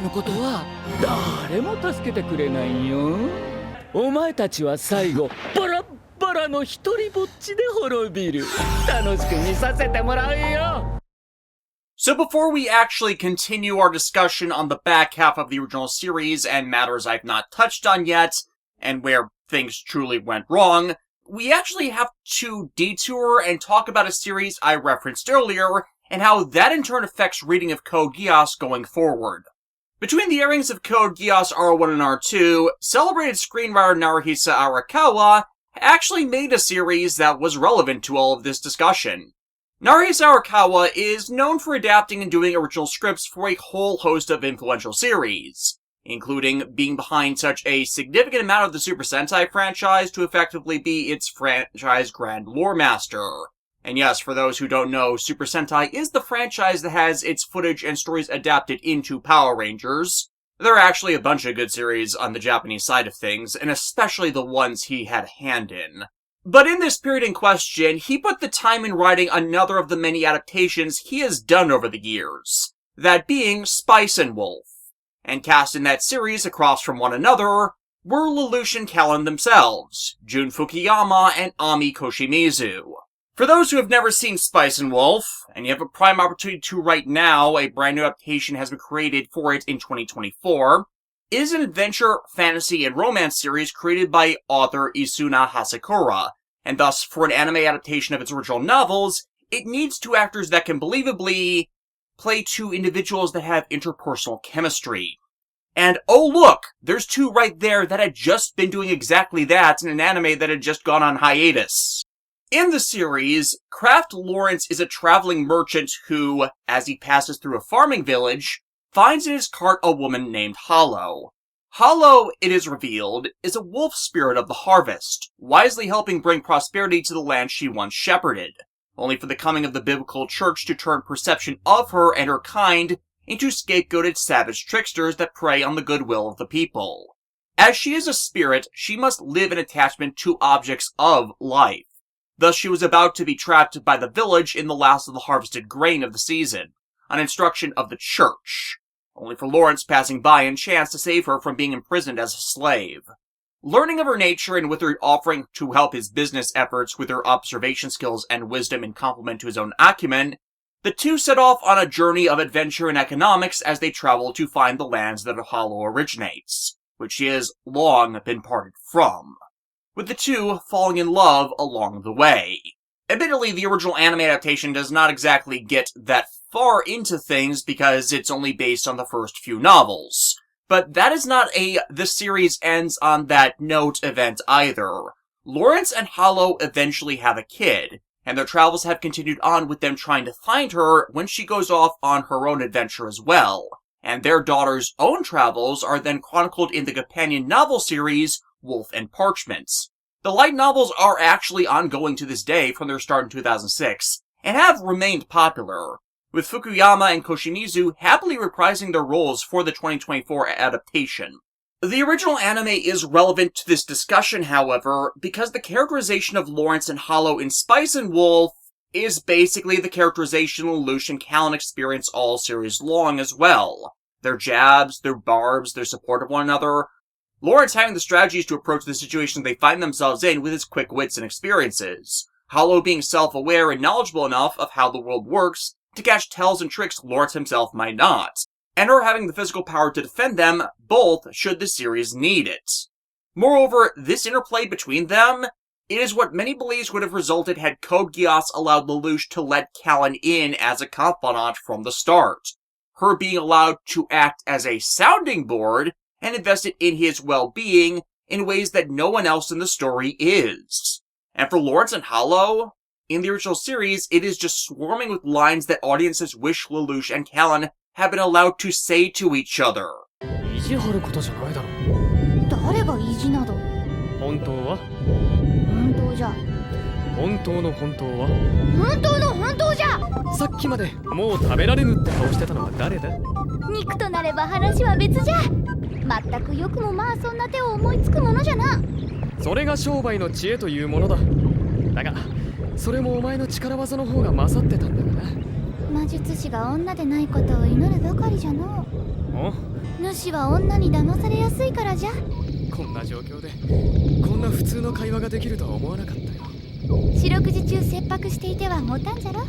のことは誰も助けてくれないよ。お前たちは最後バラッバラの一人ぼっちで滅びる。楽しく見させてもらうよ。 So before we actually continue our discussion on the back half of the original series and matters I've not touched on yet, and where things truly went wrong, we actually have to detour and talk about a series I referenced earlier, and how that in turn affects reading of Code Geass going forward. Between the airings of Code Geass R1 and R2, celebrated screenwriter Naruhisa Arakawa actually made a series that was relevant to all of this discussion. Naruhisa Arakawa is known for adapting and doing original scripts for a whole host of influential series, including being behind such a significant amount of the Super Sentai franchise to effectively be its franchise grand lore master. And yes, for those who don't know, Super Sentai is the franchise that has its footage and stories adapted into Power Rangers. There are actually a bunch of good series on the Japanese side of things, and especially the ones he had a hand in. But in this period in question, he put the time in writing another of the many adaptations he has done over the years, that being Spice and Wolf. And cast in that series across from one another were Lelouch and Callan themselves, Jun Fukuyama and Ami Koshimizu. For those who have never seen Spice and Wolf, and you have a prime opportunity to right now, a brand new adaptation has been created for it in 2024, it is an adventure, fantasy, and romance series created by author Isuna Hasekura, and thus, for an anime adaptation of its original novels, it needs two actors that can believably play two individuals that have interpersonal chemistry. And oh look, there's two right there that had just been doing exactly that in an anime that had just gone on hiatus. In the series, Kraft Lawrence is a traveling merchant who, as he passes through a farming village, finds in his cart a woman named Hollow. Hollow, it is revealed, is a wolf spirit of the harvest, wisely helping bring prosperity to the land she once shepherded, only for the coming of the biblical church to turn perception of her and her kind into scapegoated savage tricksters that prey on the goodwill of the people. As she is a spirit, she must live in attachment to objects of life. Thus she was about to be trapped by the village in the last of the harvested grain of the season, an instruction of the church, only for Lawrence passing by and chance to save her from being imprisoned as a slave. Learning of her nature and with her offering to help his business efforts with her observation skills and wisdom in complement to his own acumen, the two set off on a journey of adventure and economics as they travel to find the lands that Hollow originates, which she has long been parted from, with the two falling in love along the way. Admittedly, the original anime adaptation does not exactly get that far into things because it's only based on the first few novels. But that is not a "the series ends on that note" event either. Lawrence and Hollow eventually have a kid, and their travels have continued on with them trying to find her when she goes off on her own adventure as well. And their daughter's own travels are then chronicled in the companion novel series, Wolf and Parchment. The light novels are actually ongoing to this day from their start in 2006, and have remained popular, with Fukuyama and Koshimizu happily reprising their roles for the 2024 adaptation. The original anime is relevant to this discussion, however, because the characterization of Lawrence and Hollow in Spice and Wolf is basically the characterization Lelouch and Callan experience all series long as well. Their jabs, their barbs, their support of one another, Lawrence having the strategies to approach the situation they find themselves in with his quick wits and experiences, Hollow being self-aware and knowledgeable enough of how the world works to catch tells and tricks Lawrence himself might not, and her having the physical power to defend them, both should the series need it. Moreover, this interplay between them, it is what many believe would have resulted had Code Geass allowed Lelouch to let Callan in as a confidant from the start, her being allowed to act as a sounding board and invested in his well-being in ways that no one else in the story is. And for Lawrence and Hollow, in the original series, it is just swarming with lines that audiences wish Lelouch and Callan have been allowed to say to each other. 意地張ることじゃないだろ。誰が意地など。本当は？本当じゃ。本当の本当は？本当の本当じゃ。さっきまでもう食べられぬって顔してたのは誰だ？肉となれば話は別じゃ。全くよくもまあそんな手を思いつくものじゃな。それが商売の知恵というものだ。だが、それもお前の力技の方が勝ってたんだがな。魔術師が女でないことを祈るばかりじゃの。主は女に騙されやすいからじゃ。こんな状況でこんな普通の会話ができるとは思わなかったよ。四六時中切迫していては持たんじゃろ。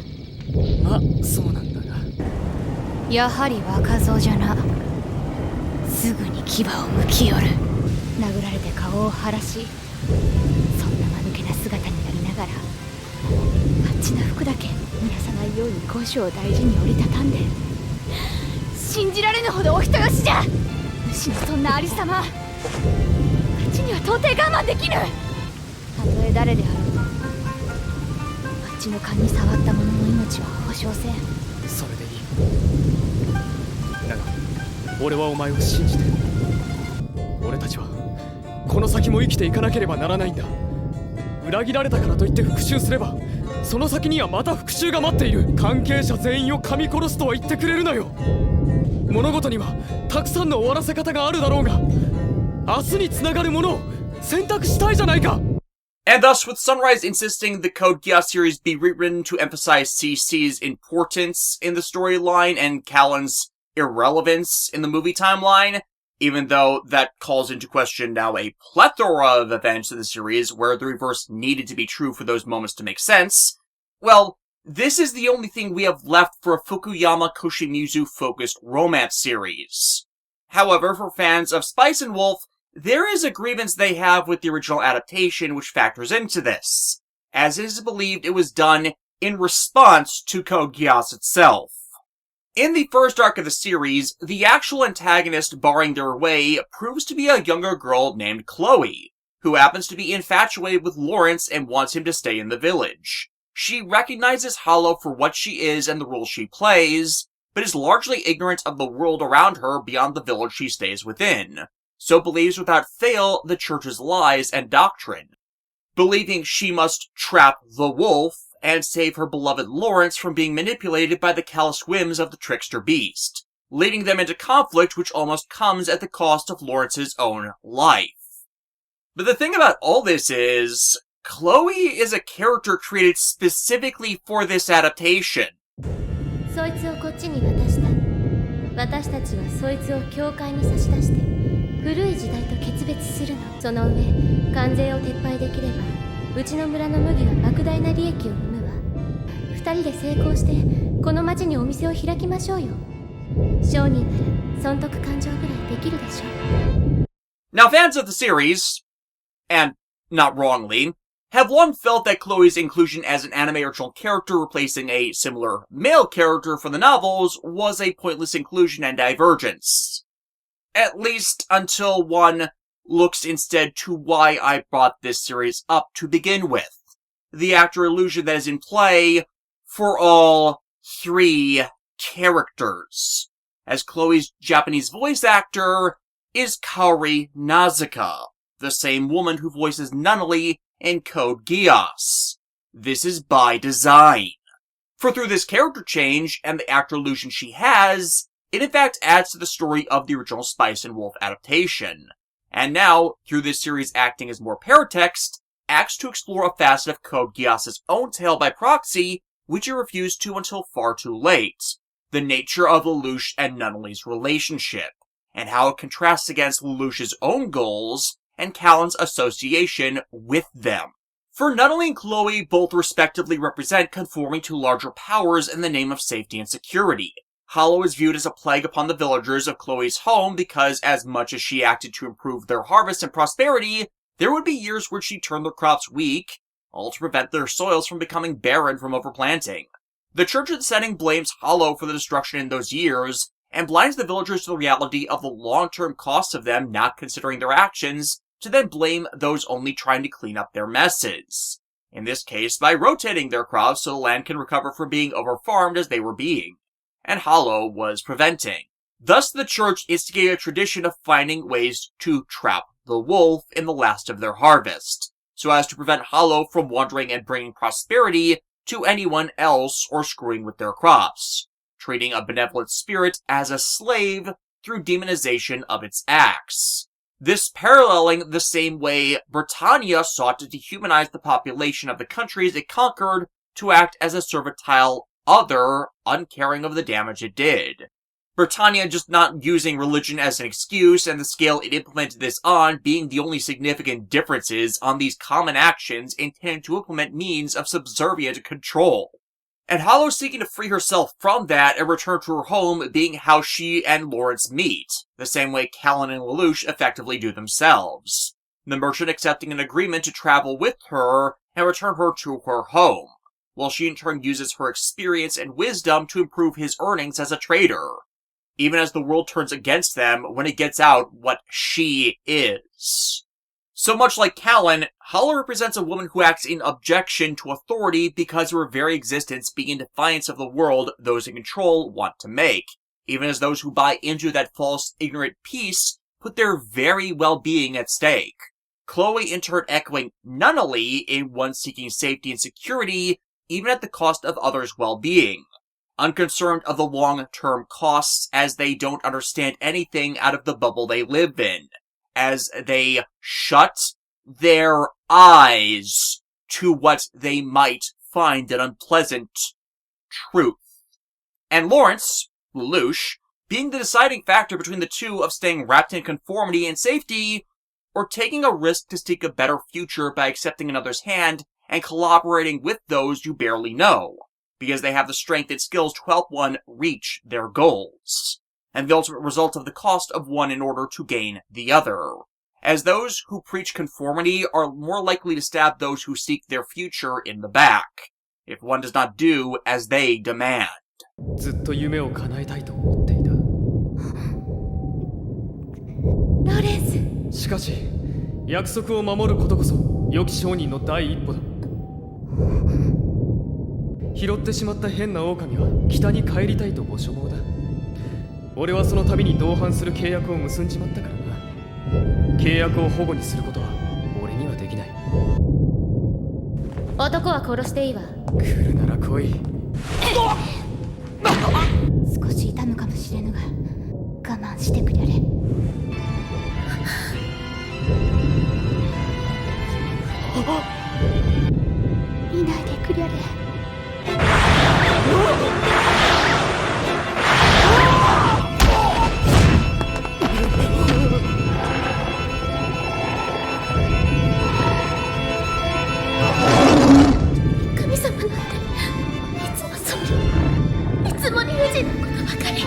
まあそうなんだが、やはり若造じゃな。すぐに牙を向き寄る。殴られて顔を腫らし、そんな間抜けな姿になりながら、あっちの服だけ濡らさないように五章を大事に折りたたんで、信じられぬほどお人よしじゃ。主のそんなありさま、あっちには到底我慢できぬ。たとえ誰であろう、あっちの勘に触った者の命は保証せん。それでいい。だが俺はお前を信じてる。俺たちはこの先も生きていかなければならないんだ。裏切られたからといって復讐すれば、その先にはまた復讐が待っている。関係者全員を噛み殺すとは言ってくれるなよ。物事にはたくさんの終わらせ方があるだろうが、明日につながるものを選択したいじゃないか。 And thus, with Sunrise insisting the Code Geass series be rewritten to emphasize CC's importance in the storyline and Callan's irrelevance in the movie timeline, even though that calls into question now a plethora of events in the series where the reverse needed to be true for those moments to make sense, well, this is the only thing we have left for a Fukuyama Koshimizu-focused romance series. However, for fans of Spice and Wolf, there is a grievance they have with the original adaptation which factors into this, as it is believed it was done in response to Code Geass itself. In the first arc of the series, the actual antagonist barring their way proves to be a younger girl named Chloe, who happens to be infatuated with Lawrence and wants him to stay in the village. She recognizes Hollow for what she is and the role she plays, but is largely ignorant of the world around her beyond the village she stays within, so believes without fail the church's lies and doctrine, believing she must trap the wolf and save her beloved Lawrence from being manipulated by the callous whims of the trickster beast, leading them into conflict which almost comes at the cost of Lawrence's own life. But the thing about all this is, Chloe is a character created specifically for this adaptation. そいつをこっちに渡した。私たちはそいつを教会に差し出して古い時代と決別するの。その上、関税を撤廃できれば、うちの村の麦は莫大な利益を生むわ。二人で成功してこの町にお店を開きましょうよ。商人なら損得感情ぐらいできるでしょう。 Now, fans of the series, and not wrongly, have long felt that Chloe's inclusion as an anime original character replacing a similar male character from the novels was a pointless inclusion and divergence. At least until one looks instead to why I brought this series up to begin with. The actor illusion that is in play for all three characters, as Chloe's Japanese voice actor is Kaori Nazuka, the same woman who voices Nunnally in Code Geass. This is by design. For through this character change and the actor illusion she has, it in fact adds to the story of the original Spice and Wolf adaptation. And now, through this series acting as more paratext, acts to explore a facet of Code Geass' own tale by proxy, which it refused to until far too late. The nature of Lelouch and Nunnally's relationship, and how it contrasts against Lelouch's own goals, and Callan's association with them. For Nunnally and Chloe both respectively represent conforming to larger powers in the name of safety and security. Hollow is viewed as a plague upon the villagers of Chloe's home because as much as she acted to improve their harvest and prosperity, there would be years where she turned their crops weak, all to prevent their soils from becoming barren from overplanting. The Church of the Setting blames Hollow for the destruction in those years, and blinds the villagers to the reality of the long-term costs of them not considering their actions, to then blame those only trying to clean up their messes. In this case, by rotating their crops so the land can recover from being overfarmed as they were being, and Hollow was preventing. Thus the church instigated a tradition of finding ways to trap the wolf in the last of their harvest, so as to prevent Hollow from wandering and bringing prosperity to anyone else or screwing with their crops, treating a benevolent spirit as a slave through demonization of its acts. This paralleling the same way Britannia sought to dehumanize the population of the countries it conquered to act as a servitile other, uncaring of the damage it did. Britannia just not using religion as an excuse, and the scale it implemented this on being the only significant differences on these common actions intended to implement means of subservient control. And Hollow seeking to free herself from that and return to her home being how she and Lawrence meet, the same way Callan and Lelouch effectively do themselves. The merchant accepting an agreement to travel with her and return her to her home, while she in turn uses her experience and wisdom to improve his earnings as a trader, even as the world turns against them when it gets out what she is. So much like Callan, Hollow represents a woman who acts in objection to authority because of her very existence being in defiance of the world those in control want to make, even as those who buy into that false, ignorant peace put their very well-being at stake. Chloe in turn echoing Nunnally in one seeking safety and security, even at the cost of others' well-being, unconcerned of the long-term costs as they don't understand anything out of the bubble they live in, as they shut their eyes to what they might find an unpleasant truth. And Lawrence, Lelouch, being the deciding factor between the two of staying wrapped in conformity and safety, or taking a risk to seek a better future by accepting another's hand and collaborating with those you barely know, because they have the strength and skills to help one reach their goals, and the ultimate result of the cost of one in order to gain the other, as those who preach conformity are more likely to stab those who seek their future in the back, if one does not do as they demand. ずっと夢を叶えたいと思っていた。ロレンス。しかし、約束を守ることこそ良き商人の第一歩だ。拾ってしまった変な狼は北に帰りたいとご所望だ。俺はその度に同伴する契約を結んじまったからな。契約を保護にすることは俺にはできない。男は殺していいわ。来るなら来い。少し痛むかもしれぬが我慢してくれれ。見ないでくれれ。神様なんていつもそう、いつも理不尽なことばかり。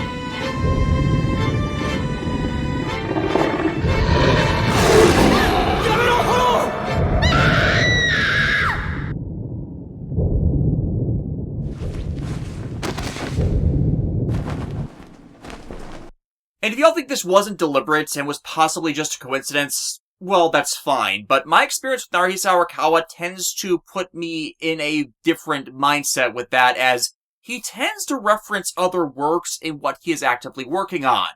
And if y'all think this wasn't deliberate and was possibly just a coincidence, well, that's fine. But my experience with Naruhisa Arakawa tends to put me in a different mindset with that, as he tends to reference other works in what he is actively working on.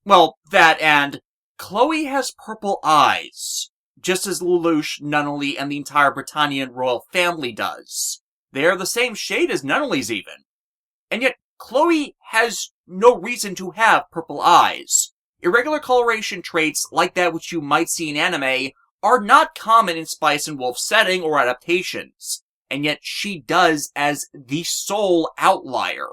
Well, that and Chloe has purple eyes, just as Lelouch, Nunnally, and the entire Britannian royal family does. They are the same shade as Nunnally's even. And yet, Chloe has no reason to have purple eyes. Irregular coloration traits like that which you might see in anime are not common in Spice and Wolf setting or adaptations, and yet she does as the sole outlier.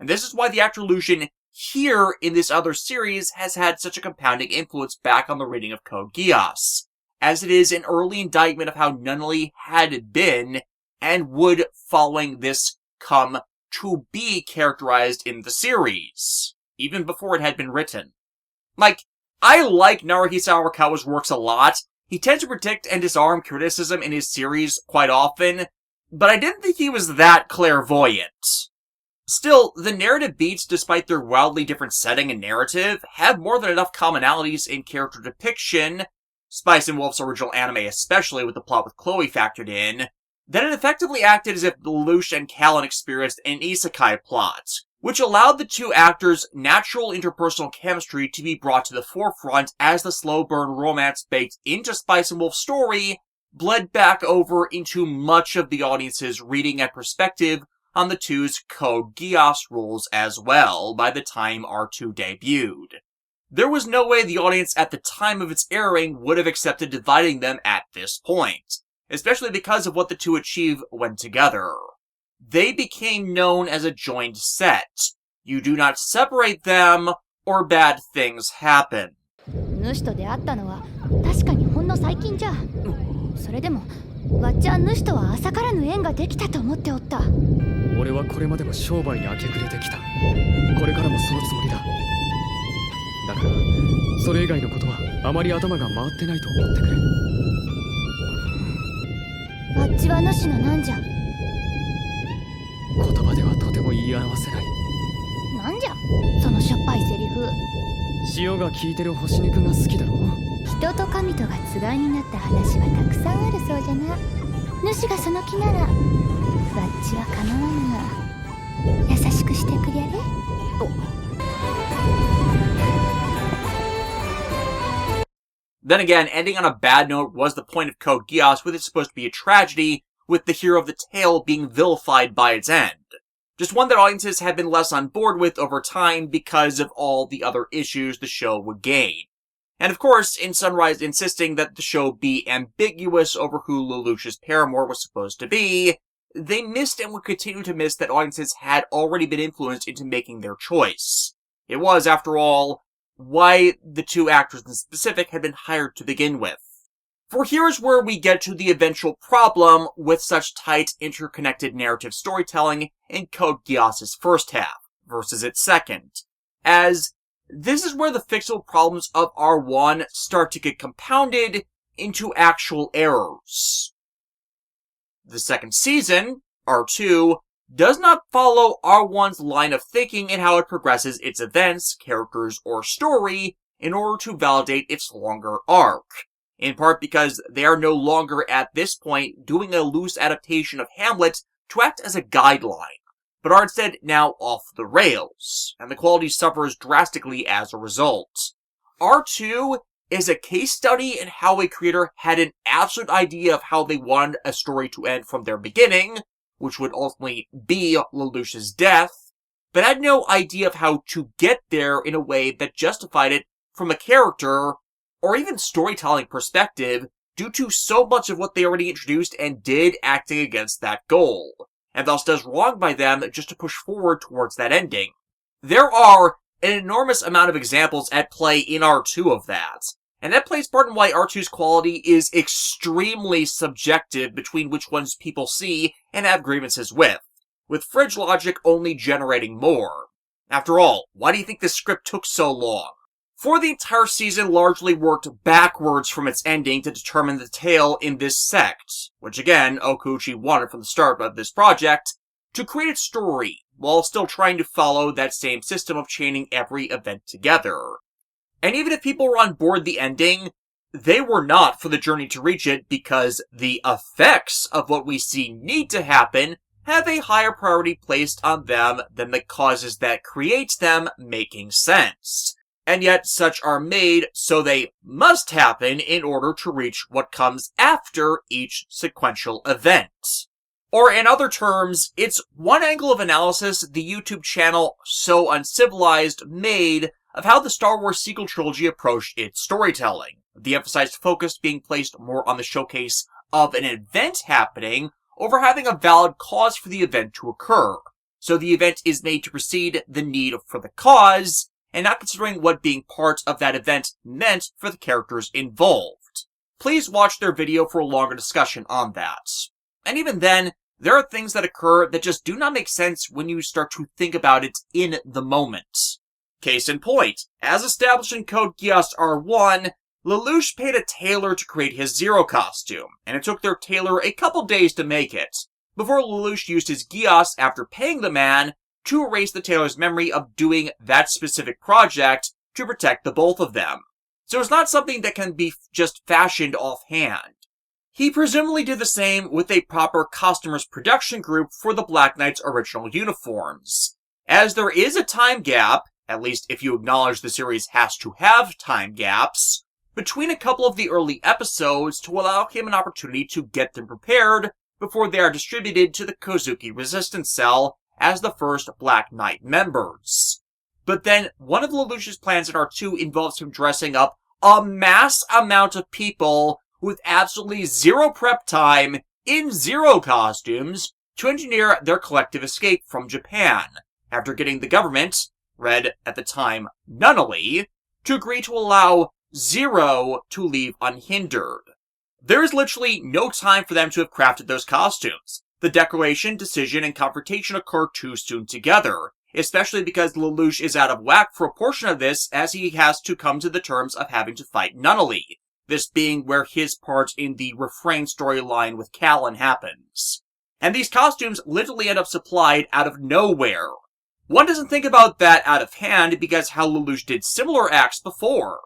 And this is why the Actrolution here in this other series has had such a compounding influence back on the reading of Code Geass, as it is an early indictment of how Nunnally had been and would following this come to be characterized in the series, even before it had been written. Like, I like Naruhisa Arakawa's works a lot. He tends to predict and disarm criticism in his series quite often, but I didn't think he was that clairvoyant. Still, the narrative beats, despite their wildly different setting and narrative, have more than enough commonalities in character depiction, Spice and Wolf's original anime especially with the plot with Chloe factored in, that it effectively acted as if Lelouch and Callan experienced an isekai plot, which allowed the two actors' natural interpersonal chemistry to be brought to the forefront as the slow burn romance baked into Spice and Wolf's story bled back over into much of the audience's reading and perspective on the two's Code Geass rules as well by the time R2 debuted. There was no way the audience at the time of its airing would have accepted dividing them at this point, especially because of what the two achieve when together. They became known as a joined set, You do not separate them, or bad things happen. 主と出会ったのは確かにほんの最近じゃ。それでもわっちゃん主とは浅からぬ縁ができたと思っておった。俺はこれまでも商売に明け暮れてきた。これからもそのつもりだ。だからそれ以外のことはあまり頭が回ってないと思ってくれ。わっちは主のなんじゃ。言葉ではとても言い表せない。なんじゃそのしょっぱいセリフ。塩が効いてる干し肉が好きだろ。人と神とがつがいになった話はたくさんあるそうじゃな。主がその気ならわっちは構わぬが優しくしてくりゃれ。Then again, ending on a bad note was the point of Code Geass, with it supposed to be a tragedy, with the hero of the tale being vilified by its end. Just one that audiences have been less on board with over time because of all the other issues the show would gain. And of course, in Sunrise insisting that the show be ambiguous over who Lelouch's paramour was supposed to be, they missed and would continue to miss that audiences had already been influenced into making their choice. It was, after all, why the two actors in specific had been hired to begin with. For here's where we get to the eventual problem with such tight, interconnected narrative storytelling in Code Geass's first half, versus its second, as this is where the fixable problems of R1 start to get compounded into actual errors. The second season, R2, does not follow R1's line of thinking in how it progresses its events, characters, or story in order to validate its longer arc. In part because they are no longer at this point doing a loose adaptation of Hamlet to act as a guideline, but are instead now off the rails, and the quality suffers drastically as a result. R2 is a case study in how a creator had an absolute idea of how they wanted a story to end from their beginning, which would ultimately be Lelouch's death, but had no idea of how to get there in a way that justified it from a character or even storytelling perspective due to so much of what they already introduced and did acting against that goal, and thus does wrong by them just to push forward towards that ending. There are an enormous amount of examples at play in R2 of that, and that plays part in why R2's quality is extremely subjective between which ones people see and have grievances with fridge logic only generating more. After all, why do you think this script took so long? For the entire season largely worked backwards from its ending to determine the tale in this sect, which again, Okuchi wanted from the start of this project, to create its story, while still trying to follow that same system of chaining every event together. And even if people were on board the ending, they were not for the journey to reach it because the effects of what we see need to happen have a higher priority placed on them than the causes that create them making sense. And yet such are made so they must happen in order to reach what comes after each sequential event. Or in other terms, it's one angle of analysis the YouTube channel So Uncivilized made of how the Star Wars sequel trilogy approached its storytelling, the emphasized focus being placed more on the showcase of an event happening over having a valid cause for the event to occur. So the event is made to precede the need for the cause, and not considering what being part of that event meant for the characters involved. Please watch their video for a longer discussion on that. And even then, there are things that occur that just do not make sense when you start to think about it in the moment. Case in point, as established in Code Geass R1, Lelouch paid a tailor to create his Zero costume, and it took their tailor a couple days to make it, before Lelouch used his Geass after paying the man to erase the tailor's memory of doing that specific project to protect the both of them. So it's not something that can be just fashioned offhand. He presumably did the same with a proper costumers production group for the Black Knights' original uniforms. As there is a time gap, at least if you acknowledge the series has to have time gaps, between a couple of the early episodes to allow him an opportunity to get them prepared before they are distributed to the Kozuki Resistance Cell as the first Black Knight members. But then, one of Lelouch's plans in R2 involves him dressing up a mass amount of people with absolutely zero prep time in Zero costumes to engineer their collective escape from Japan, after getting the government, read at the time Nunnally, to agree to allow Zero to leave unhindered. There is literally no time for them to have crafted those costumes. The declaration, decision, and confrontation occur too soon together, especially because Lelouch is out of whack for a portion of this as he has to come to the terms of having to fight Nunnally, this being where his part in the Refrain storyline with Callan happens. And these costumes literally end up supplied out of nowhere. One doesn't think about that out of hand because how Lelouch did similar acts before.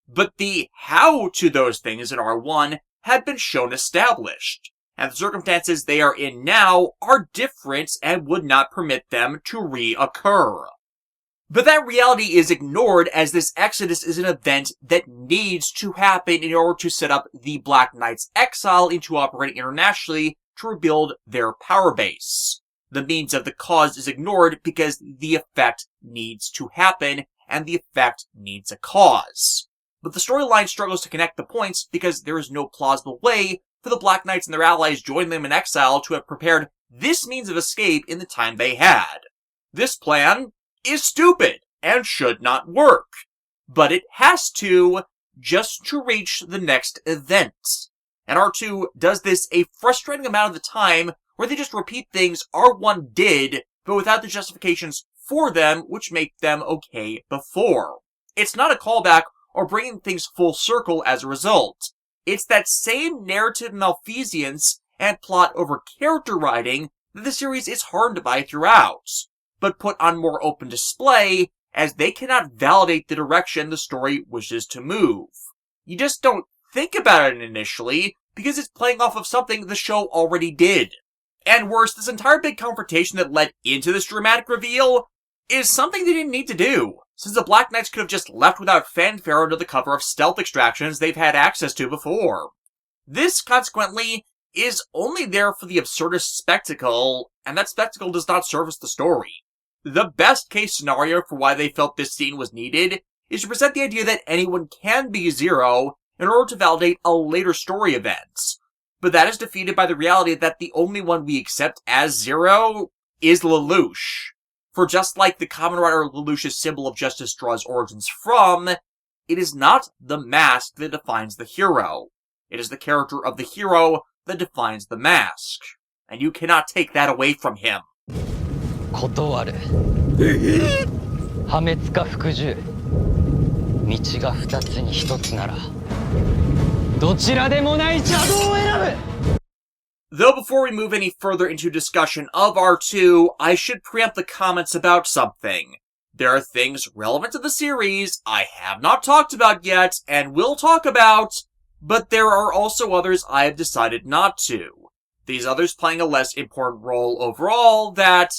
But the how to those things in R1 had been shown established, and the circumstances they are in now are different and would not permit them to reoccur. But that reality is ignored as this exodus is an event that needs to happen in order to set up the Black Knights' exile into operating internationally to rebuild their power base. The means of the cause is ignored because the effect needs to happen, and the effect needs a cause. But the storyline struggles to connect the points because there is no plausible way for the Black Knights and their allies joining them in exile to have prepared this means of escape in the time they had. This plan is stupid and should not work, but it has to just to reach the next event. And R2 does this a frustrating amount of the time where they just repeat things R1 did, but without the justifications for them which make them okay before. It's not a callback or bringing things full circle as a result. It's that same narrative malfeasance and plot over character writing that the series is hardened by throughout, but put on more open display as they cannot validate the direction the story wishes to move. You just don't think about it initially because it's playing off of something the show already did. And worse, this entire big confrontation that led into this dramatic reveal is something they didn't need to do, since the Black Knights could have just left without fanfare under the cover of stealth extractions they've had access to before. This, consequently, is only there for the absurdist spectacle, and that spectacle does not service the story. The best case scenario for why they felt this scene was needed is to present the idea that anyone can be Zero in order to validate a later story event. But that is defeated by the reality that the only one we accept as Zero is Lelouch. For just like the common writer Lelouch's symbol of justice draws origins from, it is not the mask that defines the hero. It is the character of the hero that defines the mask. And you cannot take that away from him. 断る破滅か服従道が二つに一つならどちらでもない邪道を選ぶ Though before we move any further into discussion of R2, I should preempt the comments about something. There are things relevant to the series I have not talked about yet, and will talk about, but there are also others I have decided not to. These others playing a less important role overall that,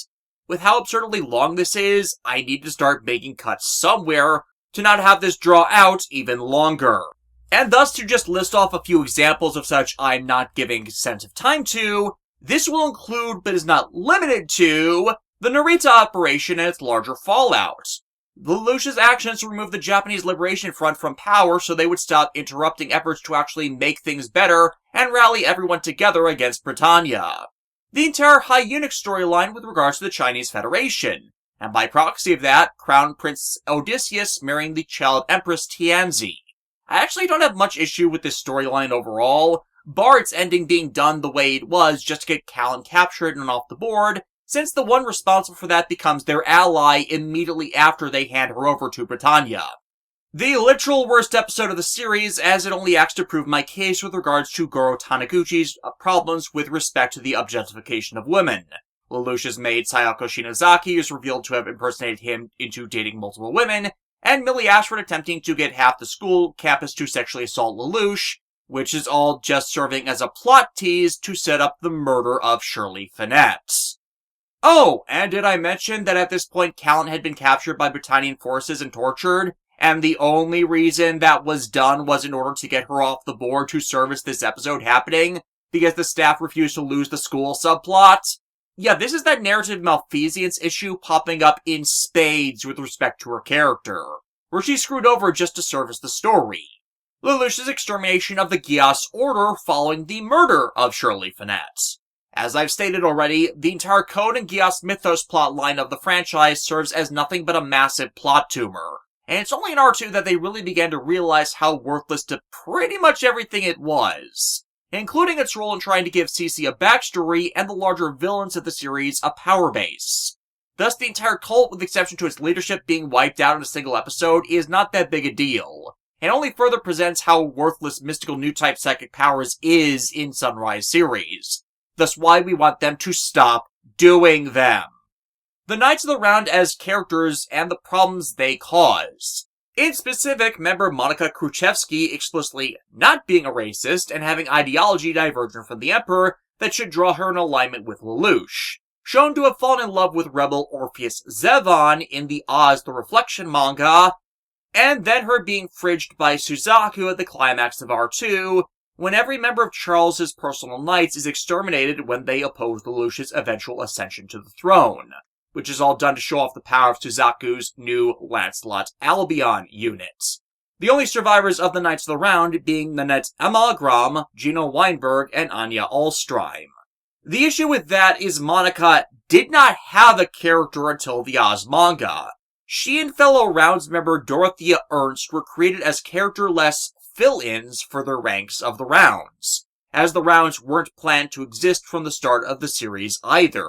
with how absurdly long this is, I need to start making cuts somewhere to not have this draw out even longer. And thus, to just list off a few examples of such I'm not giving sense of time to, this will include, but is not limited to, the Narita operation and its larger fallout. Lelouch's actions to remove the Japanese Liberation Front from power so they would stop interrupting efforts to actually make things better and rally everyone together against Britannia. The entire High Eunuch storyline with regards to the Chinese Federation, and by proxy of that, Crown Prince Odysseus marrying the child Empress Tianzi. I actually don't have much issue with this storyline overall, bar its ending being done the way it was just to get Callan captured and off the board, since the one responsible for that becomes their ally immediately after they hand her over to Britannia. The literal worst episode of the series, as it only acts to prove my case with regards to Goro Taniguchi's problems with respect to the objectification of women. Lelouch's maid Sayako Shinozaki is revealed to have impersonated him into dating multiple women, and Millie Ashford attempting to get half the school campus to sexually assault Lelouch, which is all just serving as a plot tease to set up the murder of Shirley Finette. Oh, and did I mention that at this point Callan had been captured by Britannian forces and tortured, and the only reason that was done was in order to get her off the board to service this episode happening, because the staff refused to lose the school subplot? Yeah, this is that narrative malfeasance issue popping up in spades with respect to her character, where she's screwed over just to service the story. Lelouch's extermination of the Geass order following the murder of Shirley Finette. As I've stated already, the entire Code and Geass mythos plotline of the franchise serves as nothing but a massive plot tumor. And it's only in R2 that they really began to realize how worthless to pretty much everything it was, including its role in trying to give CC a backstory and the larger villains of the series a power base. Thus, the entire cult, with the exception to its leadership being wiped out in a single episode, is not that big a deal, and only further presents how worthless mystical new type psychic powers is in Sunrise series. Thus why we want them to stop doing them. The Knights of the Round as characters and the problems they cause. In specific, member Monica Khrushchevsky explicitly not being a racist and having ideology divergent from the Emperor that should draw her in alignment with Lelouch. Shown to have fallen in love with rebel Orpheus Zevon in the Oz the Reflection manga, and then her being fridged by Suzaku at the climax of R2, when every member of Charles's personal knights is exterminated when they oppose Lelouch's eventual ascension to the throne, which is all done to show off the power of Suzaku's new Lancelot Albion unit. The only survivors of the Knights of the Round being Nanette Amalgram, Gino Weinberg, and Anya Alstrheim. The issue with that is Monica did not have a character until the Oz manga. She and fellow Rounds member Dorothea Ernst were created as characterless fill-ins for the ranks of the Rounds, as the Rounds weren't planned to exist from the start of the series either,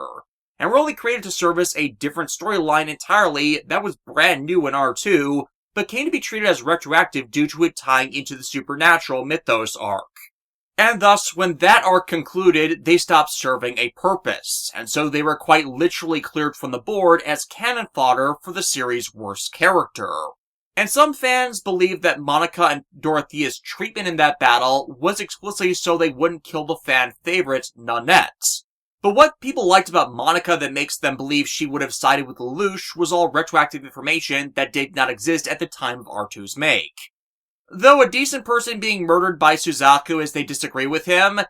and were only created to service a different storyline entirely that was brand new in R2, but came to be treated as retroactive due to it tying into the supernatural mythos arc. And thus, when that arc concluded, they stopped serving a purpose, and so they were quite literally cleared from the board as cannon fodder for the series' worst character. And some fans believe that Monica and Dorothea's treatment in that battle was explicitly so they wouldn't kill the fan favorite, Nanette. But what people liked about Monica that makes them believe she would have sided with Lelouch was all retroactive information that did not exist at the time of R2's make. Though a decent person being murdered by Suzaku as they disagree with him,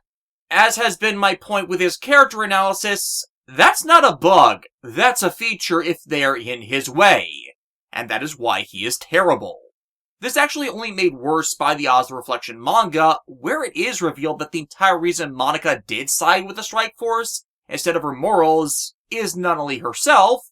as has been my point with his character analysis, that's not a bug, that's a feature if they're in his way. And that is why he is terrible. This actually only made worse by the Oz the Reflection manga, where it is revealed that the entire reason Monica did side with the Strike Force, instead of her morals, is not only herself,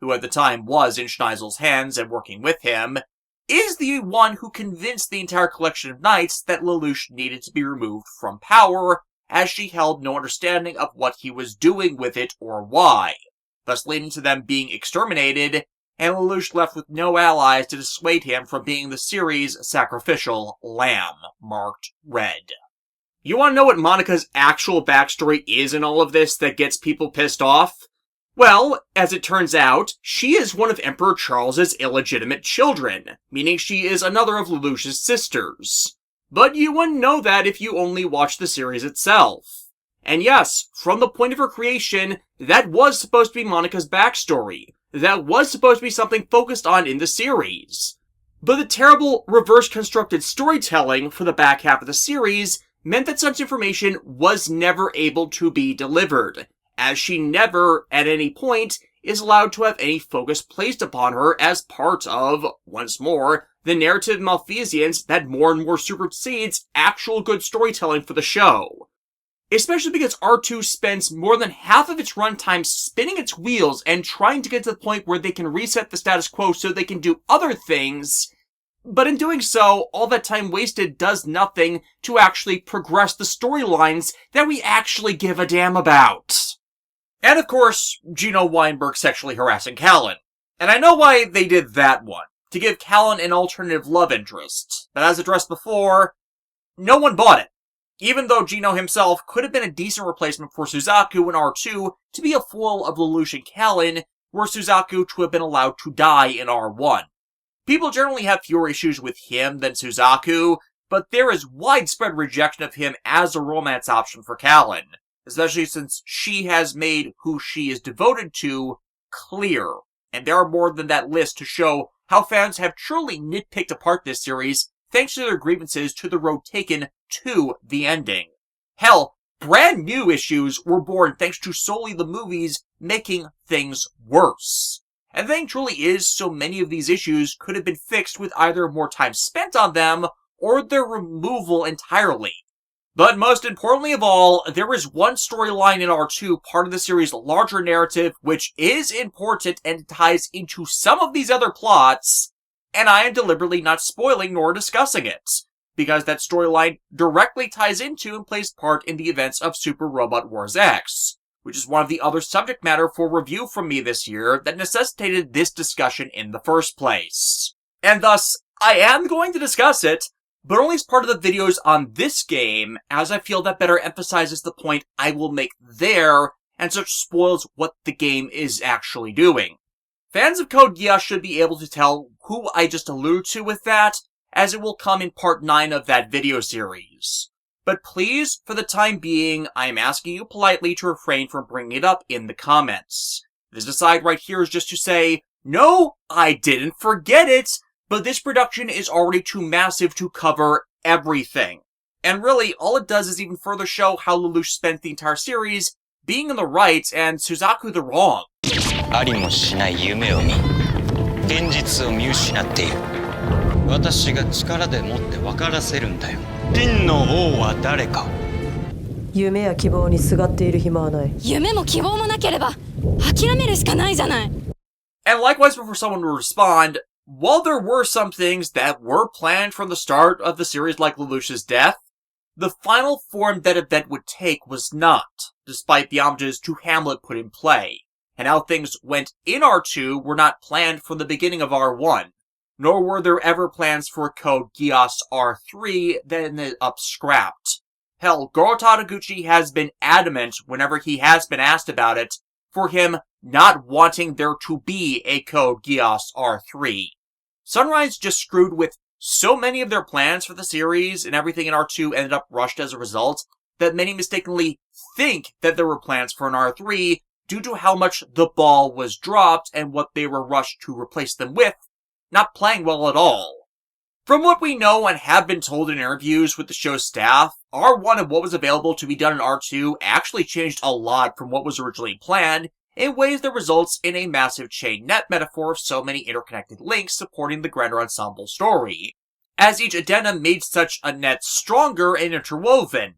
who at the time was in Schneisel's hands and working with him, is the one who convinced the entire collection of knights that Lelouch needed to be removed from power, as she held no understanding of what he was doing with it or why, thus leading to them being exterminated, and Lelouch left with no allies to dissuade him from being the series' sacrificial lamb, marked red. You want to know what Monica's actual backstory is in all of this that gets people pissed off? Well, as it turns out, she is one of Emperor Charles's illegitimate children, meaning she is another of Lelouch's sisters. But you wouldn't know that if you only watched the series itself. And yes, from the point of her creation, that was supposed to be Monica's backstory. That was supposed to be something focused on in the series. But the terrible, reverse-constructed storytelling for the back half of the series meant that such information was never able to be delivered, as she never, at any point, is allowed to have any focus placed upon her as part of, once more, the narrative malfeasance that more and more supersedes actual good storytelling for the show. Especially because R2 spends more than half of its runtime spinning its wheels and trying to get to the point where they can reset the status quo so they can do other things, but in doing so, all that time wasted does nothing to actually progress the storylines that we actually give a damn about. And of course, Gino Weinberg sexually harassing Callan. And I know why they did that one, to give Callan an alternative love interest, but as addressed before, no one bought it. Even though Gino himself could have been a decent replacement for Suzaku in R2 to be a foil of Lelouch and Callan, were Suzaku to have been allowed to die in R1. People generally have fewer issues with him than Suzaku, but there is widespread rejection of him as a romance option for Callan, especially since she has made who she is devoted to clear, and there are more than that list to show how fans have truly nitpicked apart this series thanks to their grievances to the road taken to the ending. Hell, brand new issues were born thanks to solely the movies making things worse. And the thing truly is, so many of these issues could have been fixed with either more time spent on them or their removal entirely. But most importantly of all, there is one storyline in R2, part of the series' larger narrative, which is important and ties into some of these other plots, and I am deliberately not spoiling nor discussing it, because that storyline directly ties into and plays part in the events of Super Robot Wars X, which is one of the other subject matter for review from me this year that necessitated this discussion in the first place. And thus, I am going to discuss it, but only as part of the videos on this game, as I feel that better emphasizes the point I will make there, and such spoils what the game is actually doing. Fans of Code Geass should be able to tell who I just alluded to with that, as it will come in part 9 of that video series. But please, for the time being, I am asking you politely to refrain from bringing it up in the comments. This aside right here is just to say, no, I didn't forget it, but this production is already too massive to cover everything. And really, all it does is even further show how Lelouch spent the entire series being in the right and Suzaku the wrong. ありもしない夢を見、現実を見失っている。私が力でもって分からせるんだよ。真の王は誰か。夢や希望にすがっている暇はない。夢も希望もなければ諦めるしかないじゃない。 And likewise, before someone would respond, while there were some things that were planned from the start of the series, like Lelouch's death, the final form that event would take was not, despite the homages to Hamlet put in play. And how things went in R2 were not planned from the beginning of R1, nor were there ever plans for Code Geass R3 that ended up scrapped. Hell, Goro Tadaguchi has been adamant whenever he has been asked about it, for him not wanting there to be a Code Geass R3. Sunrise just screwed with so many of their plans for the series, and everything in R2 ended up rushed as a result, that many mistakenly think that there were plans for an R3 due to how much the ball was dropped and what they were rushed to replace them with, not playing well at all. From what we know and have been told in interviews with the show's staff, R1 and what was available to be done in R2 actually changed a lot from what was originally planned, in ways that results in a massive chain net metaphor of so many interconnected links supporting the grander ensemble story, as each addendum made such a net stronger and interwoven.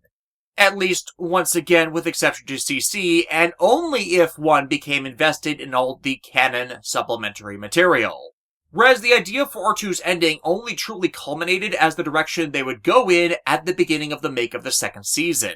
At least, once again, with exception to CC, and only if one became invested in all the canon supplementary material. Whereas the idea for R2's ending only truly culminated as the direction they would go in at the beginning of the make of the second season.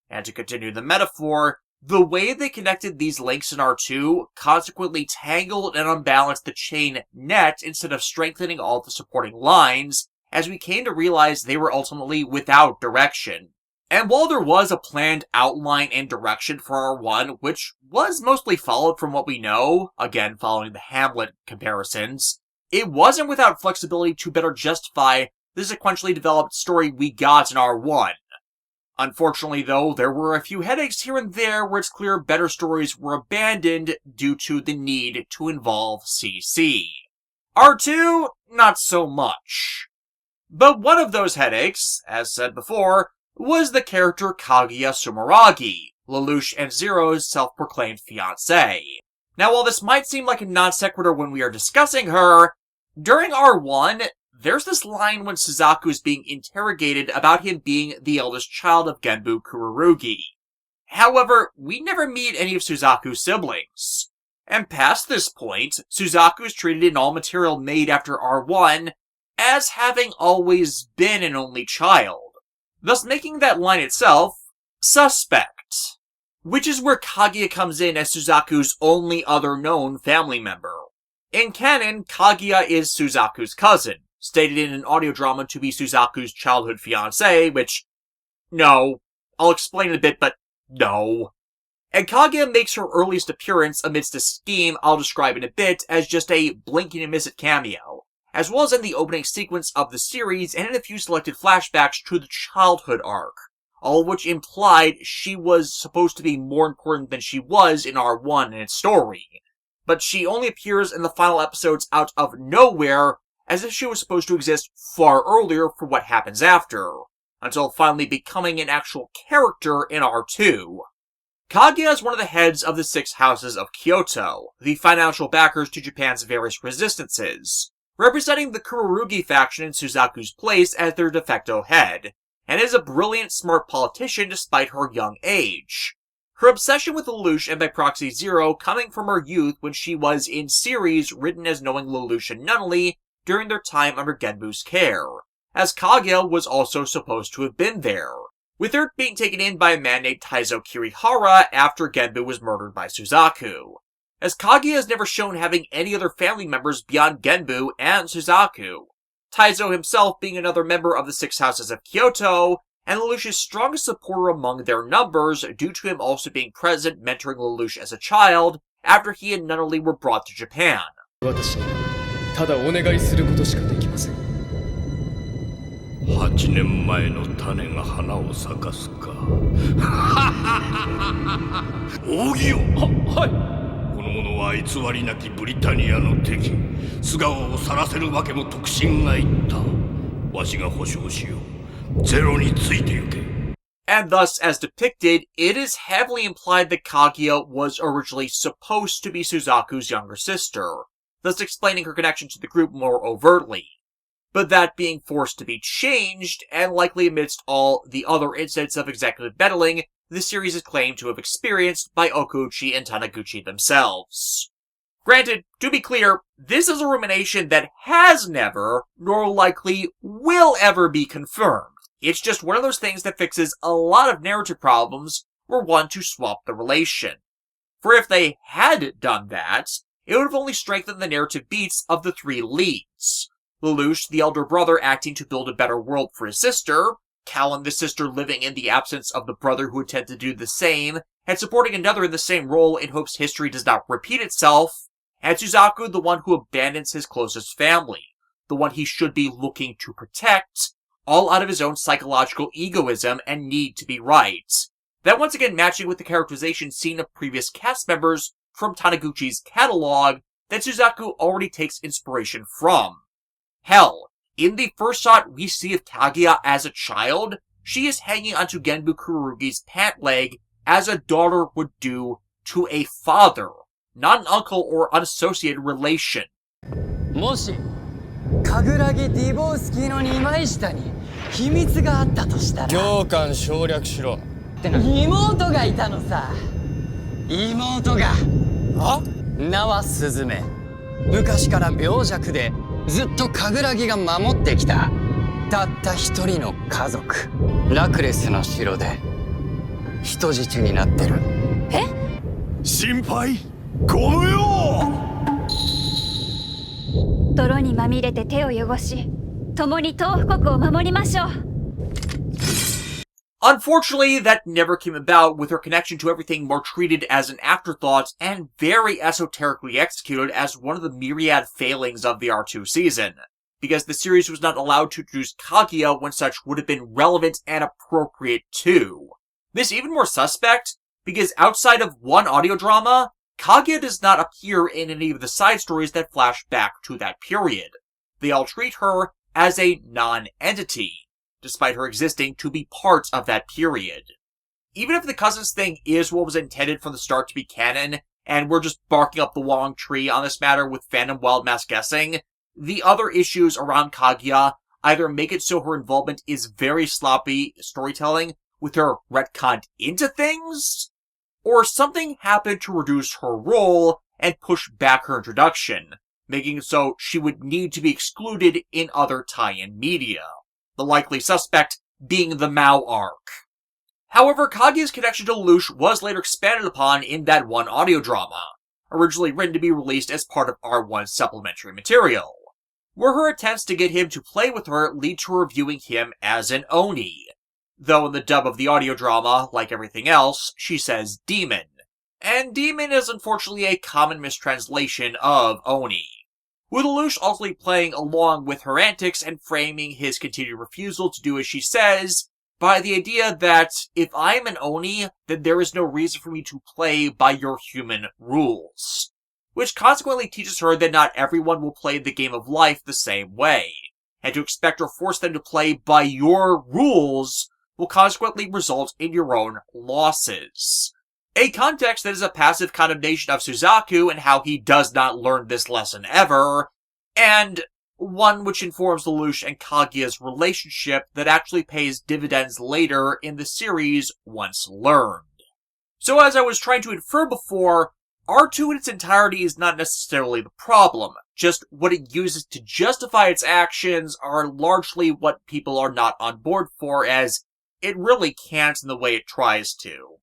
And to continue the metaphor, the way they connected these links in R2 consequently tangled and unbalanced the chain net instead of strengthening all the supporting lines, as we came to realize they were ultimately without direction. And while there was a planned outline and direction for R1, which was mostly followed from what we know, again following the Hamlet comparisons, it wasn't without flexibility to better justify the sequentially developed story we got in R1. Unfortunately though, there were a few headaches here and there where it's clear better stories were abandoned due to the need to involve CC. R2, not so much. But one of those headaches, as said before, was the character Kaguya Sumeragi, Lelouch and Zero's self-proclaimed fiancée. Now while this might seem like a non-sequitur when we are discussing her, during R1, there's this line when Suzaku is being interrogated about him being the eldest child of Genbu Kururugi. However, we never meet any of Suzaku's siblings. And past this point, Suzaku is treated in all material made after R1 as having always been an only child, thus making that line itself suspect. Which is where Kaguya comes in as Suzaku's only other known family member. In canon, Kaguya is Suzaku's cousin, stated in an audio drama to be Suzaku's childhood fiancé, which, no. I'll explain in a bit, but no. And Kaguya makes her earliest appearance amidst a scheme I'll describe in a bit as just a blink-and-you-miss-it cameo, as well as in the opening sequence of the series and in a few selected flashbacks to the childhood arc, all of which implied she was supposed to be more important than she was in R1 and its story. But she only appears in the final episodes out of nowhere, as if she was supposed to exist far earlier for what happens after, until finally becoming an actual character in R2. Kaguya is one of the heads of the 6 houses of Kyoto, the financial backers to Japan's various resistances, representing the Kururugi faction in Suzaku's place as their de facto head, and is a brilliant, smart politician despite her young age. Her obsession with Lelouch and by proxy Zero coming from her youth when she was in series written as knowing Lelouch and Nunnally during their time under Genbu's care, as Kaguya was also supposed to have been there, with her being taken in by a man named Taizo Kirihara after Genbu was murdered by Suzaku, as Kaguya is never shown having any other family members beyond Genbu and Suzaku, Taizo himself being another member of the Six Houses of Kyoto, and Lelouch's strongest supporter among their numbers due to him also being present mentoring Lelouch as a child after he and Nunnally were brought to Japan. 私にただお願いすることしかできません。8年前の種が花を咲かすか。扇よ。はい。この者は偽りなきブリタニアの敵。素顔を晒せるわけも特進が言った。わしが保証しよう。ゼロについてゆけ。And thus, as depicted, it is heavily implied that Kaguya was originally supposed to be Suzaku's younger sister, thus explaining her connection to the group more overtly. But that being forced to be changed, and likely amidst all the other incidents of executive meddling the series is claimed to have experienced by Okuchi and Taniguchi themselves. Granted, to be clear, this is a rumination that has never, nor likely will ever be confirmed. It's just one of those things that fixes a lot of narrative problems were one to swap the relation. For if they had done that, it would have only strengthened the narrative beats of the three leads. Lelouch, the elder brother, acting to build a better world for his sister, Callan, the sister living in the absence of the brother who attempted to do the same, and supporting another in the same role in hopes history does not repeat itself, and Suzaku, the one who abandons his closest family, the one he should be looking to protect, all out of his own psychological egoism and need to be right. That once again matching with the characterization seen of previous cast members from Taniguchi's catalog that Suzaku already takes inspiration from. Hell, in the first shot we see of Kaguya as a child, she is hanging onto Genbu Kurugi's pant leg as a daughter would do to a father, not an uncle or unassociated relation. もしカグラギ・ディボウスキーの2枚下に秘密があったとしたら行間省略しろ。妹がいたのさ。妹が名はスズメ。昔から病弱でずっとカグラギが守ってきたたった一人の家族。ラクレスの城で人質になってる。え？心配ご無用。泥にまみれて手を汚し、共に東福国を守りましょう。Unfortunately, that never came about, with her connection to everything more treated as an afterthought and very esoterically executed as one of the myriad failings of the R2 season, because the series was not allowed to introduce Kaguya when such would have been relevant and appropriate too. This even more suspect, because outside of one audio drama, Kaguya does not appear in any of the side stories that flash back to that period. They all treat her as a non-entity, despite her existing to be part of that period. Even if the cousins thing is what was intended from the start to be canon, and we're just barking up the wrong tree on this matter with fandom wild mass guessing, the other issues around Kaguya either make it so her involvement is very sloppy storytelling, with her retconned into things, or something happened to reduce her role and push back her introduction, making it so she would need to be excluded in other tie-in media. The likely suspect being the Mao arc. However, Kaguya's connection to Lelouch was later expanded upon in that one audio drama, originally written to be released as part of R1's supplementary material, where her attempts to get him to play with her lead to her viewing him as an Oni, though in the dub of the audio drama, like everything else, she says demon, and demon is unfortunately a common mistranslation of Oni, with Lelouch ultimately playing along with her antics and framing his continued refusal to do as she says by the idea that if I am an Oni, then there is no reason for me to play by your human rules, which consequently teaches her that not everyone will play the game of life the same way, and to expect or force them to play by your rules will consequently result in your own losses. A context that is a passive condemnation of Suzaku and how he does not learn this lesson ever, and one which informs Lelouch and Kaguya's relationship that actually pays dividends later in the series once learned. So as I was trying to infer before, R2 in its entirety is not necessarily the problem, just what it uses to justify its actions are largely what people are not on board for, as it really can't in the way it tries to.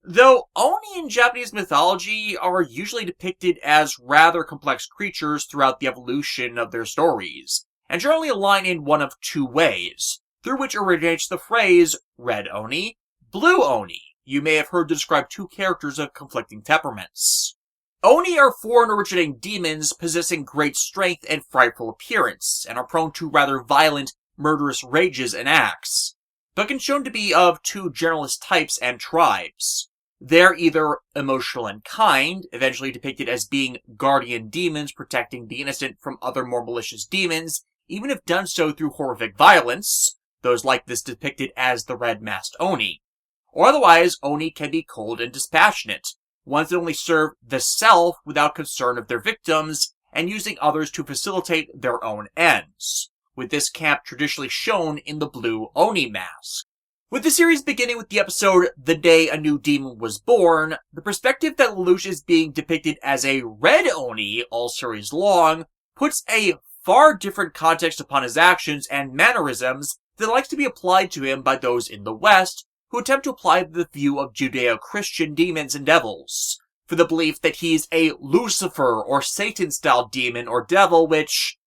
Though Oni in Japanese mythology are usually depicted as rather complex creatures throughout the evolution of their stories, and generally align in one of two ways, through which originates the phrase Red Oni, Blue Oni. You may have heard describe two characters of conflicting temperaments. Oni are foreign-originating demons possessing great strength and frightful appearance, and are prone to rather violent, murderous rages and acts, but can shown to be of two generalist types and tribes. They're either emotional and kind, eventually depicted as being guardian demons protecting the innocent from other more malicious demons, even if done so through horrific violence, those like this depicted as the Red-Masked Oni. Or otherwise, Oni can be cold and dispassionate, ones that only serve the self without concern of their victims, and using others to facilitate their own ends, with this camp traditionally shown in the Blue Oni mask. With the series beginning with the episode The Day a New Demon Was Born, the perspective that Lelouch is being depicted as a Red Oni all series long puts a far different context upon his actions and mannerisms than likes to be applied to him by those in the West, who attempt to apply the view of Judeo-Christian demons and devils, for the belief that he's a Lucifer or Satan-style demon or devil, which,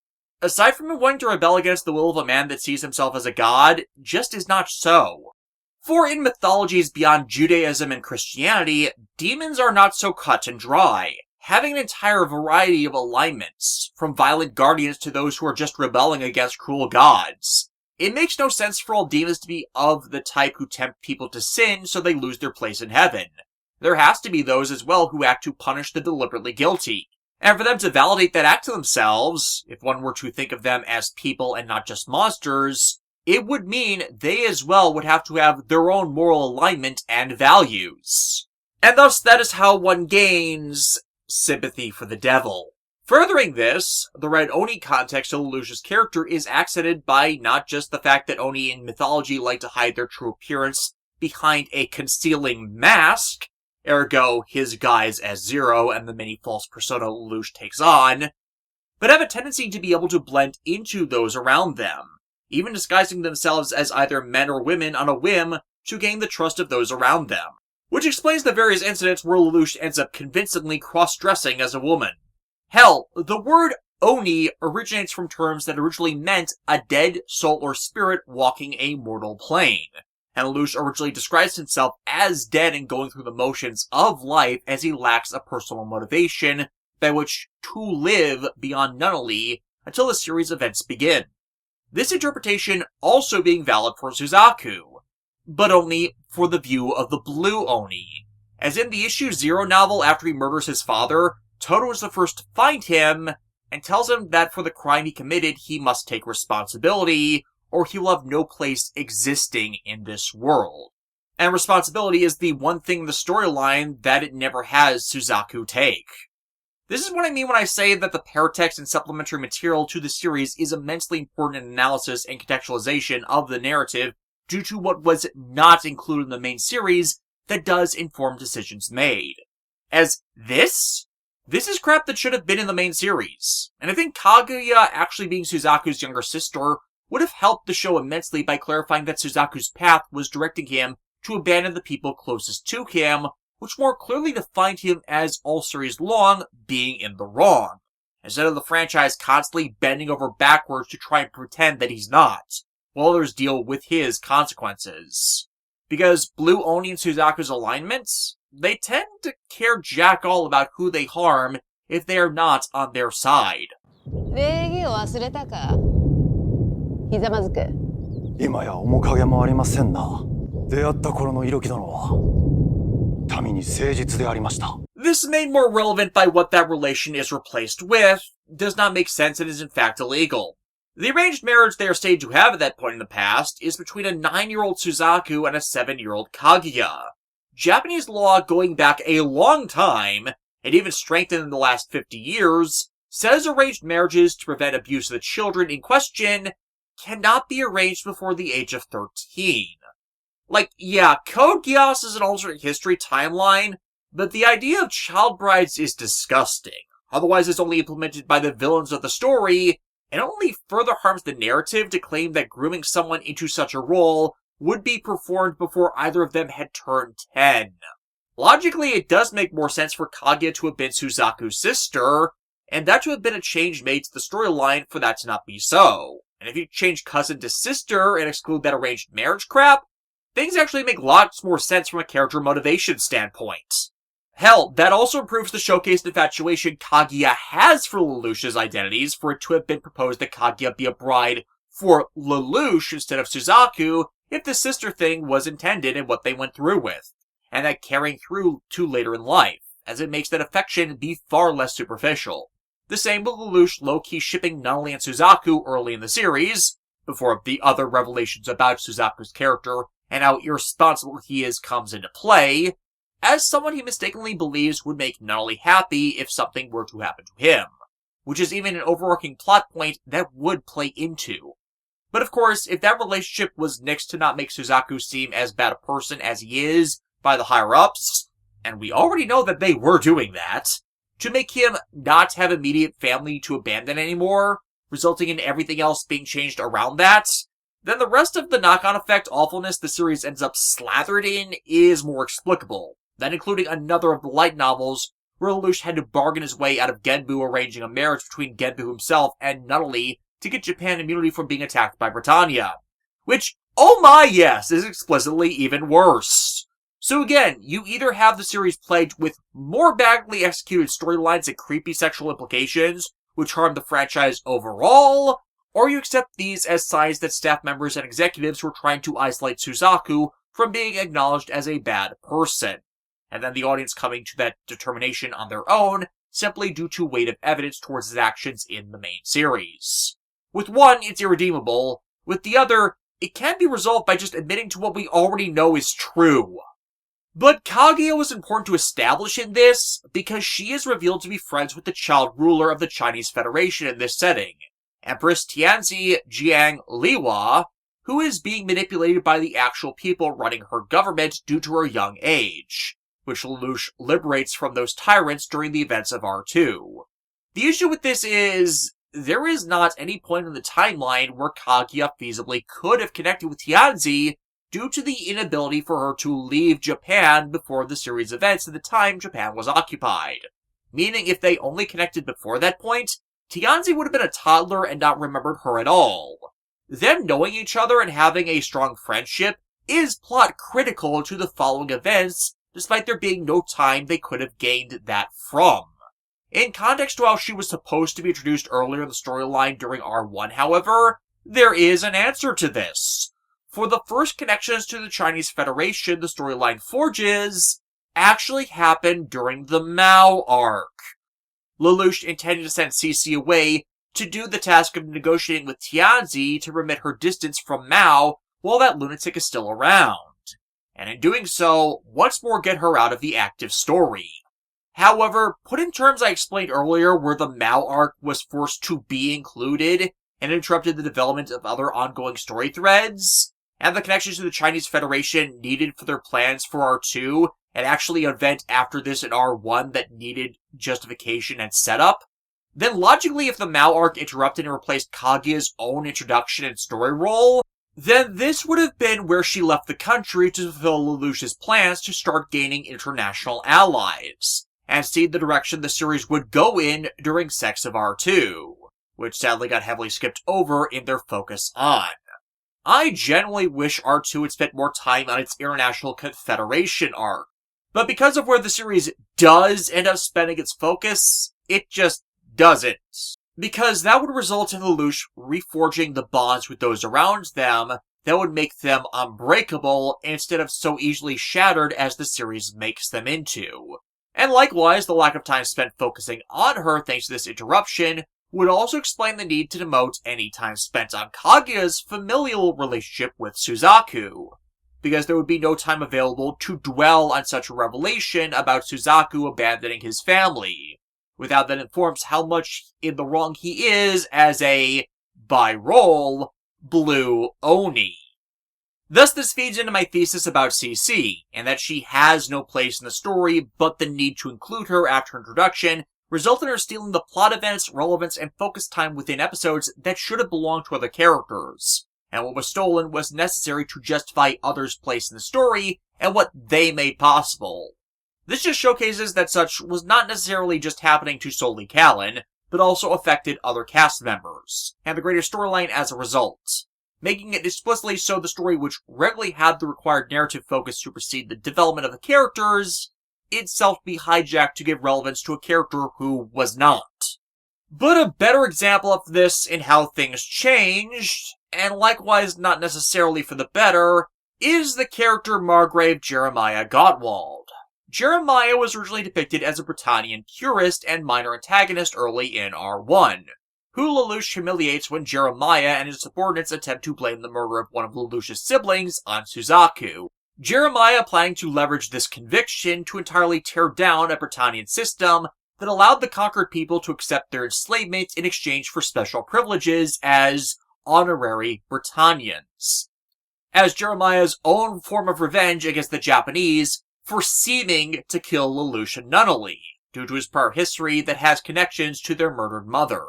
aside from him wanting to rebel against the will of a man that sees himself as a god, just is not so. For in mythologies beyond Judaism and Christianity, demons are not so cut and dry, having an entire variety of alignments, from violent guardians to those who are just rebelling against cruel gods. It makes no sense for all demons to be of the type who tempt people to sin so they lose their place in heaven. There has to be those as well who act to punish the deliberately guilty. And for them to validate that act to themselves, if one were to think of them as people and not just monsters, it would mean they as well would have to have their own moral alignment and values. And thus that is how one gains sympathy for the devil. Furthering this, the Red Oni context of Lelouch's character is accented by not just the fact that Oni in mythology like to hide their true appearance behind a concealing mask, ergo his guise as Zero and the many false persona Lelouch takes on, but have a tendency to be able to blend into those around them, even disguising themselves as either men or women on a whim to gain the trust of those around them. Which explains the various incidents where Lelouch ends up convincingly cross-dressing as a woman. Hell, the word Oni originates from terms that originally meant a dead soul or spirit walking a mortal plane, and Lelouch originally describes himself as dead and going through the motions of life as he lacks a personal motivation by which to live beyond Nunnally until the series events begin. This interpretation also being valid for Suzaku, but only for the view of the Blue Oni. As in the issue 0 novel after he murders his father, Toto is the first to find him, and tells him that for the crime he committed he must take responsibility, or he will have no place existing in this world. And responsibility is the one thing in the storyline that it never has Suzaku take. This is what I mean when I say that the paratext and supplementary material to the series is immensely important in analysis and contextualization of the narrative due to what was not included in the main series that does inform decisions made. As this is crap that should have been in the main series, and I think Kaguya actually being Suzaku's younger sister would have helped the show immensely by clarifying that Suzaku's path was directing him to abandon the people closest to him, which more clearly defined him as all series long being in the wrong, instead of the franchise constantly bending over backwards to try and pretend that he's not, while others deal with his consequences. Because Blue Oni and Suzaku's alignments, they tend to care jack all about who they harm if they are not on their side. 礼儀を忘れたかひざまずく今や面影もありませんな。出会った頃の色木殿は民に誠実でありました。 This made more relevant by what that relation is replaced with does not make sense and is in fact illegal. The arranged marriage they are stated to have at that point in the past is between a 9-year-old Suzaku and a 7-year-old Kaguya. Japanese law going back a long time, and even strengthened in the last 50 years, says arranged marriages to prevent abuse of the children in question cannot be arranged before the age of 13. Like, yeah, Code Geass is an alternate history timeline, but the idea of child brides is disgusting. Otherwise, it's only implemented by the villains of the story, and only further harms the narrative to claim that grooming someone into such a role would be performed before either of them had turned 10. Logically, it does make more sense for Kaguya to have been Suzaku's sister, and that to have been a change made to the storyline for that to not be so. And if you change cousin to sister and exclude that arranged marriage crap, things actually make lots more sense from a character motivation standpoint. Hell, that also improves the showcased infatuation Kaguya has for Lelouch's identities, for it to have been proposed that Kaguya be a bride for Lelouch instead of Suzaku if the sister thing was intended and what they went through with, and that carrying through to later in life, as it makes that affection be far less superficial. The same with Lelouch low-key shipping Nunnally and Suzaku early in the series, before the other revelations about Suzaku's character and how irresponsible he is comes into play, as someone he mistakenly believes would make Nunnally happy if something were to happen to him, which is even an overarching plot point that would play into. But of course, if that relationship was nixed to not make Suzaku seem as bad a person as he is by the higher-ups, and we already know that they were doing that, to make him not have immediate family to abandon anymore, resulting in everything else being changed around that, then the rest of the knock-on effect awfulness the series ends up slathered in is more explicable, that including another of the light novels where Lelouch had to bargain his way out of Genbu arranging a marriage between Genbu himself and Nunnally to get Japan immunity from being attacked by Britannia. Which, oh my yes, is explicitly even worse. So again, you either have the series plagued with more badly executed storylines and creepy sexual implications, which harm the franchise overall, or you accept these as signs that staff members and executives were trying to isolate Suzaku from being acknowledged as a bad person, and then the audience coming to that determination on their own, simply due to weight of evidence towards his actions in the main series. With one, it's irredeemable. With the other, it can be resolved by just admitting to what we already know is true. But Kaguya was important to establish in this, because she is revealed to be friends with the child ruler of the Chinese Federation in this setting, Empress Tianzi Jiang Liwa, who is being manipulated by the actual people running her government due to her young age, which Lelouch liberates from those tyrants during the events of R2. The issue with this is, there is not any point in the timeline where Kaguya feasibly could have connected with Tianzi due to the inability for her to leave Japan before the series events at the time Japan was occupied. Meaning if they only connected before that point, Tianzi would have been a toddler and not remembered her at all. Them knowing each other and having a strong friendship is plot critical to the following events, despite there being no time they could have gained that from. In context to how she was supposed to be introduced earlier in the storyline during R1, however, there is an answer to this. For the first connections to the Chinese Federation the storyline forges actually happened during the Mao arc. Lelouch intended to send Cece away to do the task of negotiating with Tianzi to remit her distance from Mao while that lunatic is still around, and in doing so, once more get her out of the active story. However, put in terms I explained earlier where the Mao arc was forced to be included and interrupted the development of other ongoing story threads, and the connections to the Chinese Federation needed for their plans for R2, and actually an event after this in R1 that needed justification and setup, then logically if the Mao arc interrupted and replaced Kaguya's own introduction and story role, then this would have been where she left the country to fulfill Lelouch's plans to start gaining international allies, and see the direction the series would go in during Sects of R2, which sadly got heavily skipped over in their focus on. I genuinely wish R2 had spent more time on its International Confederation arc, but because of where the series does end up spending its focus, it just doesn't. Because that would result in Lelouch reforging the bonds with those around them that would make them unbreakable instead of so easily shattered as the series makes them into. And likewise, the lack of time spent focusing on her thanks to this interruption would also explain the need to demote any time spent on Kaguya's familial relationship with Suzaku, because there would be no time available to dwell on such a revelation about Suzaku abandoning his family, without that informs how much in the wrong he is as a, by role, blue Oni. Thus this feeds into my thesis about CC, and that she has no place in the story, but the need to include her after her introduction resulted in her stealing the plot events, relevance, and focus time within episodes that should have belonged to other characters. And what was stolen was necessary to justify others' place in the story, and what they made possible. This just showcases that such was not necessarily just happening to solely Callan, but also affected other cast members, and the greater storyline as a result, making it explicitly so the story which regularly had the required narrative focus to precede the development of the characters, itself be hijacked to give relevance to a character who was not. But a better example of this in how things changed, and likewise not necessarily for the better, is the character Margrave Jerimiah Gottwald. Jerimiah was originally depicted as a Britannian purist and minor antagonist early in R1, who Lelouch humiliates when Jerimiah and his subordinates attempt to blame the murder of one of Lelouch's siblings on Suzaku. Jerimiah planning to leverage this conviction to entirely tear down a Britannian system that allowed the conquered people to accept their enslavement in exchange for special privileges as honorary Britannians, as Jeremiah's own form of revenge against the Japanese for seeming to kill Lelouch unknowingly, due to his prior history that has connections to their murdered mother.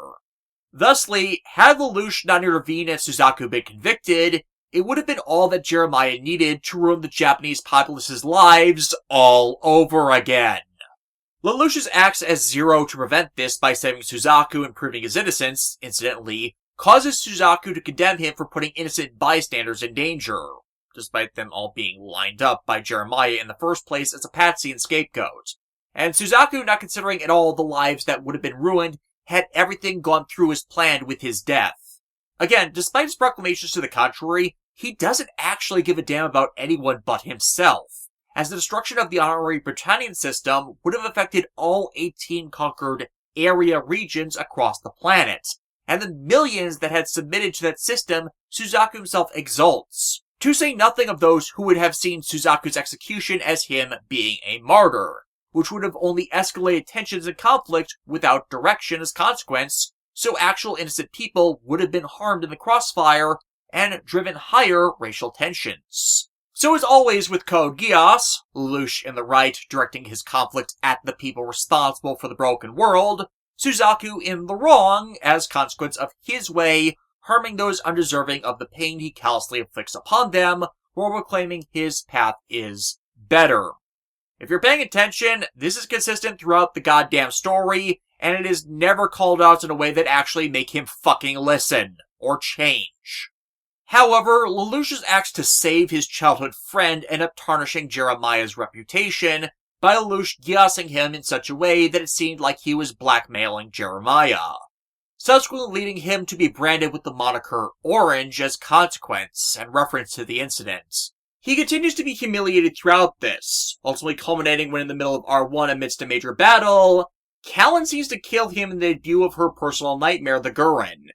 Thusly, had Lelouch not intervened and Suzaku been convicted, it would have been all that Jerimiah needed to ruin the Japanese populace's lives all over again. Lelouch's acts as Zero to prevent this by saving Suzaku and proving his innocence, incidentally, causes Suzaku to condemn him for putting innocent bystanders in danger, despite them all being lined up by Jerimiah in the first place as a patsy and scapegoat, and Suzaku not considering at all the lives that would have been ruined had everything gone through as planned with his death. Again, despite his proclamations to the contrary, he doesn't actually give a damn about anyone but himself, as the destruction of the honorary Britannian system would have affected all 18 conquered area regions across the planet, and the millions that had submitted to that system Suzaku himself exalts, to say nothing of those who would have seen Suzaku's execution as him being a martyr, which would have only escalated tensions and conflict without direction as consequence, so actual innocent people would have been harmed in the crossfire and driven higher racial tensions. So as always with Code Geass, Lelouch in the right directing his conflict at the people responsible for the broken world, Suzaku in the wrong as consequence of his way, harming those undeserving of the pain he callously inflicts upon them, while proclaiming his path is better. If you're paying attention, this is consistent throughout the goddamn story, and it is never called out in a way that actually make him fucking listen, or change. However, Lelouch's acts to save his childhood friend end up tarnishing Jerimiah's reputation by Lelouch Geassing him in such a way that it seemed like he was blackmailing Jerimiah, subsequently leading him to be branded with the moniker Orange as consequence and reference to the incident. He continues to be humiliated throughout this, ultimately culminating when in the middle of R1 amidst a major battle, Callan seems to kill him in the debut of her personal nightmare, the Gurren,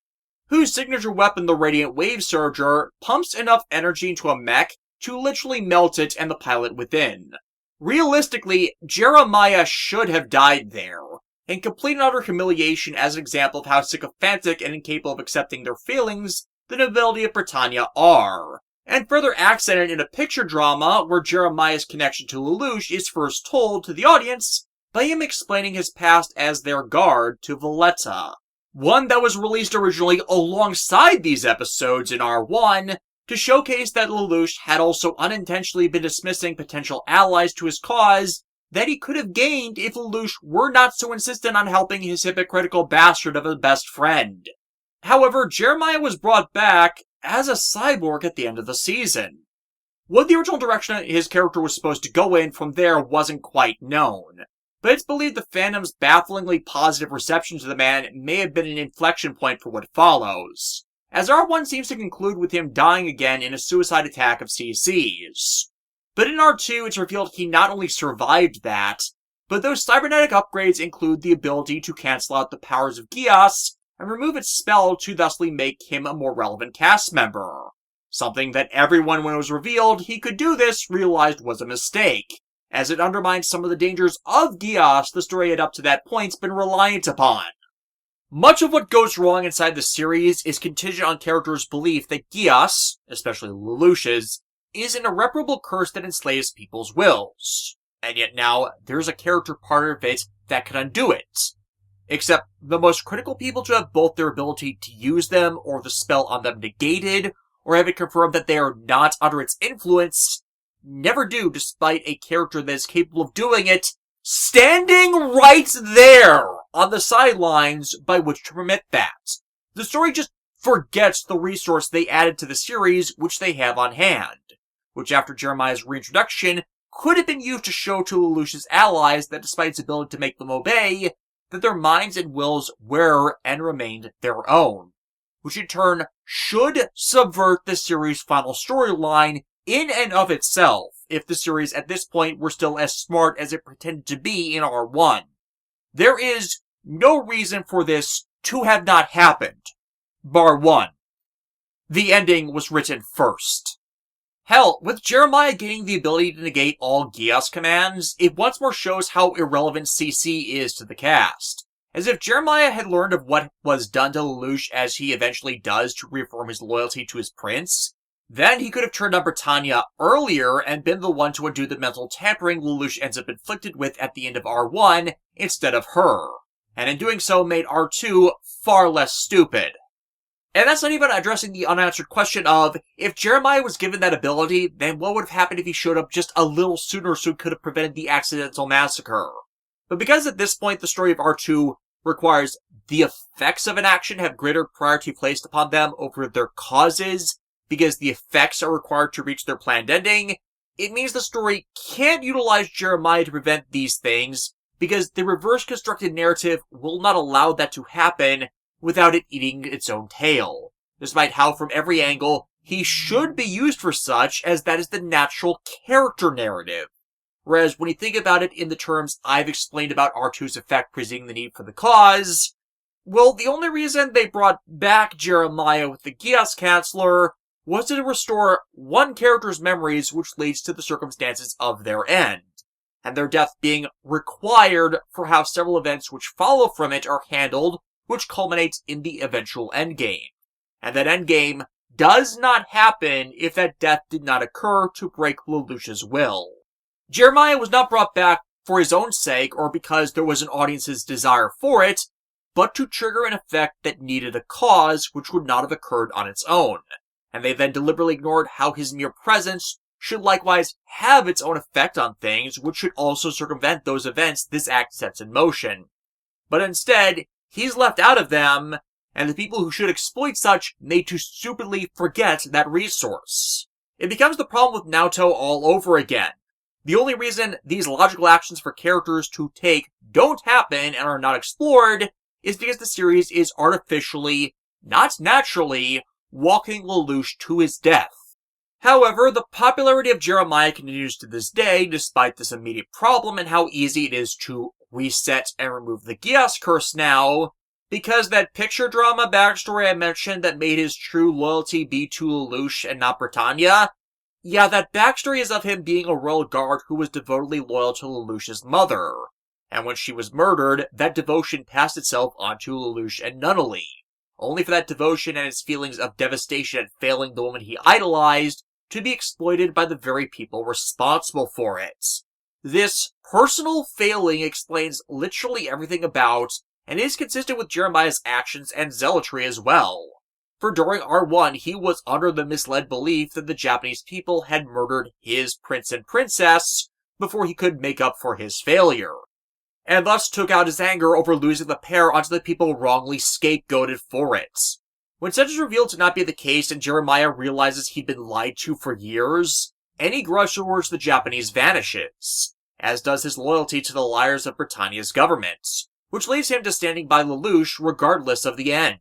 whose signature weapon, the Radiant Wave Surger, pumps enough energy into a mech to literally melt it and the pilot within. Realistically, Jerimiah should have died there, and complete and utter humiliation as an example of how sycophantic and incapable of accepting their feelings the nobility of Britannia are, and further accented in a picture drama where Jerimiah's connection to Lelouch is first told to the audience by him explaining his past as their guard to Valletta, one that was released originally alongside these episodes in R1 to showcase that Lelouch had also unintentionally been dismissing potential allies to his cause that he could have gained if Lelouch were not so insistent on helping his hypocritical bastard of a best friend. However, Jerimiah was brought back as a cyborg at the end of the season. What the original direction his character was supposed to go in from there wasn't quite known, but it's believed the fandom's bafflingly positive reception to the man may have been an inflection point for what follows, as R1 seems to conclude with him dying again in a suicide attack of CC's. But in R2, it's revealed he not only survived that, but those cybernetic upgrades include the ability to cancel out the powers of Geass and remove its spell to thusly make him a more relevant cast member. Something that everyone, when it was revealed he could do this, realized was a mistake, as it undermines some of the dangers of Geass the story had up to that point been reliant upon. Much of what goes wrong inside the series is contingent on characters' belief that Geass, especially Lelouch's, is an irreparable curse that enslaves people's wills. And yet now, there's a character part of it that can undo it. Except, the most critical people to have both their ability to use them or the spell on them negated, or have it confirmed that they are not under its influence, never do, despite a character that is capable of doing it, standing right there on the sidelines by which to permit that. The story just forgets the resource they added to the series, which they have on hand, which after Jeremiah's reintroduction could have been used to show to Lelouch's allies that despite its ability to make them obey, that their minds and wills were and remained their own, which in turn should subvert the series' final storyline in and of itself, if the series at this point were still as smart as it pretended to be in R1. There is no reason for this to have not happened, bar one. The ending was written first. Hell, with Jerimiah gaining the ability to negate all Geass commands, it once more shows how irrelevant CC is to the cast. As if Jerimiah had learned of what was done to Lelouch as he eventually does to reaffirm his loyalty to his prince, then he could have turned on Britannia earlier and been the one to undo the mental tampering Lelouch ends up inflicted with at the end of R1 instead of her, and in doing so made R2 far less stupid. And that's not even addressing the unanswered question of, if Jerimiah was given that ability, then what would have happened if he showed up just a little sooner so he could have prevented the accidental massacre? But because at this point the story of R2 requires the effects of an action have greater priority placed upon them over their causes, because the effects are required to reach their planned ending, it means the story can't utilize Jerimiah to prevent these things, because the reverse constructed narrative will not allow that to happen without it eating its own tail, despite how from every angle he should be used for such, as that is the natural character narrative. Whereas when you think about it in the terms I've explained about R2's effect preceding the need for the cause, well, the only reason they brought back Jerimiah with the Geass Chancellor was to restore one character's memories, which leads to the circumstances of their end, and their death being required for how several events which follow from it are handled, which culminates in the eventual endgame. And that endgame does not happen if that death did not occur to break Lelouch's will. Jerimiah was not brought back for his own sake or because there was an audience's desire for it, but to trigger an effect that needed a cause which would not have occurred on its own. And they then deliberately ignored how his mere presence should likewise have its own effect on things, which should also circumvent those events this act sets in motion. But instead, he's left out of them, and the people who should exploit such made to stupidly forget that resource. It becomes the problem with Naoto all over again. The only reason these logical actions for characters to take don't happen and are not explored is because the series is artificially, not naturally, walking Lelouch to his death. However, the popularity of Jerimiah continues to this day, despite this immediate problem and how easy it is to reset and remove the Geass curse now, because that picture drama backstory I mentioned that made his true loyalty be to Lelouch and not Britannia, yeah, that backstory is of him being a royal guard who was devotedly loyal to Lelouch's mother, and when she was murdered, that devotion passed itself onto Lelouch and Nunnally, only for that devotion and his feelings of devastation at failing the woman he idolized to be exploited by the very people responsible for it. This personal failing explains literally everything about, and is consistent with Jerimiah's actions and zealotry as well. For during R1, he was under the misled belief that the Japanese people had murdered his prince and princess before he could make up for his failure, and thus took out his anger over losing the pair onto the people wrongly scapegoated for it. When such is revealed to not be the case and Jerimiah realizes he'd been lied to for years, any grudge towards the Japanese vanishes, as does his loyalty to the liars of Britannia's government, which leaves him to standing by Lelouch regardless of the end.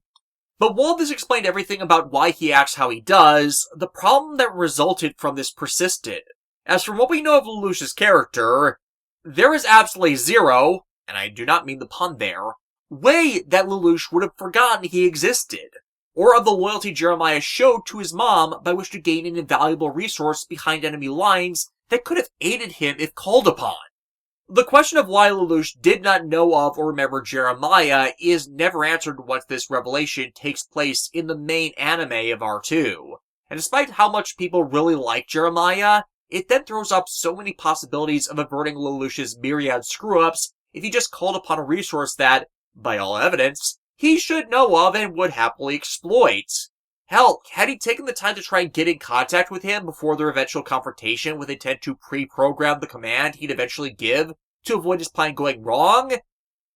But while this explained everything about why he acts how he does, the problem that resulted from this persisted. As from what we know of Lelouch's character, there is absolutely zero, and I do not mean the pun there, way that Lelouch would have forgotten he existed, or of the loyalty Jerimiah showed to his mom by which to gain an invaluable resource behind enemy lines that could have aided him if called upon. The question of why Lelouch did not know of or remember Jerimiah is never answered once this revelation takes place in the main anime of R2. And despite how much people really like Jerimiah, it then throws up so many possibilities of averting Lelouch's myriad screw-ups if he just called upon a resource that, by all evidence, he should know of and would happily exploit. Hell, had he taken the time to try and get in contact with him before their eventual confrontation with intent to pre-program the command he'd eventually give to avoid his plan going wrong,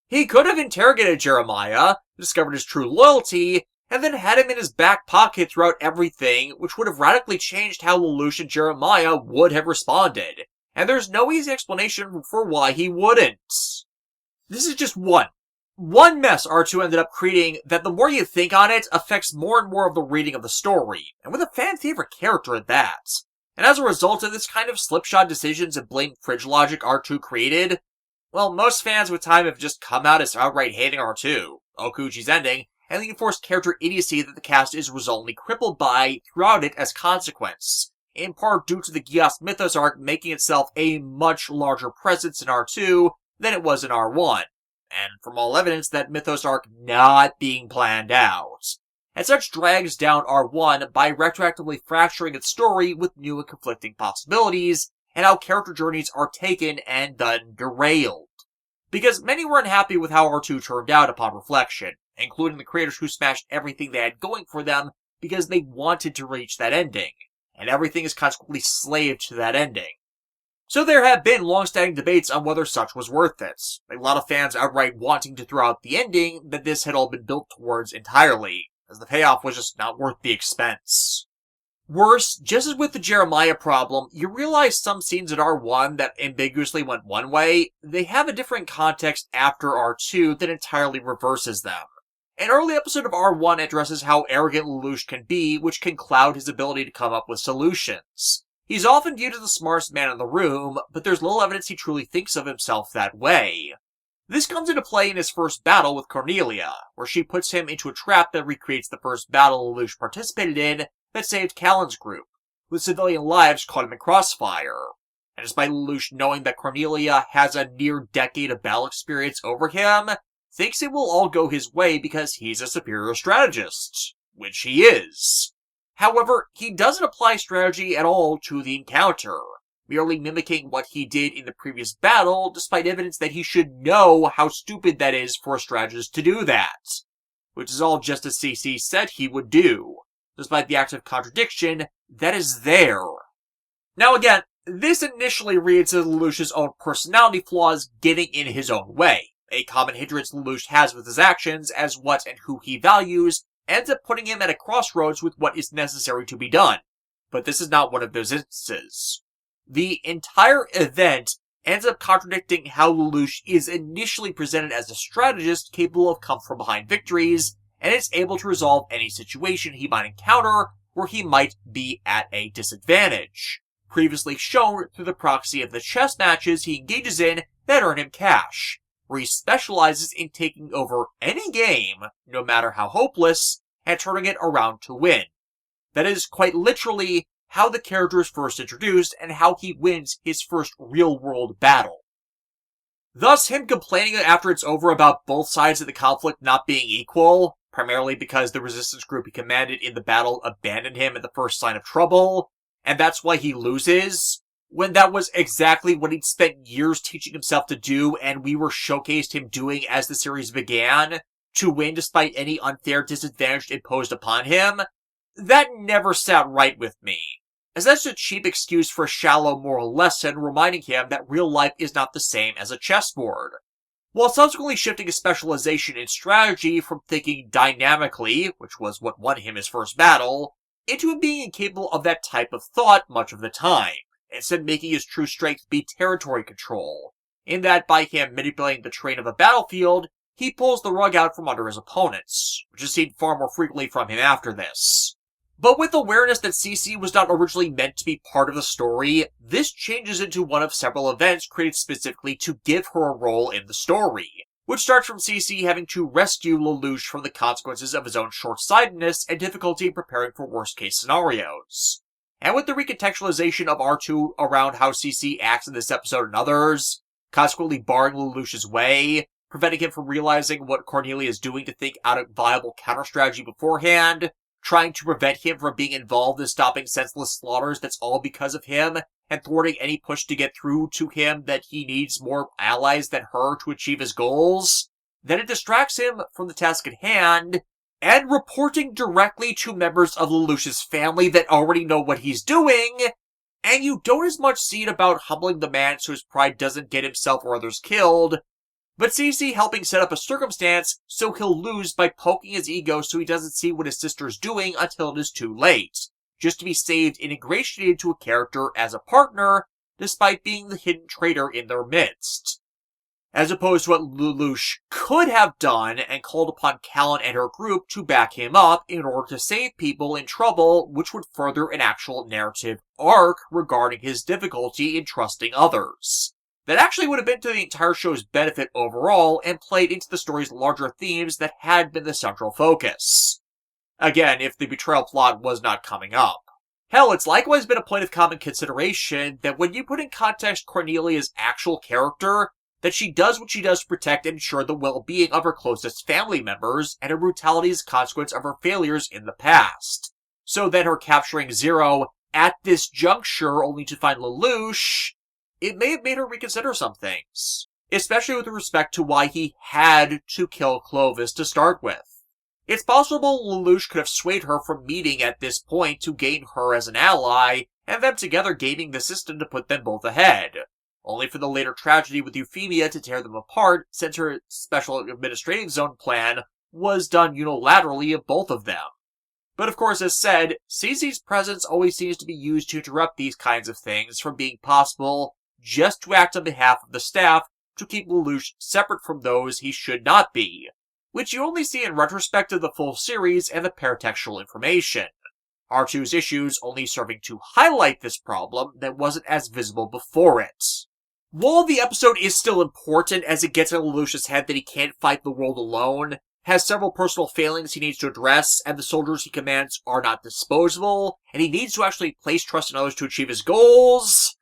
he could have interrogated Jerimiah, discovered his true loyalty, and then had him in his back pocket throughout everything, which would have radically changed how Lelouch and Jerimiah would have responded. And there's no easy explanation for why he wouldn't. This is just one mess R2 ended up creating that the more you think on it, affects more and more of the reading of the story, and with a fan-favorite character at that. And as a result of this kind of slipshod decisions and blatant fridge logic R2 created, well, most fans with time have just come out as outright hating R2, Okuchi's ending, and the enforced character idiocy that the cast is resultantly crippled by throughout it as consequence, in part due to the Geass mythos arc making itself a much larger presence in R2 than it was in R1. And from all evidence, that mythos arc not being planned out. And such drags down R1 by retroactively fracturing its story with new and conflicting possibilities, and how character journeys are taken and then derailed. Because many were unhappy with how R2 turned out upon reflection, including the creators who smashed everything they had going for them because they wanted to reach that ending, and everything is consequently slaved to that ending. So there have been long-standing debates on whether such was worth it, a lot of fans outright wanting to throw out the ending that this had all been built towards entirely, as the payoff was just not worth the expense. Worse, just as with the Jerimiah problem, you realize some scenes in R1 that ambiguously went one way, they have a different context after R2 that entirely reverses them. An early episode of R1 addresses how arrogant Lelouch can be, which can cloud his ability to come up with solutions. He's often viewed as the smartest man in the room, but there's little evidence he truly thinks of himself that way. This comes into play in his first battle with Cornelia, where she puts him into a trap that recreates the first battle Lelouch participated in that saved Callan's group, with civilian lives caught him in crossfire. And despite Lelouch knowing that Cornelia has a near decade of battle experience over him, thinks it will all go his way because he's a superior strategist, which he is. However, he doesn't apply strategy at all to the encounter, merely mimicking what he did in the previous battle, despite evidence that he should know how stupid that is for a strategist to do that. Which is all just as CC said he would do, despite the active contradiction that is there. Now again, this initially reads as Lelouch's own personality flaws getting in his own way, a common hindrance Lelouch has with his actions as what and who he values, ends up putting him at a crossroads with what is necessary to be done. But this is not one of those instances. The entire event ends up contradicting how Lelouch is initially presented as a strategist capable of come-from-behind victories, and is able to resolve any situation he might encounter where he might be at a disadvantage, previously shown through the proxy of the chess matches he engages in that earn him cash, where he specializes in taking over any game, no matter how hopeless, and turning it around to win. That is quite literally how the character is first introduced and how he wins his first real-world battle. Thus, him complaining after it's over about both sides of the conflict not being equal, primarily because the resistance group he commanded in the battle abandoned him at the first sign of trouble, and that's why he loses, when that was exactly what he'd spent years teaching himself to do and we were showcased him doing as the series began, to win despite any unfair disadvantage imposed upon him, that never sat right with me, as that's a cheap excuse for a shallow moral lesson reminding him that real life is not the same as a chessboard, while subsequently shifting his specialization in strategy from thinking dynamically, which was what won him his first battle, into him being incapable of that type of thought much of the time, instead making his true strength be territory control, in that by him manipulating the terrain of a battlefield, he pulls the rug out from under his opponents, which is seen far more frequently from him after this. But with awareness that CC was not originally meant to be part of the story, this changes into one of several events created specifically to give her a role in the story, which starts from CC having to rescue Lelouch from the consequences of his own short-sightedness and difficulty preparing for worst-case scenarios, and with the recontextualization of R2 around how CC acts in this episode and others, consequently barring Lelouch's way, preventing him from realizing what Cornelia is doing to think out a viable counter-strategy beforehand, trying to prevent him from being involved in stopping senseless slaughters that's all because of him, and thwarting any push to get through to him that he needs more allies than her to achieve his goals, then it distracts him from the task at hand, and reporting directly to members of Lelouch's family that already know what he's doing, and you don't as much see it about humbling the man so his pride doesn't get himself or others killed, but CC helping set up a circumstance so he'll lose by poking his ego so he doesn't see what his sister's doing until it is too late, just to be saved and ingratiated to a character as a partner, despite being the hidden traitor in their midst. As opposed to what Lelouch could have done and called upon Callan and her group to back him up in order to save people in trouble, which would further an actual narrative arc regarding his difficulty in trusting others. That actually would have been to the entire show's benefit overall and played into the story's larger themes that had been the central focus. Again, if the betrayal plot was not coming up. Hell, it's likewise been a point of common consideration that when you put in context Cornelia's actual character, that she does what she does to protect and ensure the well-being of her closest family members, and her brutality is a consequence of her failures in the past. So then her capturing Zero at this juncture only to find Lelouch, it may have made her reconsider some things. Especially with respect to why he had to kill Clovis to start with. It's possible Lelouch could have swayed her from meeting at this point to gain her as an ally, and them together gaming the system to put them both ahead. Only for the later tragedy with Euphemia to tear them apart, since her special administrative zone plan was done unilaterally of both of them. But of course, as said, CC's presence always seems to be used to interrupt these kinds of things from being possible, just to act on behalf of the staff to keep Lelouch separate from those he should not be, which you only see in retrospect of the full series and the paratextual information. R2's issues only serving to highlight this problem that wasn't as visible before it. While the episode is still important as it gets in Lelouch's head that he can't fight the world alone, has several personal failings he needs to address, and the soldiers he commands are not disposable, and he needs to actually place trust in others to achieve his goals,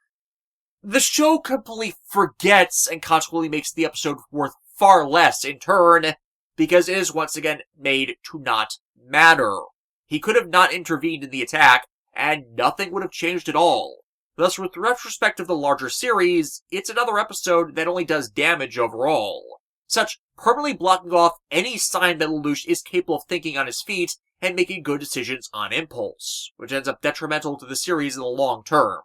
the show completely forgets and consequently makes the episode worth far less in turn, because it is once again made to not matter. He could have not intervened in the attack, and nothing would have changed at all. Thus, with retrospect of the larger series, it's another episode that only does damage overall. Such permanently blocking off any sign that Lelouch is capable of thinking on his feet and making good decisions on impulse, which ends up detrimental to the series in the long term,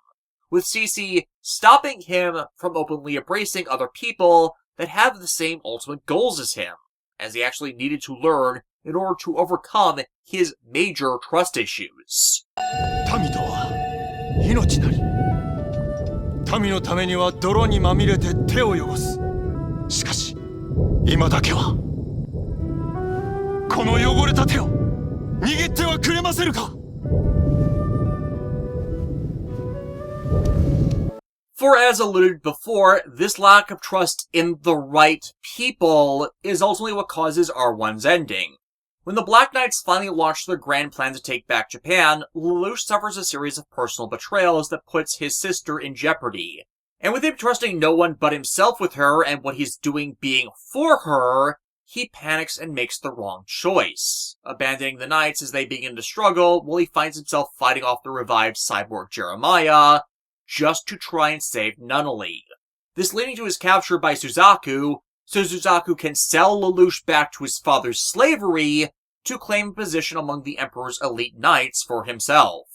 with CC stopping him from openly embracing other people that have the same ultimate goals as him, as he actually needed to learn in order to overcome his major trust issues. 民とは命なり。民のためには泥にまみれて手を汚す。しかし、今だけはこの汚れた手を握ってはくれませぬか。For as alluded before, this lack of trust in the right people is ultimately what causes R1's ending. When the Black Knights finally launch their grand plan to take back Japan, Lelouch suffers a series of personal betrayals that puts his sister in jeopardy. And with him trusting no one but himself with her and what he's doing being for her, he panics and makes the wrong choice, abandoning the Knights as they begin to struggle while he finds himself fighting off the revived cyborg Jerimiah, just to try and save Nunnally. This leading to his capture by Suzaku, so Suzaku can sell Lelouch back to his father's slavery to claim a position among the Emperor's elite knights for himself.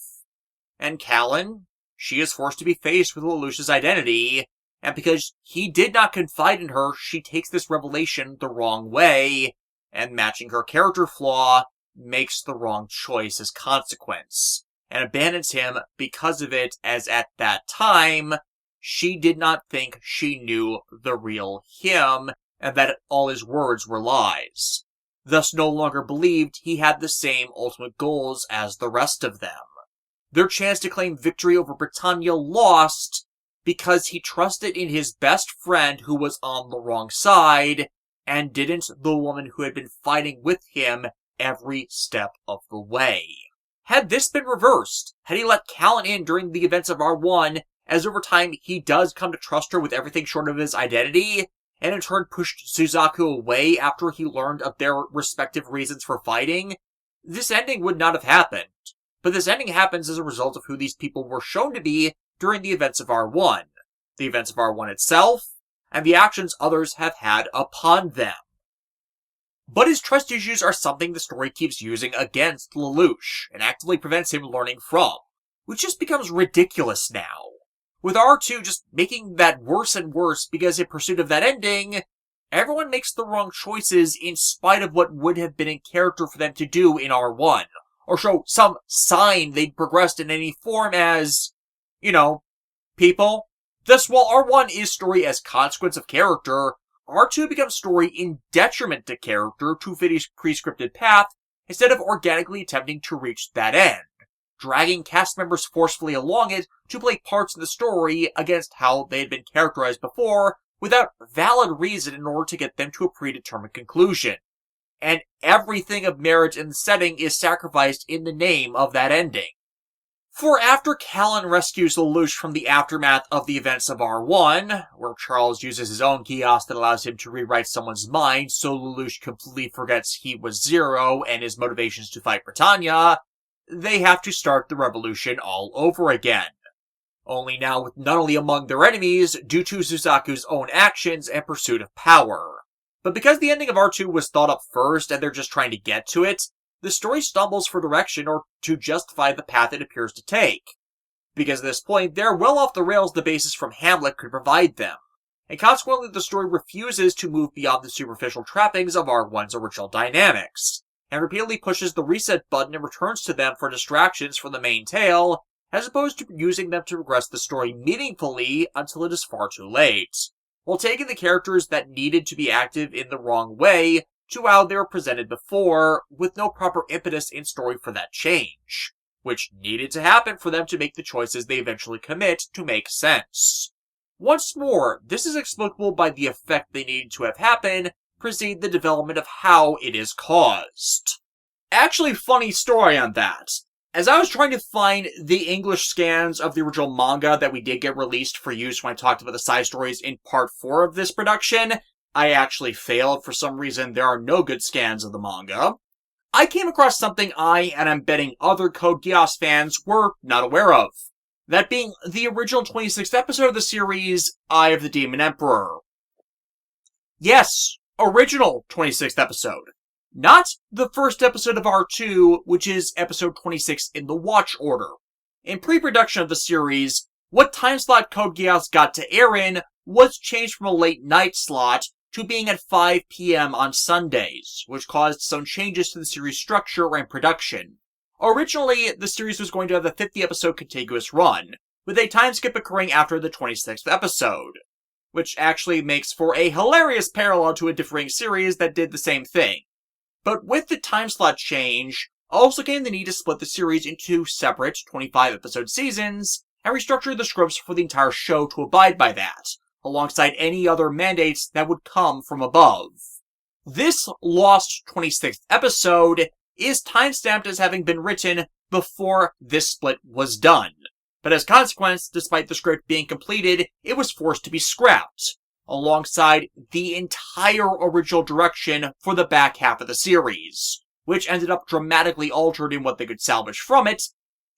And Callan? She is forced to be faced with Lelouch's identity, and because he did not confide in her, she takes this revelation the wrong way, and matching her character flaw, makes the wrong choice as consequence, and abandons him because of it, as at that time, she did not think she knew the real him, and that all his words were lies. Thus no longer believed he had the same ultimate goals as the rest of them. Their chance to claim victory over Britannia lost because he trusted in his best friend who was on the wrong side, and didn't the woman who had been fighting with him every step of the way. Had this been reversed, had he let Callan in during the events of R1, as over time he does come to trust her with everything short of his identity, and in turn pushed Suzaku away after he learned of their respective reasons for fighting, this ending would not have happened. But this ending happens as a result of who these people were shown to be during the events of R1, the events of R1 itself, and the actions others have had upon them. But his trust issues are something the story keeps using against Lelouch, and actively prevents him learning from, which just becomes ridiculous now. With R2 just making that worse and worse because in pursuit of that ending, everyone makes the wrong choices in spite of what would have been in character for them to do in R1, or show some sign they'd progressed in any form as, people. Thus, while R1 is story as consequence of character, R2 becomes story in detriment to character to fit a pre-scripted path, instead of organically attempting to reach that end, dragging cast members forcefully along it to play parts in the story against how they had been characterized before, without valid reason in order to get them to a predetermined conclusion. And everything of merit in the setting is sacrificed in the name of that ending. For after Callan rescues Lelouch from the aftermath of the events of R1, where Charles uses his own Geass that allows him to rewrite someone's mind so Lelouch completely forgets he was Zero and his motivations to fight Britannia, they have to start the revolution all over again. Only now with not only among their enemies due to Suzaku's own actions and pursuit of power. But because the ending of R2 was thought up first and they're just trying to get to it, the story stumbles for direction or to justify the path it appears to take. Because at this point, they're well off the rails the basis from Hamlet could provide them, and consequently the story refuses to move beyond the superficial trappings of R1's original dynamics, and repeatedly pushes the reset button and returns to them for distractions from the main tale, as opposed to using them to progress the story meaningfully until it is far too late, while taking the characters that needed to be active in the wrong way to how they were presented before, with no proper impetus in story for that change, which needed to happen for them to make the choices they eventually commit to make sense. Once more, this is explicable by the effect they needed to have happen precede the development of how it is caused. Actually, funny story on that. As I was trying to find the English scans of the original manga that we did get released for use when I talked about the side stories in part 4 of this production, I actually failed. For some reason, there are no good scans of the manga. I came across something and I'm betting other Code Geass fans were not aware of. That being the original 26th episode of the series, Eye of the Demon Emperor. Yes, original 26th episode. Not the first episode of R2, which is episode 26 in the watch order. In pre-production of the series, what time slot Code Geass got to air in was changed from a late night slot to being at 5 p.m. on Sundays, which caused some changes to the series structure and production. Originally, the series was going to have a 50-episode contiguous run, with a time skip occurring after the 26th episode, which actually makes for a hilarious parallel to a differing series that did the same thing. But with the time slot change, also came the need to split the series into separate 25-episode seasons, and restructure the scripts for the entire show to abide by that, alongside any other mandates that would come from above. This lost 26th episode is timestamped as having been written before this split was done, but as a consequence, despite the script being completed, it was forced to be scrapped, alongside the entire original direction for the back half of the series, which ended up dramatically altered in what they could salvage from it,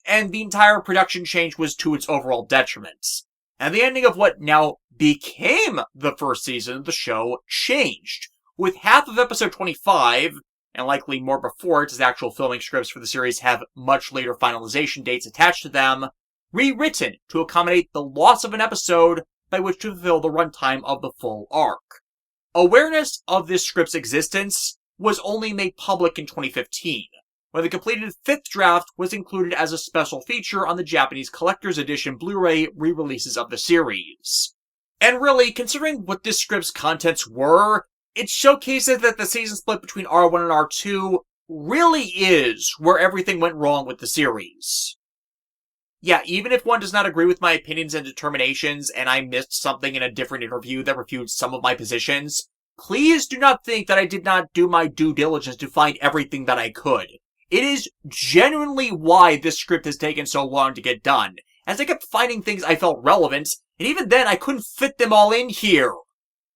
and the entire production change was to its overall detriment. And the ending of what now became the first season of the show changed, with half of episode 25, and likely more before it as actual filming scripts for the series have much later finalization dates attached to them, rewritten to accommodate the loss of an episode by which to fulfill the runtime of the full arc. Awareness of this script's existence was only made public in 2015, when the completed 5th draft was included as a special feature on the Japanese Collector's Edition Blu-ray re-releases of the series. And really, considering what this script's contents were, it showcases that the season split between R1 and R2 really is where everything went wrong with the series. Yeah, even if one does not agree with my opinions and determinations, and I missed something in a different interview that refutes some of my positions, please do not think that I did not do my due diligence to find everything that I could. It is genuinely why this script has taken so long to get done, as I kept finding things I felt relevant, and even then I couldn't fit them all in here.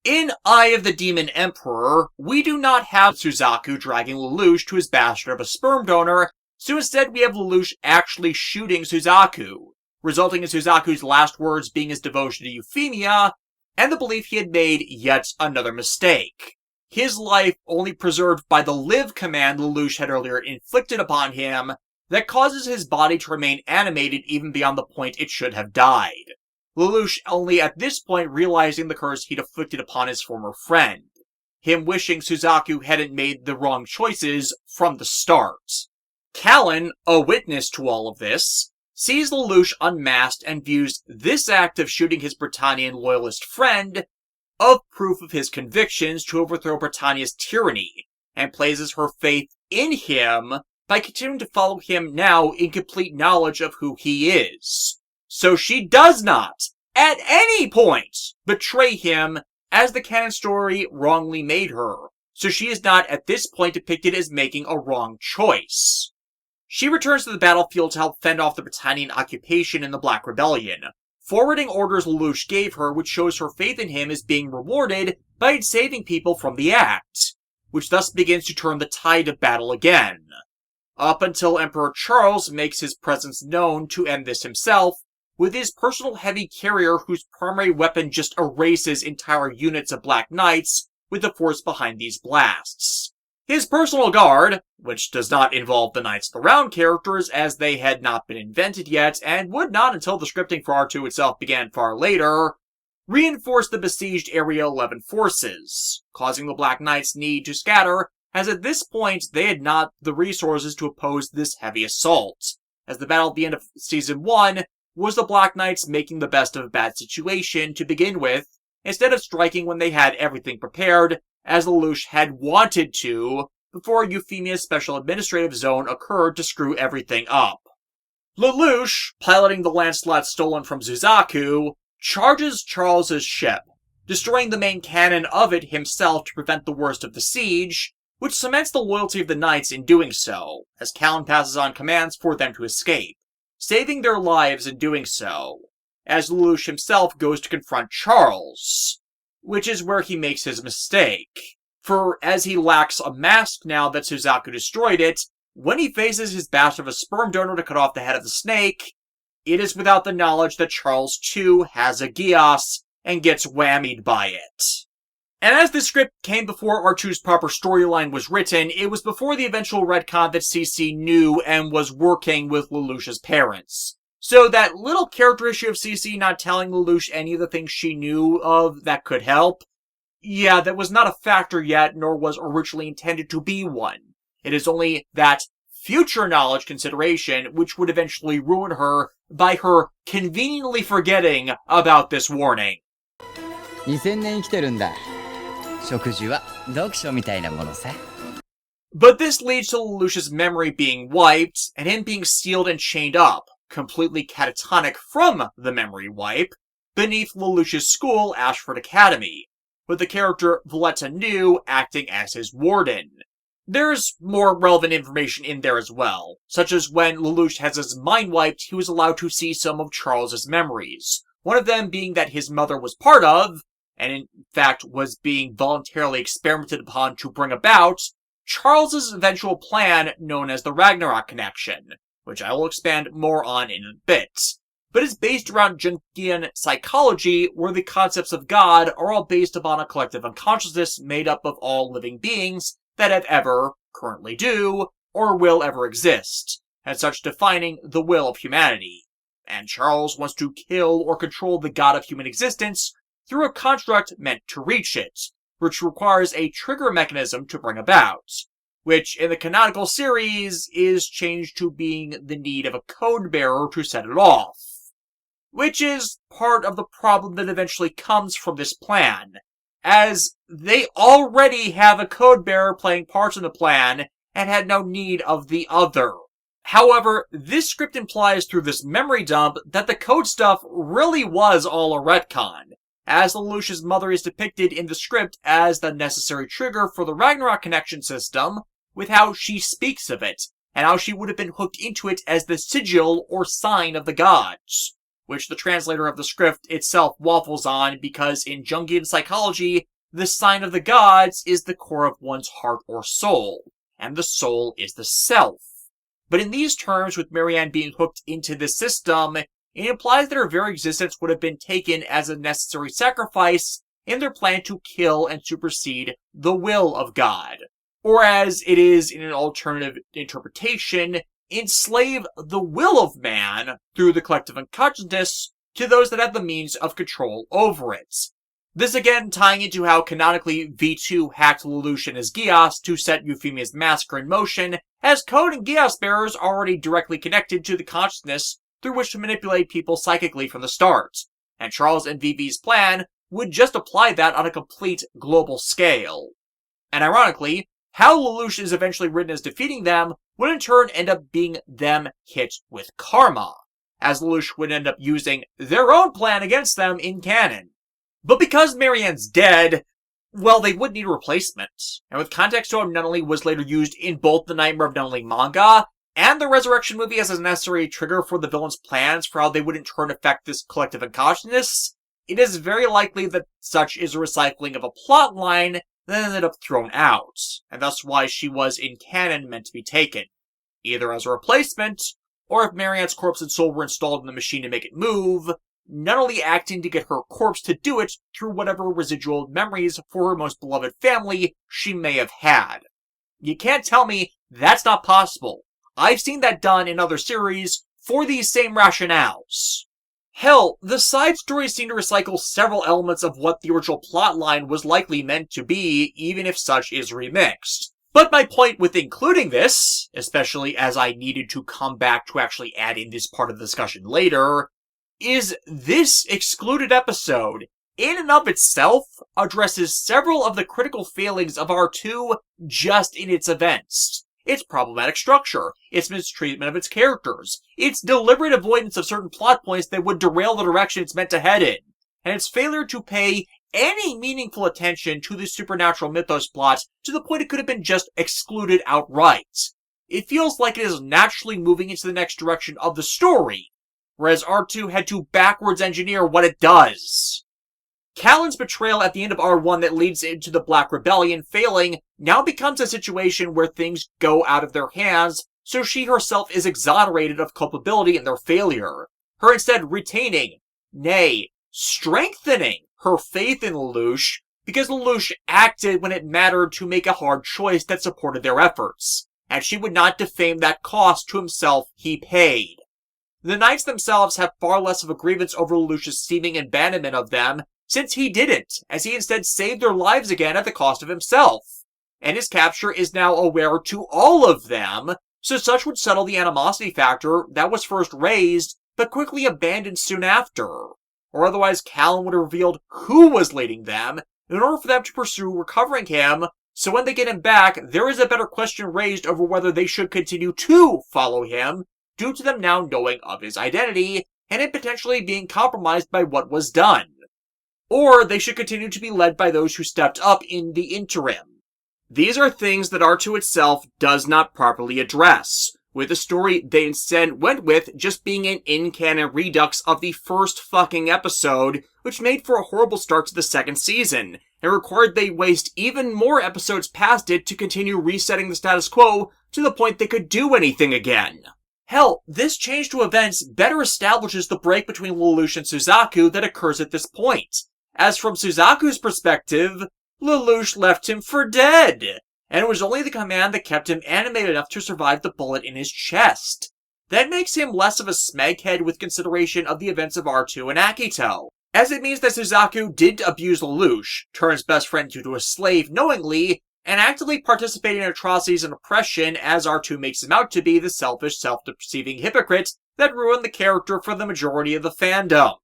In Eye of the Demon Emperor, we do not have Suzaku dragging Lelouch to his bastard of a sperm donor, so instead we have Lelouch actually shooting Suzaku, resulting in Suzaku's last words being his devotion to Euphemia, and the belief he had made yet another mistake. His life only preserved by the live command Lelouch had earlier inflicted upon him that causes his body to remain animated even beyond the point it should have died. Lelouch only at this point realizing the curse he'd afflicted upon his former friend, him wishing Suzaku hadn't made the wrong choices from the start. Callan, a witness to all of this, sees Lelouch unmasked and views this act of shooting his Britannian loyalist friend of proof of his convictions to overthrow Britannia's tyranny, and places her faith in him by continuing to follow him now in complete knowledge of who he is. So she does not, at any point, betray him as the canon story wrongly made her, so she is not at this point depicted as making a wrong choice. She returns to the battlefield to help fend off the Britannian occupation in the Black Rebellion, forwarding orders Lelouch gave her, which shows her faith in him is being rewarded by saving people from the act, which thus begins to turn the tide of battle again. Up until Emperor Charles makes his presence known to end this himself, with his personal heavy carrier whose primary weapon just erases entire units of Black Knights with the force behind these blasts. His personal guard, which does not involve the Knights of the Round characters as they had not been invented yet and would not until the scripting for R2 itself began far later, reinforced the besieged Area 11 forces, causing the Black Knights' need to scatter, as at this point they had not the resources to oppose this heavy assault, as the battle at the end of Season 1 was the Black Knights making the best of a bad situation to begin with, instead of striking when they had everything prepared, as Lelouch had wanted to, before Euphemia's special administrative zone occurred to screw everything up. Lelouch, piloting the Lancelot stolen from Suzaku, charges Charles's ship, destroying the main cannon of it himself to prevent the worst of the siege, which cements the loyalty of the Knights in doing so, as Callan passes on commands for them to escape, saving their lives in doing so, as Lelouch himself goes to confront Charles, which is where he makes his mistake. For as he lacks a mask now that Suzaku destroyed it, when he faces his bastard of a sperm donor to cut off the head of the snake, it is without the knowledge that Charles too has a Geass and gets whammied by it. And as this script came before R2's proper storyline was written, it was before the eventual retcon that CC knew and was working with Lelouch's parents. So that little character issue of CC not telling Lelouch any of the things she knew of that could help, yeah, that was not a factor yet, nor was originally intended to be one. It is only that future knowledge consideration which would eventually ruin her by her conveniently forgetting about this warning. 2000年生きてるんだ。食事は読書みたいなものさ。 But this leads to Lelouch's memory being wiped, and him being sealed and chained up, completely catatonic from the memory wipe, beneath Lelouch's school, Ashford Academy, with the character Valletta New acting as his warden. There's more relevant information in there as well, such as when Lelouch has his mind wiped, he was allowed to see some of Charles's memories, one of them being that his mother was part of, and in fact was being voluntarily experimented upon to bring about, Charles's eventual plan known as the Ragnarok Connection, which I will expand more on in a bit, but is based around Jungian psychology, where the concepts of God are all based upon a collective unconsciousness made up of all living beings that have ever, currently do, or will ever exist, and such defining the will of humanity. And Charles wants to kill or control the god of human existence through a construct meant to reach it, which requires a trigger mechanism to bring about, which in the canonical series is changed to being the need of a code bearer to set it off. Which is part of the problem that eventually comes from this plan, as they already have a code bearer playing parts in the plan and had no need of the other. However, this script implies through this memory dump that the code stuff really was all a retcon, as Lelouch's mother is depicted in the script as the necessary trigger for the Ragnarok connection system, with how she speaks of it, and how she would have been hooked into it as the sigil or sign of the gods, which the translator of the script itself waffles on because in Jungian psychology, the sign of the gods is the core of one's heart or soul, and the soul is the self. But in these terms, with Marianne being hooked into this system, it implies that her very existence would have been taken as a necessary sacrifice in their plan to kill and supersede the will of God. Or as it is in an alternative interpretation, enslave the will of man through the collective unconsciousness to those that have the means of control over it. This again tying into how canonically V2 hacked Lelouch and his Geass to set Euphemia's massacre in motion, as Code and Geass bearers already directly connected to the consciousness through which to manipulate people psychically from the start, and Charles and Vivi's plan would just apply that on a complete global scale. And ironically, how Lelouch is eventually written as defeating them would in turn end up being them hit with karma, as Lelouch would end up using their own plan against them in canon. But because Marianne's dead, well, they would need a replacement. And with context to how Nunnally was later used in both the Nightmare of Nunnally manga and the Resurrection movie as a necessary trigger for the villain's plans for how they would in turn affect this collective unconsciousness, it is very likely that such is a recycling of a plot line that ended up thrown out, and thus why she was in canon meant to be taken, either as a replacement, or if Marianne's corpse and soul were installed in the machine to make it move, not only acting to get her corpse to do it through whatever residual memories for her most beloved family she may have had. You can't tell me that's not possible. I've seen that done in other series for these same rationales. Hell, the side stories seem to recycle several elements of what the original plotline was likely meant to be, even if such is remixed. But my point with including this, especially as I needed to come back to actually add in this part of the discussion later, is this excluded episode, in and of itself, addresses several of the critical failings of R2 just in its events. Its problematic structure, its mistreatment of its characters, its deliberate avoidance of certain plot points that would derail the direction it's meant to head in, and its failure to pay any meaningful attention to the supernatural mythos plot to the point it could have been just excluded outright. It feels like it is naturally moving into the next direction of the story, whereas R2 had to backwards engineer what it does. Callan's betrayal at the end of R1 that leads into the Black Rebellion failing now becomes a situation where things go out of their hands, so she herself is exonerated of culpability in their failure, her instead retaining, nay, strengthening her faith in Lelouch, because Lelouch acted when it mattered to make a hard choice that supported their efforts, and she would not defame that cost to himself he paid. The Knights themselves have far less of a grievance over Lelouch's seeming abandonment of them, since he didn't, as he instead saved their lives again at the cost of himself. And his capture is now aware to all of them, so such would settle the animosity factor that was first raised, but quickly abandoned soon after. Or otherwise Callan would have revealed who was leading them, in order for them to pursue recovering him, so when they get him back, there is a better question raised over whether they should continue to follow him, due to them now knowing of his identity, and it potentially being compromised by what was done. Or they should continue to be led by those who stepped up in the interim. These are things that R2 itself does not properly address, with the story they instead went with just being an in-canon redux of the first fucking episode, which made for a horrible start to the second season, and required they waste even more episodes past it to continue resetting the status quo to the point they could do anything again. Hell, this change to events better establishes the break between Lelouch and Suzaku that occurs at this point, as from Suzaku's perspective, Lelouch left him for dead, and it was only the command that kept him animated enough to survive the bullet in his chest. That makes him less of a smeghead with consideration of the events of R2 and Akito, as it means that Suzaku did abuse Lelouch, turn his best friend into a slave knowingly, and actively participate in atrocities and oppression as R2 makes him out to be the selfish, self-deceiving hypocrite that ruined the character for the majority of the fandom.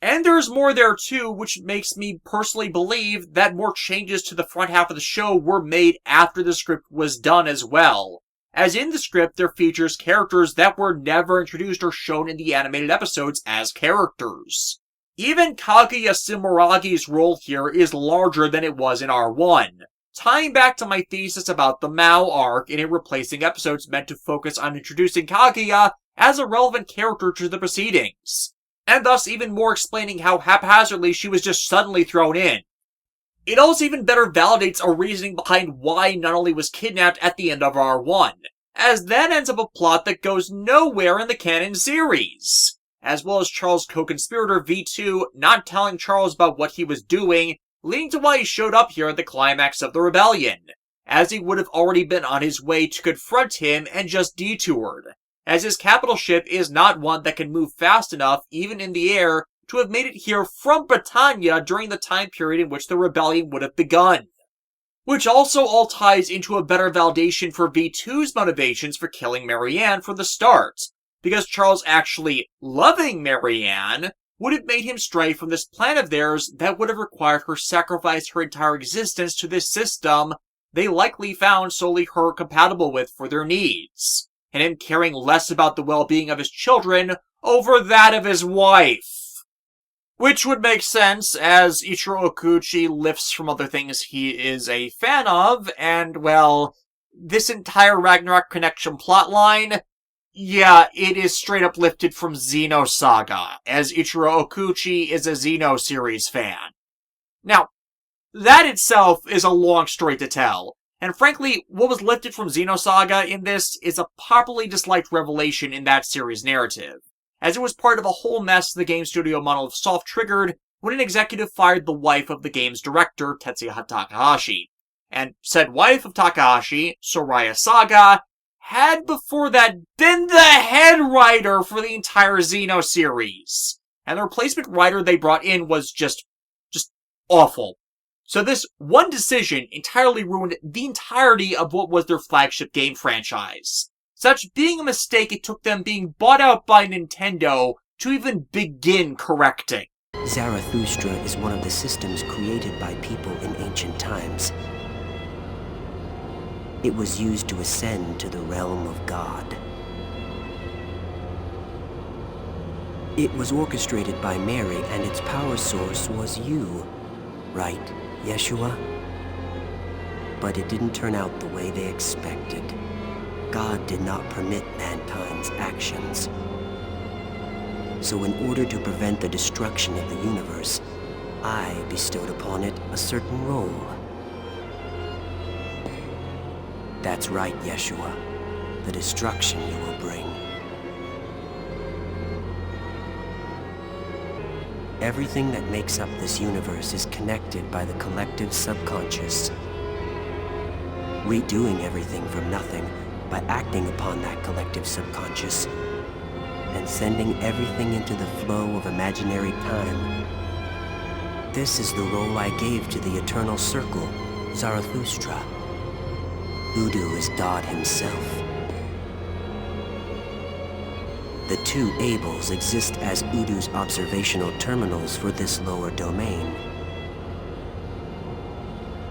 And there's more there too, which makes me personally believe that more changes to the front half of the show were made after the script was done as well. As in the script, there features characters that were never introduced or shown in the animated episodes as characters. Even Kaguya Sumeragi's role here is larger than it was in R1, tying back to my thesis about the Mao arc in replacing episodes meant to focus on introducing Kaguya as a relevant character to the proceedings, and thus even more explaining how haphazardly she was just suddenly thrown in. It also even better validates a reasoning behind why not only was kidnapped at the end of R1, as that ends up a plot that goes nowhere in the canon series, as well as Charles' co-conspirator V2 not telling Charles about what he was doing, leading to why he showed up here at the climax of the rebellion, as he would have already been on his way to confront him and just detoured, as his capital ship is not one that can move fast enough, even in the air, to have made it here from Britannia during the time period in which the rebellion would have begun. Which also all ties into a better validation for V2's motivations for killing Marianne from the start, because Charles actually loving Marianne would have made him stray from this plan of theirs that would have required her sacrifice her entire existence to this system they likely found solely her compatible with for their needs, and him caring less about the well-being of his children over that of his wife. Which would make sense, as Ichiro Okuchi lifts from other things he is a fan of, and, well, this entire Ragnarok Connection plotline, yeah, it is straight up lifted from Xenosaga, as Ichiro Okuchi is a Xeno series fan. Now, that itself is a long story to tell, and frankly, what was lifted from Xenosaga in this is a popularly disliked revelation in that series' narrative, as it was part of a whole mess the game studio Monolith Soft triggered when an executive fired the wife of the game's director, Tetsuya Takahashi. And said wife of Takahashi, Soraya Saga, had before that been the head writer for the entire Xeno series. And the replacement writer they brought in was just awful. So this one decision entirely ruined the entirety of what was their flagship game franchise. Such being a mistake it took them being bought out by Nintendo to even begin correcting. Zarathustra is one of the systems created by people in ancient times. It was used to ascend to the realm of God. It was orchestrated by Mary, and its power source was you, right, Yeshua? But it didn't turn out the way they expected. God did not permit mankind's actions. So in order to prevent the destruction of the universe, I bestowed upon it a certain role. That's right, Yeshua. The destruction you will bring. Everything that makes up this universe is connected by the collective subconscious. Redoing everything from nothing by acting upon that collective subconscious and sending everything into the flow of imaginary time. This is the role I gave to the Eternal Circle, Zarathustra. Udu is God himself. The two Abels exist as Udu's observational terminals for this lower domain.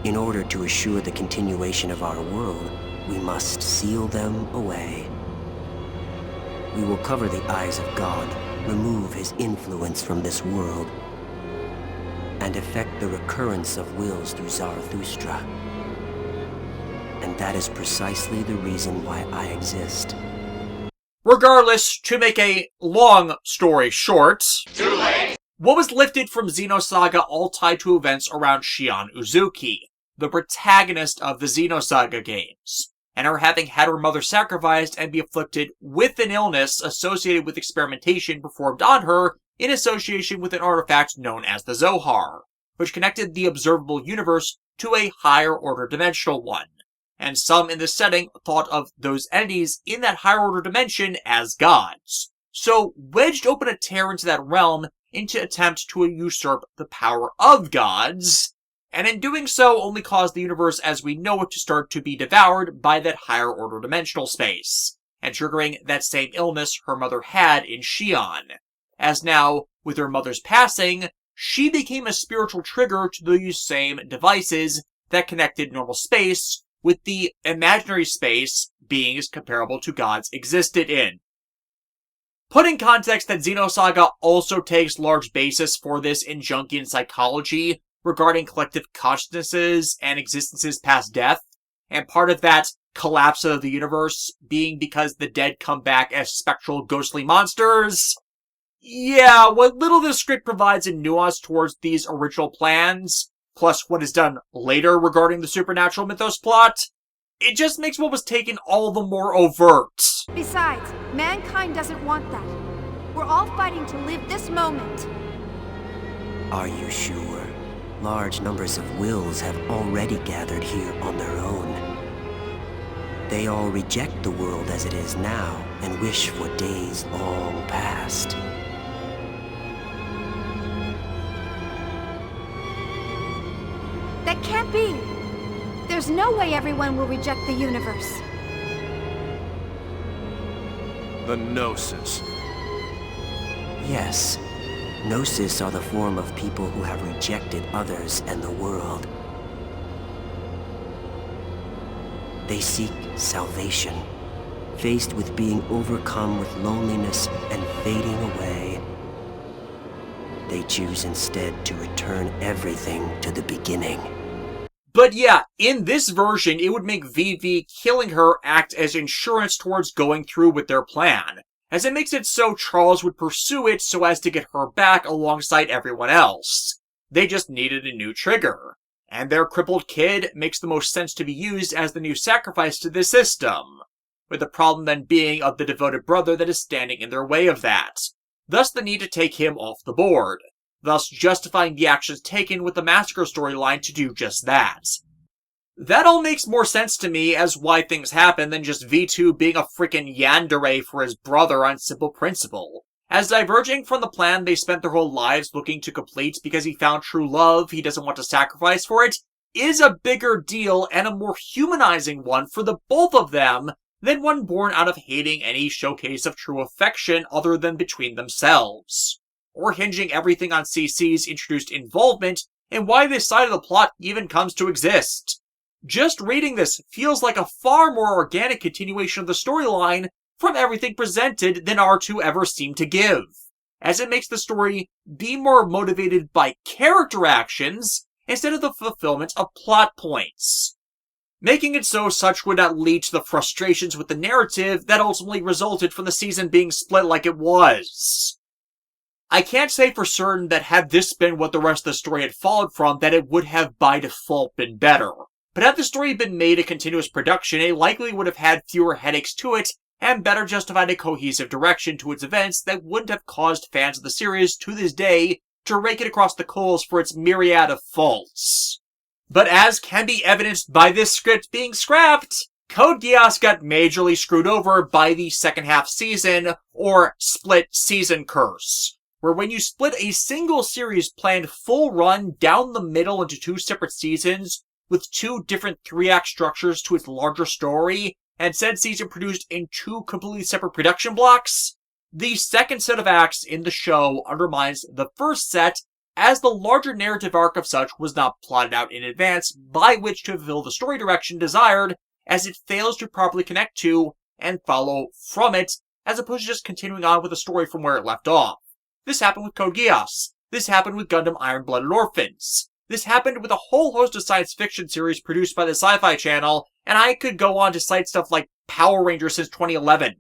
In order to assure the continuation of our world, we must seal them away. We will cover the eyes of God, remove his influence from this world, and effect the recurrence of wills through Zarathustra. And that is precisely the reason why I exist. Regardless, to make a long story short, what was lifted from Xenosaga all tied to events around Shion Uzuki, the protagonist of the Xenosaga games, and her having had her mother sacrificed and be afflicted with an illness associated with experimentation performed on her in association with an artifact known as the Zohar, which connected the observable universe to a higher order dimensional one. And some in this setting thought of those entities in that higher order dimension as gods. So wedged open a tear into that realm into attempt to usurp the power of gods, and in doing so only caused the universe as we know it to start to be devoured by that higher order dimensional space, and triggering that same illness her mother had in Shion. As now, with her mother's passing, she became a spiritual trigger to these same devices that connected normal space with the imaginary space beings comparable to gods existed in. Put in context that Xenosaga also takes large basis for this in Jungian psychology, regarding collective consciousnesses and existences past death, and part of that collapse of the universe being because the dead come back as spectral, ghostly monsters. Yeah, what little this script provides in nuance towards these original plans, plus what is done later regarding the supernatural mythos plot, it just makes what was taken all the more overt. Besides, mankind doesn't want that. We're all fighting to live this moment. Are you sure? Large numbers of wills have already gathered here on their own. They all reject the world as it is now and wish for days long past. That can't be. There's no way everyone will reject the universe. The Gnosis. Yes. Gnosis are the form of people who have rejected others and the world. They seek salvation, faced with being overcome with loneliness and fading away. They choose instead to return everything to the beginning. But yeah, in this version, it would make Vivi killing her act as insurance towards going through with their plan, as it makes it so Charles would pursue it so as to get her back alongside everyone else. They just needed a new trigger, and their crippled kid makes the most sense to be used as the new sacrifice to the system, with the problem then being of the devoted brother that is standing in their way of that, thus the need to take him off the board, thus justifying the actions taken with the massacre storyline to do just that. That all makes more sense to me as why things happen than just V2 being a freaking yandere for his brother on simple principle, as diverging from the plan they spent their whole lives looking to complete because he found true love he doesn't want to sacrifice for it, is a bigger deal and a more humanizing one for the both of them than one born out of hating any showcase of true affection other than between themselves, or hinging everything on CC's introduced involvement and why this side of the plot even comes to exist. Just reading this feels like a far more organic continuation of the storyline from everything presented than R2 ever seemed to give, as it makes the story be more motivated by character actions instead of the fulfillment of plot points, making it so such would not lead to the frustrations with the narrative that ultimately resulted from the season being split like it was. I can't say for certain that had this been what the rest of the story had followed from, that it would have by default been better. But had the story been made a continuous production, it likely would have had fewer headaches to it, and better justified a cohesive direction to its events that wouldn't have caused fans of the series to this day to rake it across the coals for its myriad of faults. But as can be evidenced by this script being scrapped, Code Geass got majorly screwed over by the second half season, or split season curse, where when you split a single series planned full run down the middle into two separate seasons, with two different 3-act structures to its larger story, and said season produced in two completely separate production blocks, the second set of acts in the show undermines the first set, as the larger narrative arc of such was not plotted out in advance by which to fulfill the story direction desired, as it fails to properly connect to and follow from it, as opposed to just continuing on with the story from where it left off. This happened with Code Geass. This happened with Gundam Iron-Blooded Orphans. This happened with a whole host of science fiction series produced by the Sci-Fi Channel, and I could go on to cite stuff like Power Rangers since 2011.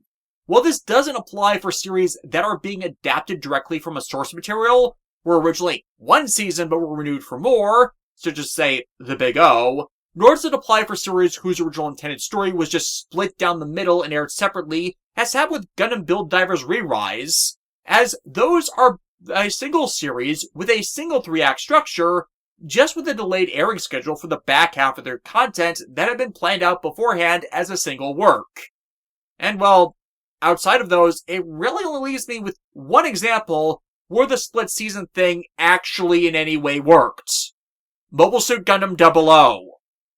While this doesn't apply for series that are being adapted directly from a source material, were originally one season but were renewed for more, such as, say, The Big O, nor does it apply for series whose original intended story was just split down the middle and aired separately, as happened with Gundam Build Divers Re-Rise, as those are a single series with a single 3-act structure, just with a delayed airing schedule for the back half of their content that had been planned out beforehand as a single work. And well, outside of those, it really only leaves me with one example where the split season thing actually in any way worked. Mobile Suit Gundam 00.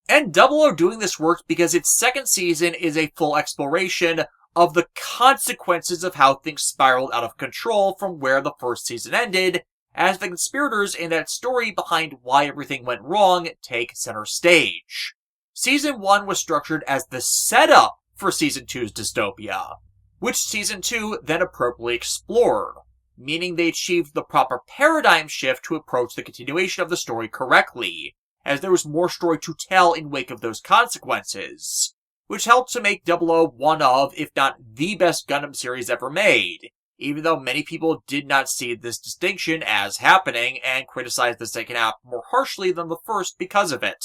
And 00 doing this worked because its second season is a full exploration of the consequences of how things spiraled out of control from where the first season ended, as the conspirators in that story behind why everything went wrong take center stage. Season 1 was structured as the setup for Season 2's dystopia, which Season 2 then appropriately explored. meaning they achieved the proper paradigm shift to approach the continuation of the story correctly, as there was more story to tell in wake of those consequences, which helped to make 00 one of, if not the best Gundam series ever made, even though many people did not see this distinction as happening and criticized the second half more harshly than the first because of it.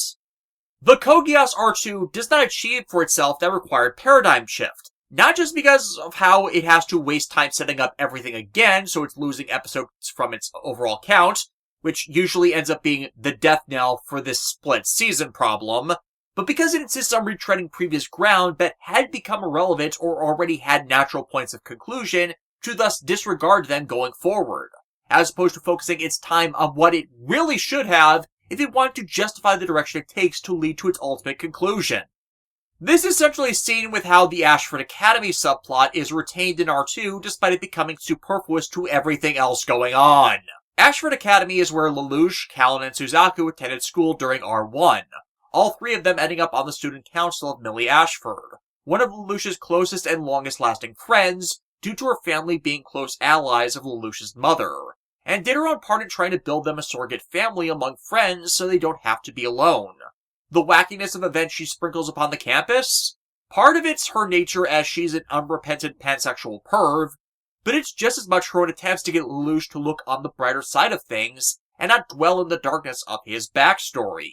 The Kogias R2 does not achieve for itself that required paradigm shift, not just because of how it has to waste time setting up everything again, so it's losing episodes from its overall count, which usually ends up being the death knell for this split season problem, but because it insists on retreading previous ground that had become irrelevant or already had natural points of conclusion, to thus disregard them going forward, as opposed to focusing its time on what it really should have if it wanted to justify the direction it takes to lead to its ultimate conclusion. This is essentially seen with how the Ashford Academy subplot is retained in R2 despite it becoming superfluous to everything else going on. Ashford Academy is where Lelouch, Callan, and Suzaku attended school during R1, all three of them ending up on the student council of Millie Ashford, one of Lelouch's closest and longest-lasting friends, due to her family being close allies of Lelouch's mother, and did her own part in trying to build them a surrogate family among friends so they don't have to be alone. The wackiness of events she sprinkles upon the campus? Part of it's her nature as she's an unrepentant pansexual perv, but it's just as much her own attempts to get Lelouch to look on the brighter side of things and not dwell in the darkness of his backstory.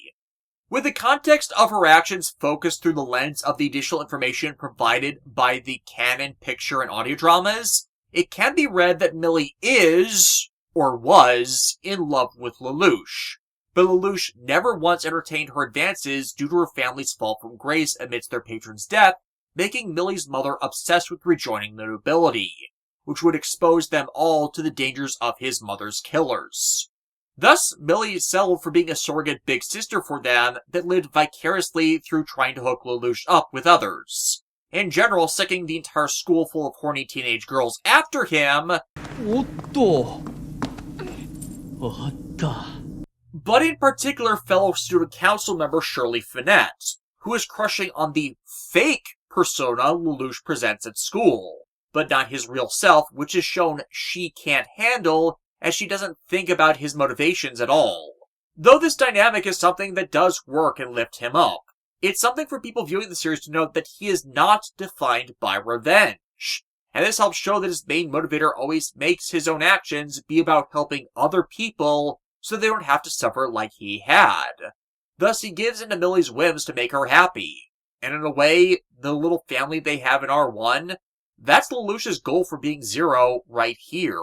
With the context of her actions focused through the lens of the additional information provided by the canon, picture, and audio dramas, it can be read that Millie is, or was, in love with Lelouch. But Lelouch never once entertained her advances due to her family's fall from grace amidst their patron's death, making Millie's mother obsessed with rejoining the nobility, which would expose them all to the dangers of his mother's killers. Thus, Millie settled for being a surrogate big sister for them that lived vicariously through trying to hook Lelouch up with others. In general, sicking the entire school full of horny teenage girls after him. But in particular, fellow student council member Shirley Finette, who is crushing on the fake persona Lelouch presents at school, but not his real self, which is shown she can't handle, as she doesn't think about his motivations at all. Though this dynamic is something that does work and lift him up, it's something for people viewing the series to note that he is not defined by revenge. And this helps show that his main motivator always makes his own actions be about helping other people so they don't have to suffer like he had. Thus, he gives into Millie's whims to make her happy. And in a way, the little family they have in R1, that's Lelouch's goal for being Zero right here.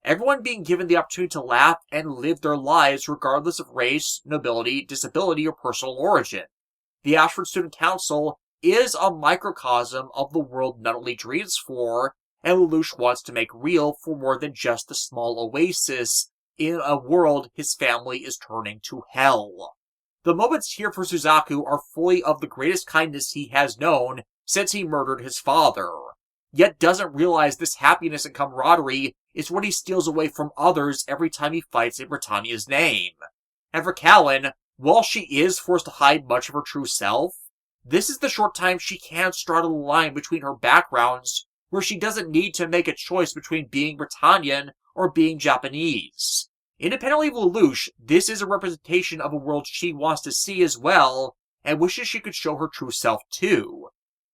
Everyone being given the opportunity to laugh and live their lives regardless of race, nobility, disability, or personal origin. The Ashford Student Council is a microcosm of the world Nunnally dreams for, and Lelouch wants to make real for more than just a small oasis in a world his family is turning to hell. The moments here for Suzaku are fully of the greatest kindness he has known since he murdered his father, yet doesn't realize this happiness and camaraderie is what he steals away from others every time he fights in Britannia's name. And for Callan, while she is forced to hide much of her true self, this is the short time she can straddle the line between her backgrounds, where she doesn't need to make a choice between being Britannian or being Japanese. Independently of Lelouch, this is a representation of a world she wants to see as well, and wishes she could show her true self too,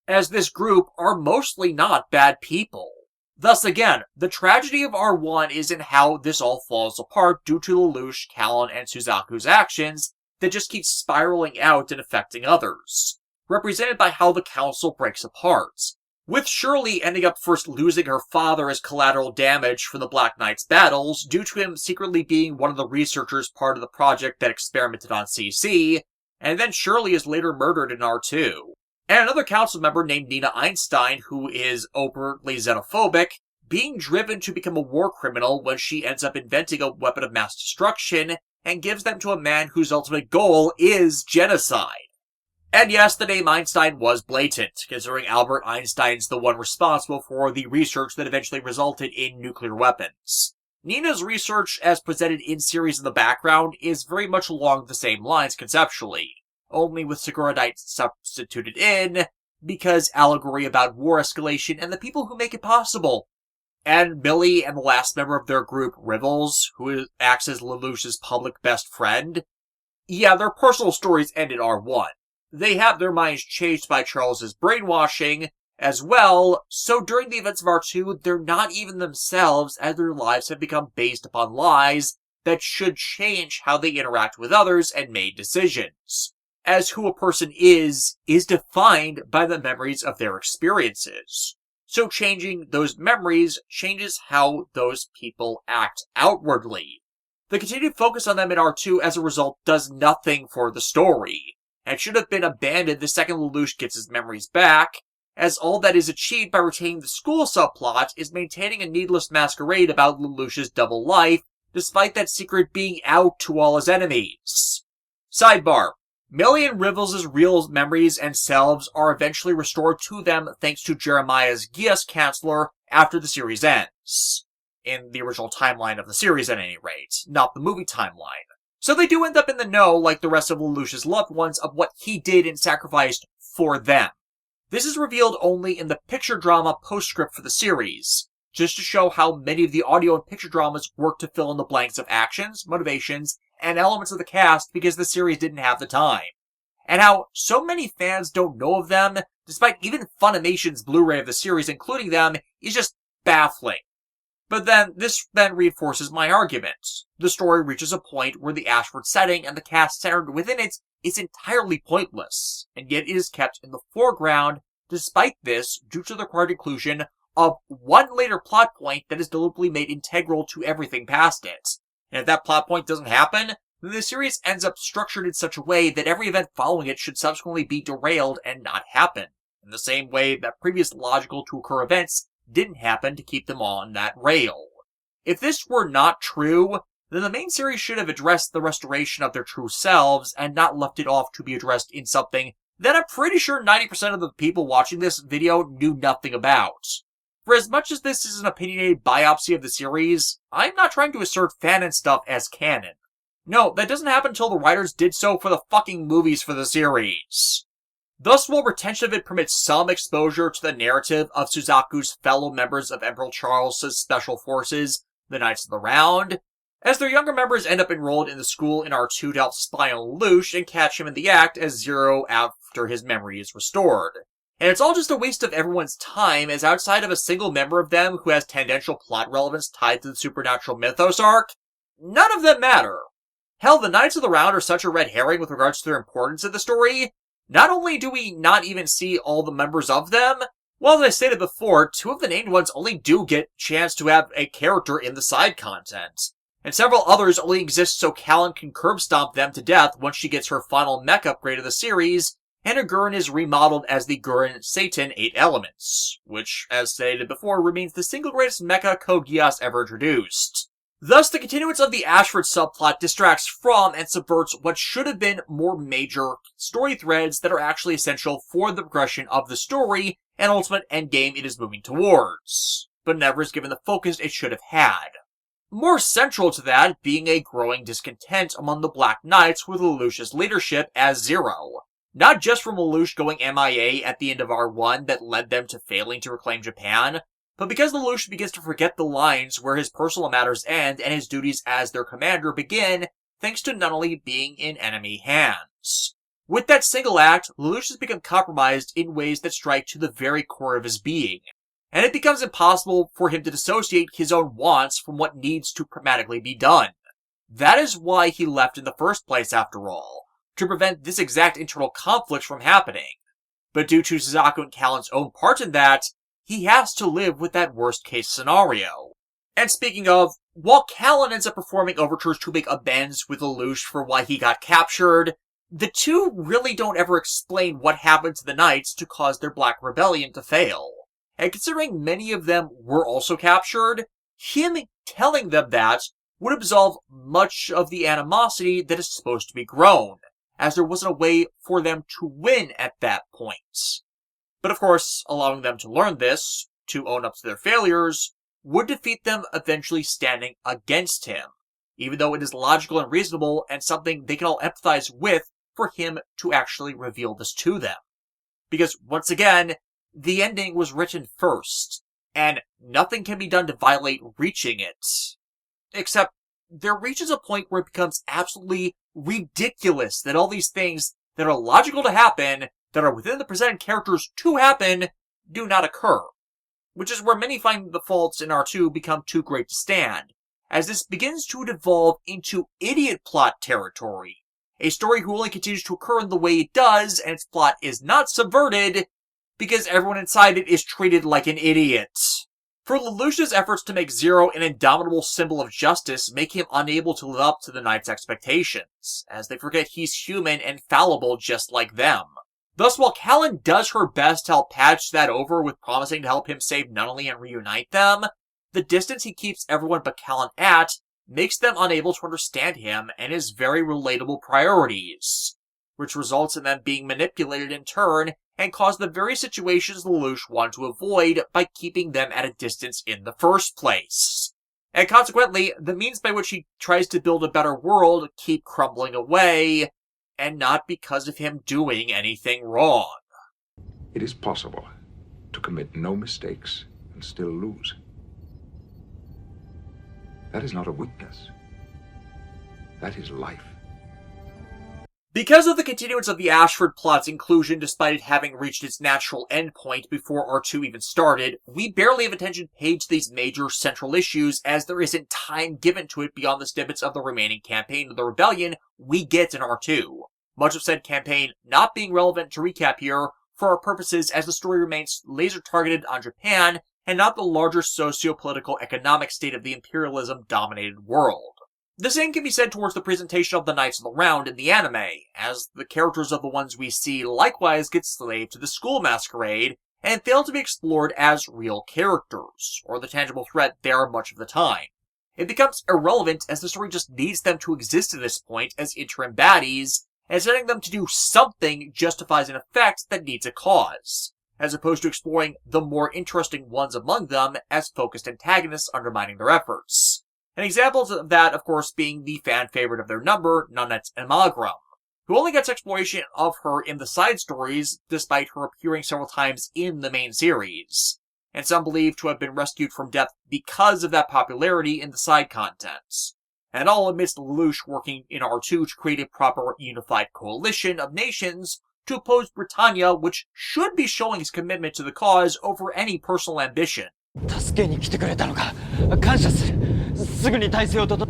as this group are mostly not bad people. Thus again, the tragedy of R1 is in how this all falls apart due to Lelouch, Callan, and Suzaku's actions that just keep spiraling out and affecting others, represented by how the council breaks apart, with Shirley ending up first losing her father as collateral damage for the Black Knights battles due to him secretly being one of the researchers part of the project that experimented on CC, and then Shirley is later murdered in R2. And another council member named Nina Einstein, who is overtly xenophobic, being driven to become a war criminal when she ends up inventing a weapon of mass destruction and gives them to a man whose ultimate goal is genocide. And yes, the name Einstein was blatant, considering Albert Einstein's the one responsible for the research that eventually resulted in nuclear weapons. Nina's research, as presented in series in the background, is very much along the same lines conceptually, only with Segurite substituted in, because allegory about war escalation and the people who make it possible. and Millie and the last member of their group, Rivals, who acts as Lelouch's public best friend, yeah, their personal stories end in R1. They have their minds changed by Charles's brainwashing as well, so during the events of R2, they're not even themselves, as their lives have become based upon lies that should change how they interact with others and make decisions, as who a person is defined by the memories of their experiences. So changing those memories changes how those people act outwardly. The continued focus on them in R2 as a result does nothing for the story, and should have been abandoned the second Lelouch gets his memories back, as all that is achieved by retaining the school subplot is maintaining a needless masquerade about Lelouch's double life, despite that secret being out to all his enemies. Sidebar. Millie and Rivals' real memories and selves are eventually restored to them thanks to Jerimiah's Geass counselor after the series ends. In the original timeline of the series at any rate, not the movie timeline. So they do end up in the know, like the rest of Lelouch's loved ones, of what he did and sacrificed for them. This is revealed only in the picture drama postscript for the series, just to show how many of the audio and picture dramas work to fill in the blanks of actions, motivations, and elements of the cast because the series didn't have the time. And how so many fans don't know of them, despite even Funimation's Blu-ray of the series including them, is just baffling. But this reinforces my argument. The story reaches a point where the Ashford setting and the cast centered within it is entirely pointless, and yet it is kept in the foreground despite this due to the required inclusion of one later plot point that is deliberately made integral to everything past it. And if that plot point doesn't happen, then the series ends up structured in such a way that every event following it should subsequently be derailed and not happen, in the same way that previous logical to occur events didn't happen to keep them on that rail. If this were not true, then the main series should have addressed the restoration of their true selves and not left it off to be addressed in something that I'm pretty sure 90% of the people watching this video knew nothing about. For as much as this is an opinionated biopsy of the series, I'm not trying to assert fanon stuff as canon. No, that doesn't happen until the writers did so for the fucking movies for the series. Thus, while retention of it permits some exposure to the narrative of Suzaku's fellow members of Emperor Charles' special forces, the Knights of the Round, as their younger members end up enrolled in the school in R2 to help spy on Lelouch and catch him in the act as Zero after his memory is restored. And it's all just a waste of everyone's time, as outside of a single member of them who has tangential plot relevance tied to the supernatural mythos arc, none of them matter. Hell, the Knights of the Round are such a red herring with regards to their importance in the story. Not only do we not even see all the members of them, well, as I stated before, 2 of the named ones only do get a chance to have a character in the side content. And several others only exist so Callan can curb stomp them to death once she gets her final mech upgrade of the series, and her Gurren is remodeled as the Gurren Satan 8 Elements, which, as stated before, remains the single greatest mecha Code Geass ever introduced. Thus, the continuance of the Ashford subplot distracts from and subverts what should have been more major story threads that are actually essential for the progression of the story and ultimate endgame it is moving towards, but never is given the focus it should have had. More central to that being a growing discontent among the Black Knights with Lelouch's leadership as Zero. Not just from Lelouch going MIA at the end of R1 that led them to failing to reclaim Japan, but because Lelouch begins to forget the lines where his personal matters end and his duties as their commander begin, thanks to not only being in enemy hands. With that single act, Lelouch has become compromised in ways that strike to the very core of his being, and it becomes impossible for him to dissociate his own wants from what needs to pragmatically be done. That is why he left in the first place, after all, to prevent this exact internal conflict from happening. But due to Suzaku and Callan's own part in that, he has to live with that worst-case scenario. And speaking of, while Callan ends up performing overtures to make amends with Lelouch for why he got captured, the two really don't ever explain what happened to the Knights to cause their Black Rebellion to fail. And considering many of them were also captured, him telling them that would absolve much of the animosity that is supposed to be grown, as there wasn't a way for them to win at that point. But of course, allowing them to learn this, to own up to their failures, would defeat them eventually standing against him, even though it is logical and reasonable and something they can all empathize with for him to actually reveal this to them. Because, once again, the ending was written first, and nothing can be done to violate reaching it. Except, there reaches a point where it becomes absolutely ridiculous that all these things that are logical to happen, that are within the presented characters to happen, do not occur. Which is where many find the faults in R2 become too great to stand, as this begins to devolve into idiot plot territory. A story who only continues to occur in the way it does, and its plot is not subverted, because everyone inside it is treated like an idiot. For Lelouch's efforts to make Zero an indomitable symbol of justice make him unable to live up to the Knights' expectations, as they forget he's human and fallible just like them. Thus, while Callan does her best to help patch that over with promising to help him save Nunnally and reunite them, the distance he keeps everyone but Callan at makes them unable to understand him and his very relatable priorities, which results in them being manipulated in turn and cause the very situations Lelouch wanted to avoid by keeping them at a distance in the first place. And consequently, the means by which he tries to build a better world keep crumbling away, and not because of him doing anything wrong. It is possible to commit no mistakes and still lose. That is not a weakness. That is life. Because of the continuance of the Ashford plot's inclusion despite it having reached its natural endpoint before R2 even started, we barely have attention paid to these major central issues as there isn't time given to it beyond the snippets of the remaining campaign of the Rebellion we get in R2. Much of said campaign not being relevant to recap here for our purposes as the story remains laser targeted on Japan and not the larger socio-political economic state of the imperialism-dominated world. The same can be said towards the presentation of the Knights of the Round in the anime, as the characters of the ones we see likewise get slaved to the school masquerade and fail to be explored as real characters, or the tangible threat they are much of the time. It becomes irrelevant as the story just needs them to exist at this point as interim baddies, and setting them to do something justifies an effect that needs a cause, as opposed to exploring the more interesting ones among them as focused antagonists undermining their efforts. An example of that, of course, being the fan favorite of their number, Nanette Imagram, who only gets exploration of her in the side stories, despite her appearing several times in the main series, and some believe to have been rescued from death because of that popularity in the side contents. And all amidst Lelouch working in R2 to create a proper unified coalition of nations to oppose Britannia, which should be showing his commitment to the cause over any personal ambition. 助けに来てくれたのか。感謝する。すぐに体制を整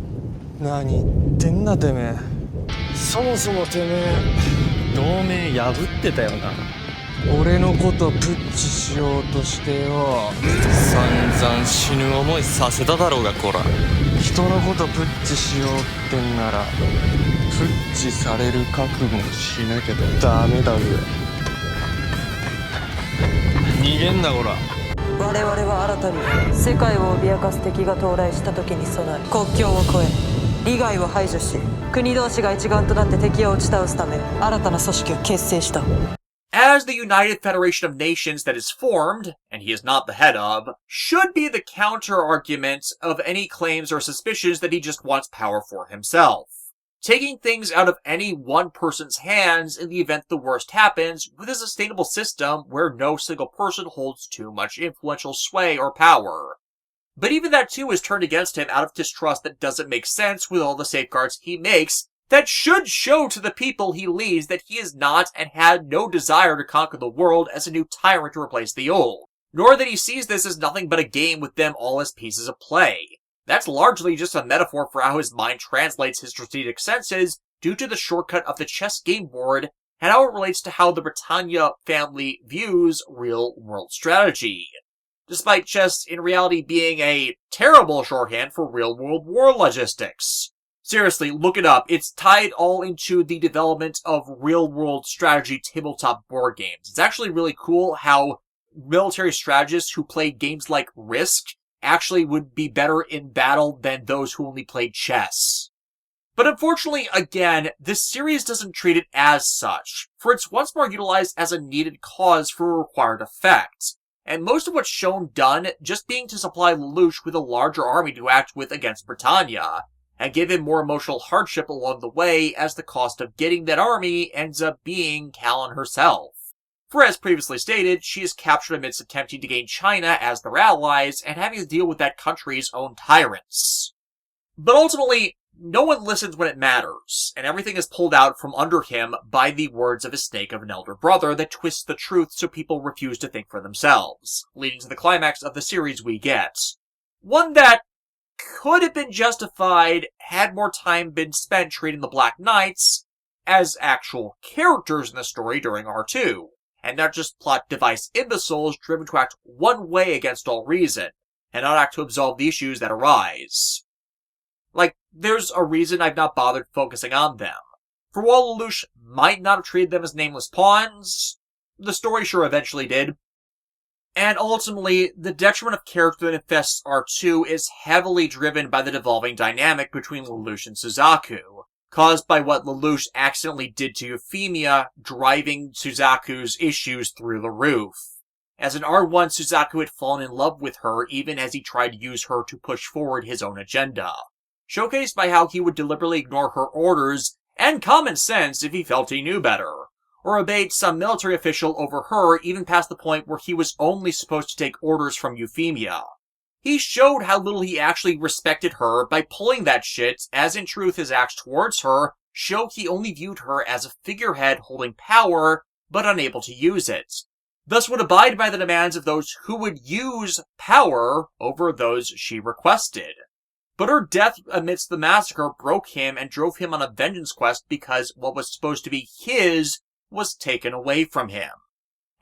何言ってんだてめえ。そもそもてめえ同盟破ってたよな。俺のことプッチしようとしてよ。散々死ぬ思いさせただろうがこら。人のことプッチしようってんならプッチされる覚悟しなきゃダメだぜ。逃げんなこら。我々は新たに世界を脅かす敵が到来した時に備え国境を越え利害を排除し国同士が一丸となって敵を打ち倒すため新たな組織を結成した。As the United Federation of Nations that is formed, and he is not the head of, should be the counter-argument of any claims or suspicions that he just wants power for himself. Taking things out of any one person's hands in the event the worst happens with a sustainable system where no single person holds too much influential sway or power. But even that too is turned against him out of distrust that doesn't make sense with all the safeguards he makes that should show to the people he leads that he is not and had no desire to conquer the world as a new tyrant to replace the old, nor that he sees this as nothing but a game with them all as pieces of play. That's largely just a metaphor for how his mind translates his strategic senses due to the shortcut of the chess game board and how it relates to how the Britannia family views real-world strategy. Despite chess in reality being a terrible shorthand for real-world war logistics. Seriously, look it up. It's tied all into the development of real-world strategy tabletop board games. It's actually really cool how military strategists who play games like Risk actually would be better in battle than those who only played chess. But unfortunately, again, this series doesn't treat it as such, for it's once more utilized as a needed cause for a required effect, and most of what's shown done just being to supply Lelouch with a larger army to act with against Britannia, and give him more emotional hardship along the way as the cost of getting that army ends up being Callan herself. For as previously stated, she is captured amidst attempting to gain China as their allies and having to deal with that country's own tyrants. But ultimately, no one listens when it matters, and everything is pulled out from under him by the words of a snake of an elder brother that twists the truth so people refuse to think for themselves, leading to the climax of the series we get. One that could have been justified had more time been spent treating the Black Knights as actual characters in the story during R2, and not just plot device imbeciles driven to act one way against all reason, and not act to absolve the issues that arise. Like, there's a reason I've not bothered focusing on them. For while Lelouch might not have treated them as nameless pawns, the story sure eventually did. And ultimately, the detriment of character that infests R2 is heavily driven by the devolving dynamic between Lelouch and Suzaku, caused by what Lelouch accidentally did to Euphemia, driving Suzaku's issues through the roof. As in R1, Suzaku had fallen in love with her even as he tried to use her to push forward his own agenda, showcased by how he would deliberately ignore her orders and common sense if he felt he knew better, or obeyed some military official over her even past the point where he was only supposed to take orders from Euphemia. He showed how little he actually respected her by pulling that shit, as in truth his acts towards her show he only viewed her as a figurehead holding power, but unable to use it. Thus would abide by the demands of those who would use power over those she requested. But her death amidst the massacre broke him and drove him on a vengeance quest because what was supposed to be his was taken away from him.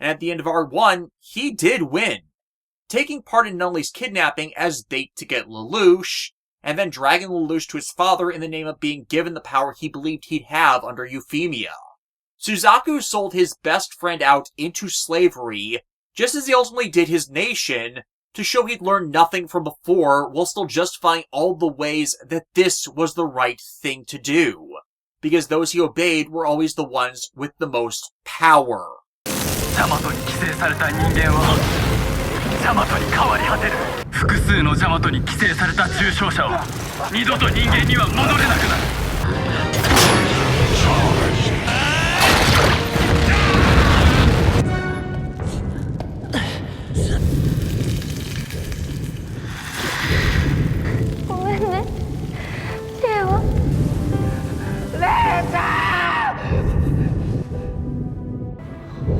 And at the end of R1, he did win, taking part in Nunley's kidnapping as bait to get Lelouch, and then dragging Lelouch to his father in the name of being given the power he believed he'd have under Euphemia. Suzaku sold his best friend out into slavery, just as he ultimately did his nation, to show he'd learned nothing from before while still justifying all the ways that this was the right thing to do. Because those he obeyed were always the ones with the most power. ジャマトに寄生された人間はジャマトに変わり果てる。複数のジャマトに寄生された重症者は二度と人間には戻れなくなる。ごめんね、レオ。姉ちゃ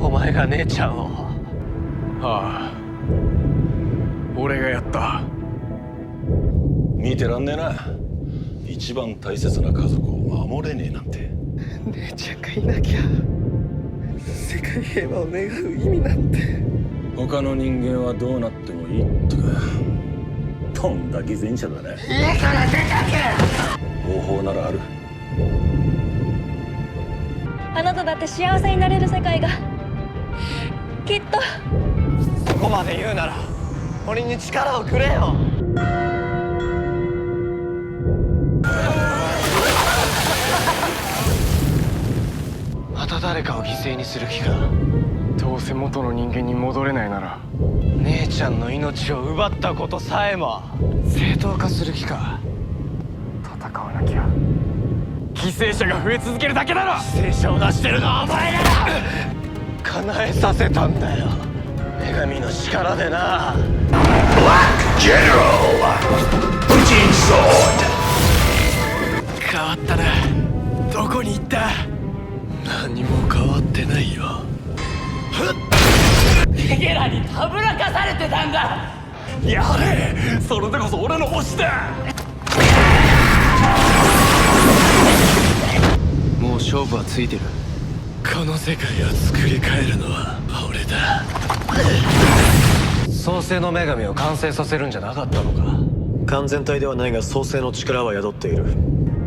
ん！お前が姉ちゃんを。ああ、俺がやった。見てらんねえな。一番大切な家族を守れねえなんて。姉ちゃんがいなきゃ世界平和を願う意味なんて。他の人間はどうなってもいいってか。とんだ偽善者だな。家から出てけ！方法ならある。あなただって幸せになれる世界がきっと。そこまで言うなら俺に力をくれよ。また誰かを犠牲にする気か。どうせ元の人間に戻れないなら姉ちゃんの命を奪ったことさえも正当化する気か。戦わなきゃ犠牲者が増え続けるだけだろ。犠牲者を出してるのはお前らだ。叶えさせたんだよ、女神の力でな。Black General! Putin Sword! 変わったな。どこに行った？何も変わってないよ。ゲラにたぶらかされてたんだ。やれ、それでこそ俺の星だ。もう勝負はついてる。この世界を作り変えるのは俺だ。創世の女神を完成させるんじゃなかったのか。完全体ではないが創世の力は宿っている。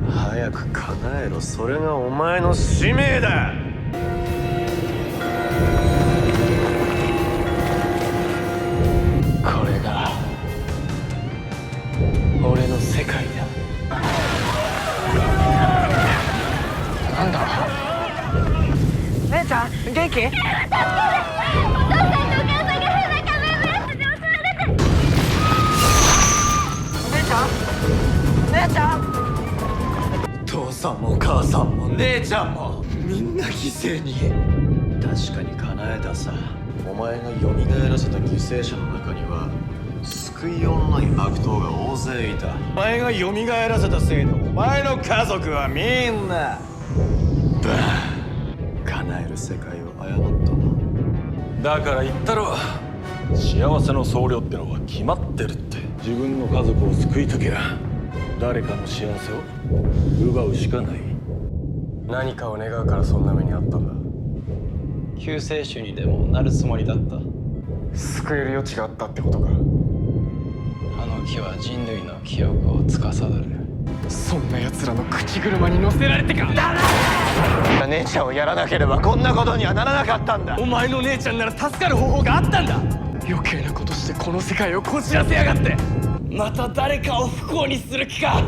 早く叶えろ、それがお前の使命だ。これが俺の世界だ。なんだ。姉ちゃん元気？助けて！お父さんとお母さんが変な仮面のやつに襲われて。姉ちゃん！父さんも母さんも姉ちゃんもみんな犠牲に。確かに叶えたさ。お前が蘇らせた犠牲者の中には救いようのない悪党が大勢いた。お前が蘇らせたせいでお前の家族はみんな叶える世界を誤ったな。だから言ったろ、幸せの総量ってのは決まってるって。自分の家族を救いたきゃ誰かの幸せを奪うしかない。何かを願うからそんな目にあったんだ。救世主にでもなるつもりだった。救える余地があったってことか。あの木は人類の記憶を司る。そんな奴らの口車に乗せられてか。姉ちゃんをやらなければこんなことにはならなかったんだ。お前の姉ちゃんなら助かる方法があったんだ。余計なことしてこの世界をこじらせやがって。また誰かを不幸にする気か。お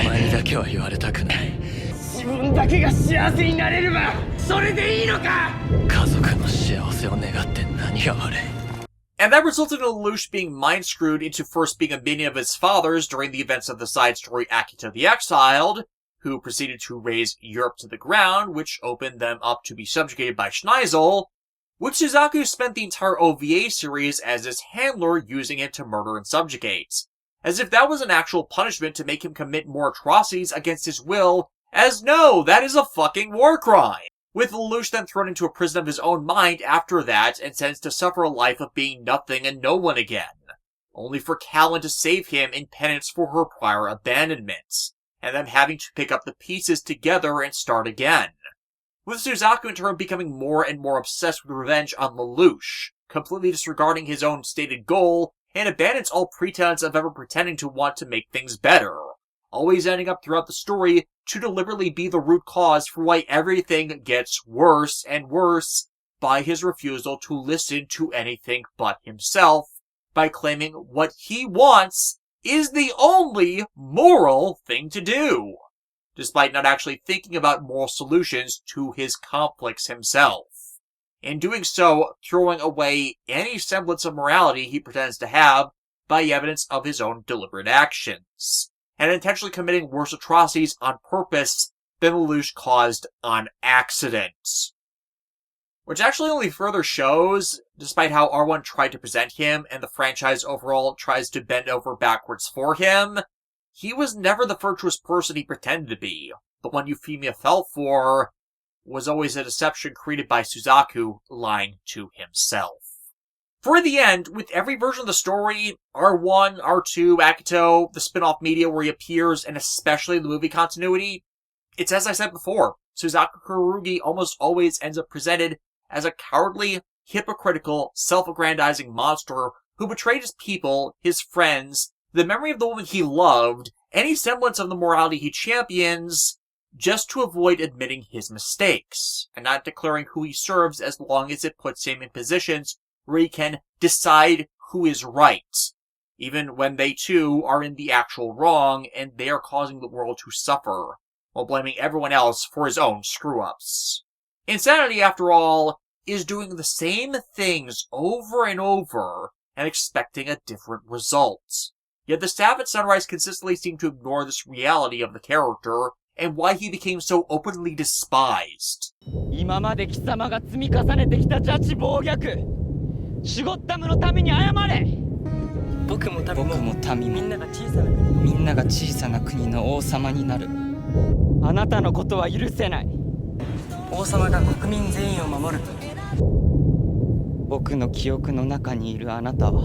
前にだけは言われたくない。自分だけが幸せになれればそれでいいのか。家族の幸せを願って何が悪い。 And that resulted in Lelouch being mind-screwed into first being a minion of his father's during the events of the side story Akito the Exiled, who proceeded to raze Europe to the ground, which opened them up to be subjugated by Schneizel, which Suzaku spent the entire OVA series as his handler, using him to murder and subjugate. As if that was an actual punishment to make him commit more atrocities against his will, as no, that is a fucking war crime! With Lelouch then thrown into a prison of his own mind after that, and sentenced to suffer a life of being nothing and no one again. Only for Callan to save him in penance for her prior abandonment, and them having to pick up the pieces together and start again. With Suzaku in turn becoming more and more obsessed with revenge on Lelouch, completely disregarding his own stated goal, and abandons all pretense of ever pretending to want to make things better, always ending up throughout the story to deliberately be the root cause for why everything gets worse and worse by his refusal to listen to anything but himself, by claiming what he wants is the only moral thing to do, despite not actually thinking about moral solutions to his conflicts himself. In doing so, throwing away any semblance of morality he pretends to have by evidence of his own deliberate actions, and intentionally committing worse atrocities on purpose than Lelouch caused on accident. Which actually only further shows, despite how R1 tried to present him and the franchise overall tries to bend over backwards for him, he was never the virtuous person he pretended to be. The one Euphemia fell for was always a deception created by Suzaku lying to himself. For in the end, with every version of the story, R1, R2, Akito, the spin-off media where he appears, and especially the movie continuity, it's as I said before, Suzaku Kurugi almost always ends up presented as a cowardly, hypocritical, self-aggrandizing monster who betrayed his people, his friends, the memory of the woman he loved, any semblance of the morality he champions, just to avoid admitting his mistakes, and not declaring who he serves as long as it puts him in positions where he can decide who is right, even when they too are in the actual wrong and they are causing the world to suffer, while blaming everyone else for his own screw-ups. Insanity, after all, is doing the same things over and over and expecting a different result. Yet the staff at Sunrise consistently seem to ignore this reality of the character and why he became so openly despised. 今まで貴様が積み重ねてきた邪智暴虐、シュゴッダムのために謝れ。僕も民もみんなが小さな国の王様になる。あなたのことは許せない。王様が国民全員を守る。僕の記憶の中にいるあなたは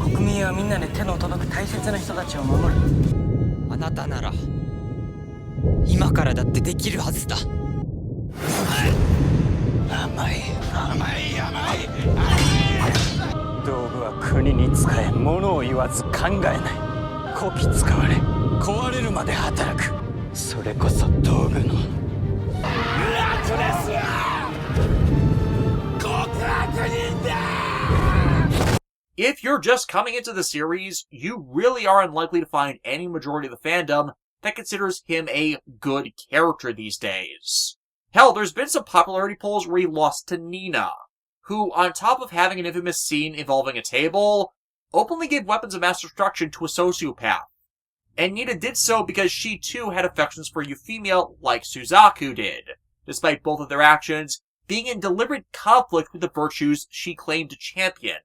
国民はみんなで手の届く大切な人たちを守る。あなたなら今からだってできるはずだ。甘い。道具は国に使え、物を言わず考えない。こき使われ、壊れるまで働く。それこそ道具のラトレス極悪人だ。If you're just coming into the series, you really are unlikely to find any majority of the fandom that considers him a good character these days. Hell, there's been some popularity polls where he lost to Nina, who, on top of having an infamous scene involving a table, openly gave weapons of mass destruction to a sociopath. And Nina did so because she too had affections for Euphemia like Suzaku did, despite both of their actions being in deliberate conflict with the virtues she claimed to champion,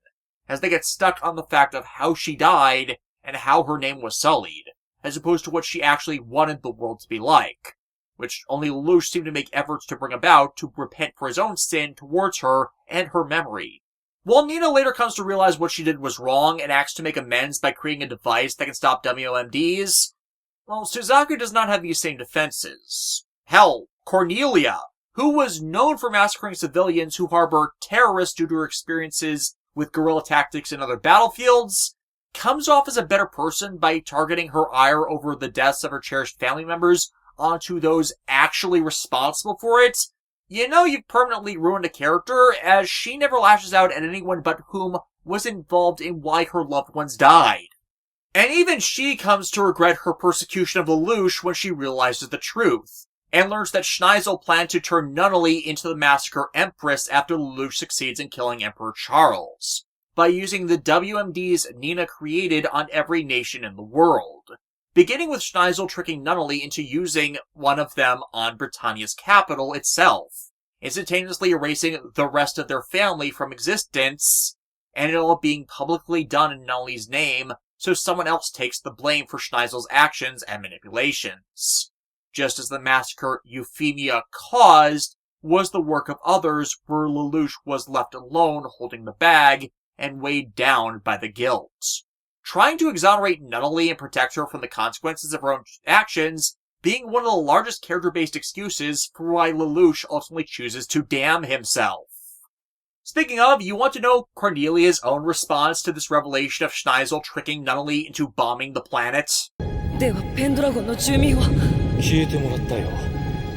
as they get stuck on the fact of how she died and how her name was sullied, as opposed to what she actually wanted the world to be like, which only Lelouch seemed to make efforts to bring about to repent for his own sin towards her and her memory. While Nina later comes to realize what she did was wrong and acts to make amends by creating a device that can stop WMDs, well, Suzaku does not have these same defenses. Hell, Cornelia, who was known for massacring civilians who harbor terrorists due to her experiences with guerrilla tactics in other battlefields, comes off as a better person by targeting her ire over the deaths of her cherished family members onto those actually responsible for it. You know you've permanently ruined a character, as she never lashes out at anyone but whom was involved in why her loved ones died. And even she comes to regret her persecution of Lelouch when she realizes the truth, and learns that Schneisel planned to turn Nunnally into the Massacre Empress after Lelouch succeeds in killing Emperor Charles, by using the WMDs Nina created on every nation in the world, beginning with Schneisel tricking Nunnally into using one of them on Britannia's capital itself, instantaneously erasing the rest of their family from existence, and it all being publicly done in Nunnally's name, so someone else takes the blame for Schneisel's actions and manipulations. Just as the massacre Euphemia caused was the work of others, where Lelouch was left alone holding the bag and weighed down by the guilt. Trying to exonerate Nunnally and protect her from the consequences of her own actions being one of the largest character-based excuses for why Lelouch ultimately chooses to damn himself. Speaking of, you want to know Cornelia's own response to this revelation of Schneisel tricking Nunnally into bombing the planet? ではペンドラゴンの住民は消えてもらったよ。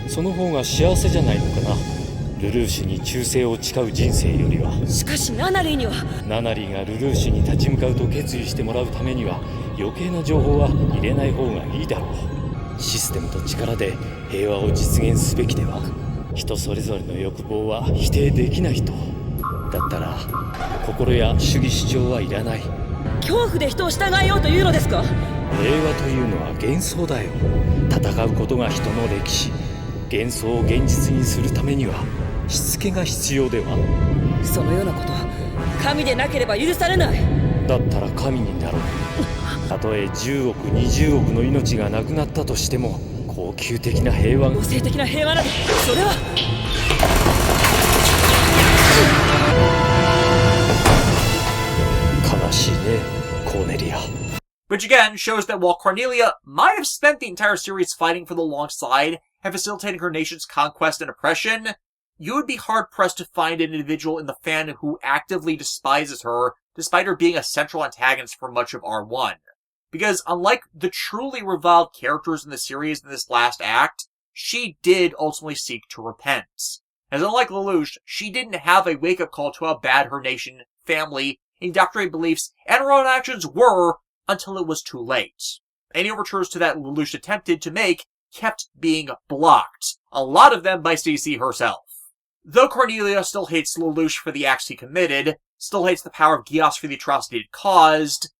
その方が幸せじゃないのかな。ルルーシュに忠誠を誓う人生よりは。しかしナナリーにはナナリーがルルーシュに立ち向かうと決意してもらうためには余計な情報は入れない方がいいだろう。システムと力で平和を実現すべきでは。人それぞれの欲望は否定できないと。だったら心や主義主張はいらない。恐怖で人を従えようというのですか。平和というのは幻想だよ。戦うことが人の歴史。幻想を現実にするためにはしつけが必要では。そのようなことは神でなければ許されない。だったら神になろう。たとえ10億20億の命がなくなったとしても恒久的な平和、母性的な平和などそれは悲しいね、コーネリア。 Which again shows that while Cornelia might have spent the entire series fighting for the long side and facilitating her nation's conquest and oppression, you would be hard-pressed to find an individual in the fandom who actively despises her, despite her being a central antagonist for much of R1. Because unlike the truly reviled characters in the series in this last act, she did ultimately seek to repent. As unlike Lelouch, she didn't have a wake-up call to how bad her nation, family, indoctrinated beliefs, and her own actions were until it was too late. Any overtures to that Lelouch attempted to make kept being blocked, a lot of them by Cece herself. Though Cornelia still hates Lelouch for the acts he committed, still hates the power of Geass for the atrocity it caused,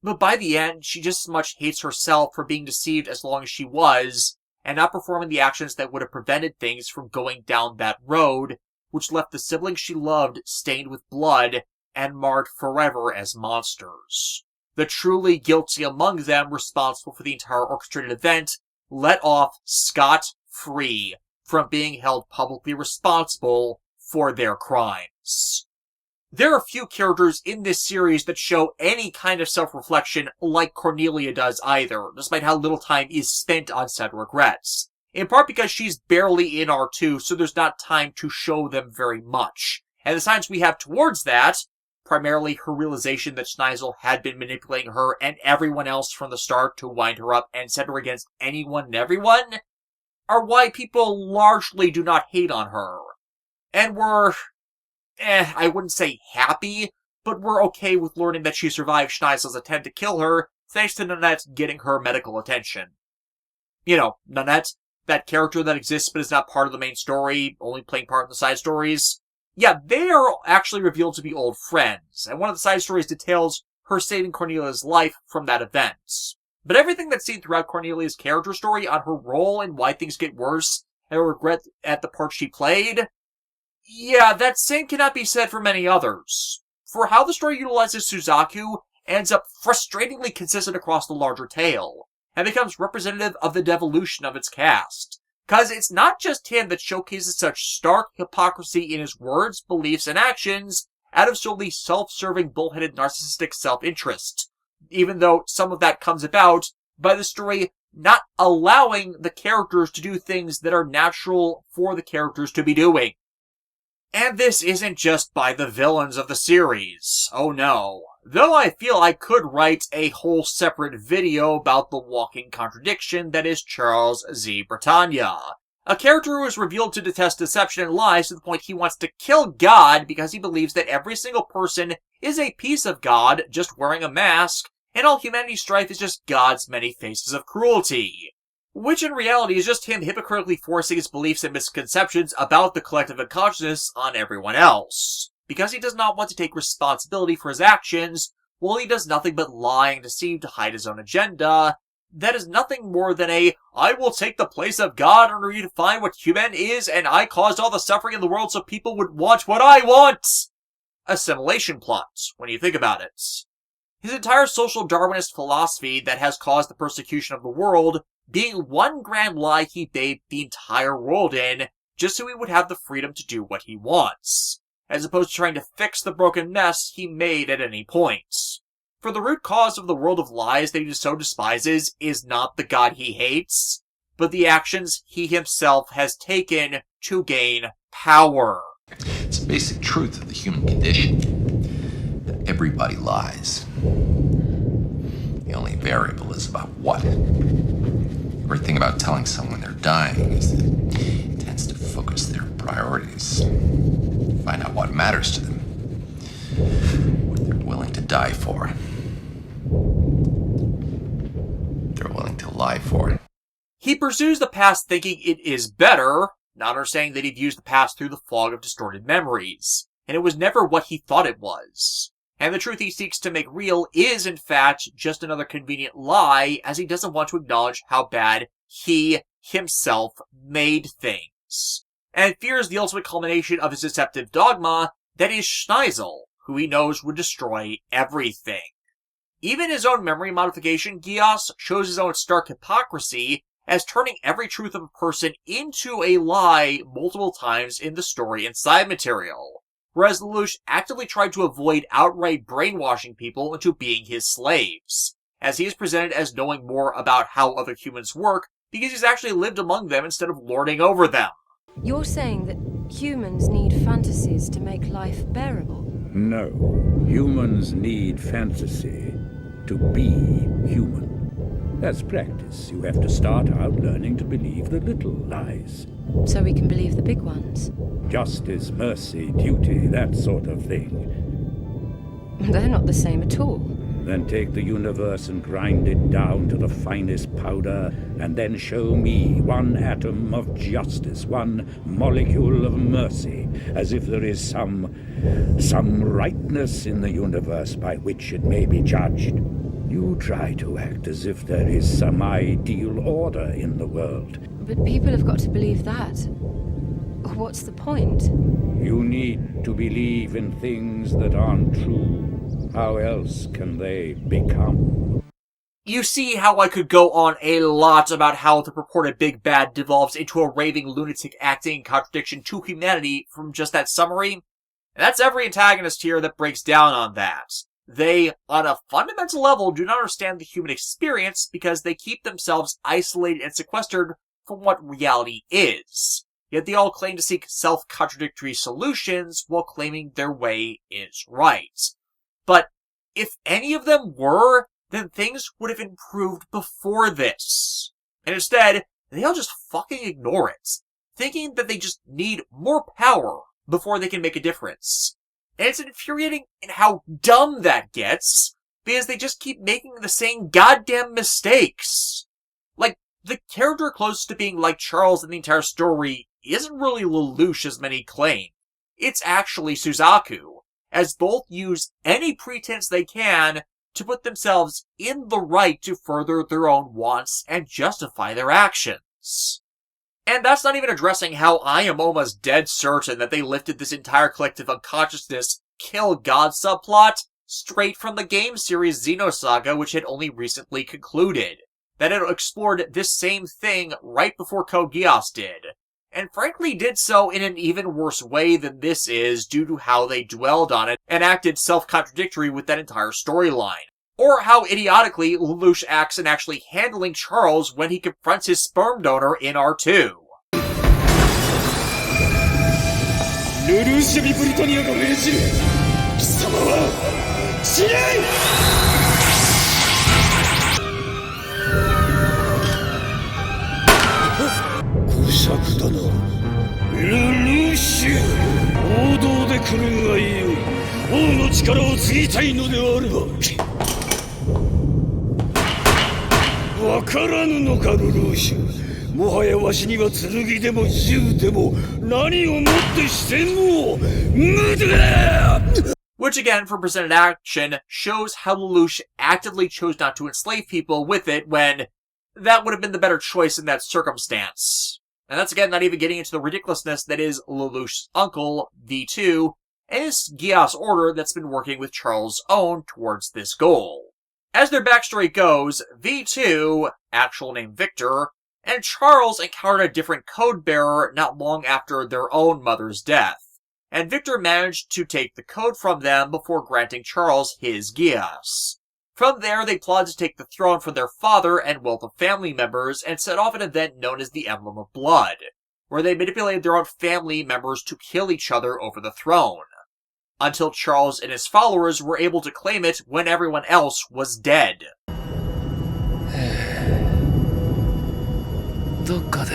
but by the end, she just as much hates herself for being deceived as long as she was, and not performing the actions that would have prevented things from going down that road, which left the siblings she loved stained with blood and marred forever as monsters. The truly guilty among them responsible for the entire orchestrated event let off scot-free from being held publicly responsible for their crimes. There are few characters in this series that show any kind of self-reflection like Cornelia does either, despite how little time is spent on said regrets. In part because she's barely in R2, so there's not time to show them very much. And the signs we have towards that, primarily her realization that Schneisel had been manipulating her and everyone else from the start to wind her up and set her against anyone and everyone, are why people largely do not hate on her. And were, I wouldn't say happy, but were okay with learning that she survived Schneisel's attempt to kill her, thanks to Nanette getting her medical attention. You know, Nanette, that character that exists but is not part of the main story, only playing part in the side stories. Yeah, they are actually revealed to be old friends, and one of the side stories details her saving Cornelia's life from that event. But everything that's seen throughout Cornelia's character story on her role and why things get worse, and her regret at the part she played, Yeah, that same cannot be said for many others. For how the story utilizes Suzaku ends up frustratingly consistent across the larger tale, and becomes representative of the devolution of its cast. Cause it's not just him that showcases such stark hypocrisy in his words, beliefs, and actions out of solely self-serving, bullheaded, narcissistic self-interest. Even though some of that comes about by the story not allowing the characters to do things that are natural for the characters to be doing. And this isn't just by the villains of the series. Oh no. Though I feel I could write a whole separate video about the walking contradiction that is Charles Z. Britannia. A character who is revealed to detest deception and lies to the point he wants to kill God because he believes that every single person is a piece of God just wearing a mask, and all humanity's strife is just God's many faces of cruelty. Which in reality is just him hypocritically forcing his beliefs and misconceptions about the collective unconsciousness on everyone else. Because he does not want to take responsibility for his actions, while he does nothing but lie and deceive to hide his own agenda, that is nothing more than a, I will take the place of God and redefine what human is, and I caused all the suffering in the world so people would want what I want! Assimilation plot, when you think about it. His entire social Darwinist philosophy that has caused the persecution of the world being one grand lie he bathed the entire world in, just so he would have the freedom to do what he wants, as opposed to trying to fix the broken mess he made at any point. For the root cause of the world of lies that he so despises is not the God he hates, but the actions he himself has taken to gain power. It's a basic truth of the human condition that everybody lies. The only variable is about what. The great thing about telling someone they're dying is that it tends to focus their priorities. Find out what matters to them. What they're willing to die for. They're willing to lie for it. He pursues the past thinking it is better, not understanding that he views the past through the fog of distorted memories, and it was never what he thought it was. And the truth he seeks to make real is, in fact, just another convenient lie, as he doesn't want to acknowledge how bad he himself made things. And fears the ultimate culmination of his deceptive dogma, that is Schneisel, who he knows would destroy everything. Even his own memory modification, Geass, shows his own stark hypocrisy as turning every truth of a person into a lie multiple times in the story and side material, whereas Lelouch actively tried to avoid outright brainwashing people into being his slaves, as he is presented as knowing more about how other humans work because he's actually lived among them instead of lording over them. You're saying that humans need fantasies to make life bearable? No. Humans need fantasy to be human. That's practice. You have to start out learning to believe the little lies. So we can believe the big ones? Justice, mercy, duty, that sort of thing. They're not the same at all. Then take the universe and grind it down to the finest powder, and then show me one atom of justice, one molecule of mercy, as if there is some rightness in the universe by which it may be judged. You try to act as if there is some ideal order in the world. But people have got to believe that. What's the point? You need to believe in things that aren't true. How else can they become? You see how I could go on a lot about how the purported big bad devolves into a raving lunatic acting in contradiction to humanity from just that summary. And that's every antagonist here that breaks down on that. They, on a fundamental level, do not understand the human experience because they keep themselves isolated and sequestered from what reality is. Yet they all claim to seek self-contradictory solutions while claiming their way is right. But if any of them were, then things would have improved before this. And instead, they all just fucking ignore it, thinking that they just need more power before they can make a difference. And it's infuriating in how dumb that gets, because they just keep making the same goddamn mistakes. Like, the character closest to being like Charles in the entire story isn't really Lelouch as many claim. It's actually Suzaku, as both use any pretense they can to put themselves in the right to further their own wants and justify their actions. And that's not even addressing how I am almost dead certain that they lifted this entire collective unconsciousness kill God subplot straight from the game series Xenosaga, which had only recently concluded. That it explored this same thing right before Code Geass did. And frankly did so in an even worse way than this is due to how they dwelled on it and acted self-contradictory with that entire storyline. Or how idiotically Lelouch acts in actually handling Charles when he confronts his sperm donor in R2. ルルーシャビブリタニアが命じる貴様は死ね姑息だなルルーシュ王道で来るがいい王の力を継ぎたいのであればわからぬのかルルーシュもはやわしには剣でも銃でも何をもってしても無駄 Which again, for presented action, shows how Lelouch actively chose not to enslave people with it when that would have been the better choice in that circumstance. And that's again not even getting into the ridiculousness that is Lelouch's uncle, V2, and his Geass order that's been working with Charles' own towards this goal. As their backstory goes, V2, actual name Victor, and Charles encountered a different code bearer not long after their own mother's death, and Victor managed to take the code from them before granting Charles his Geass. From there, they plotted to take the throne from their father and wealth of family members and set off an event known as the Emblem of Blood, where they manipulated their own family members to kill each other over the throne, until Charles and his followers were able to claim it when everyone else was dead. どっかで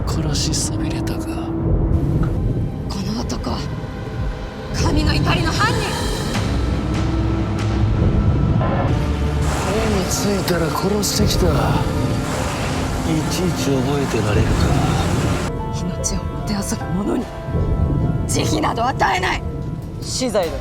殺しそびれたがこの男神の怒りの犯人目についたら殺してきたいちいち覚えてられるか命をもてあそぶ者に慈悲など与えない死罪だ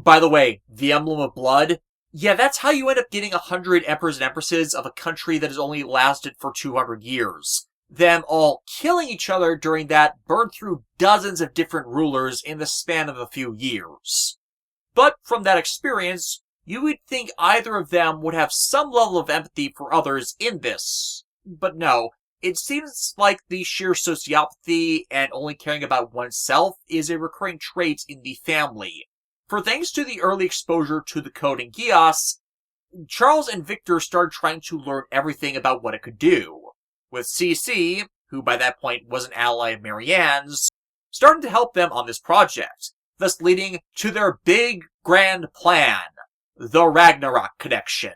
By the way, the Emblem of Blood, yeah, that's how you end up getting 100 emperors and empresses of a country that has only lasted for 200 years. Them all killing each other during that burned through dozens of different rulers in the span of a few years. But from that experience, you would think either of them would have some level of empathy for others in this. But no, it seems like the sheer sociopathy and only caring about oneself is a recurring trait in the family. For thanks to the early exposure to the code in Geass, Charles and Victor started trying to learn everything about what it could do, with CC, who by that point was an ally of Marianne's, starting to help them on this project, thus leading to their big, grand plan, the Ragnarok Connection.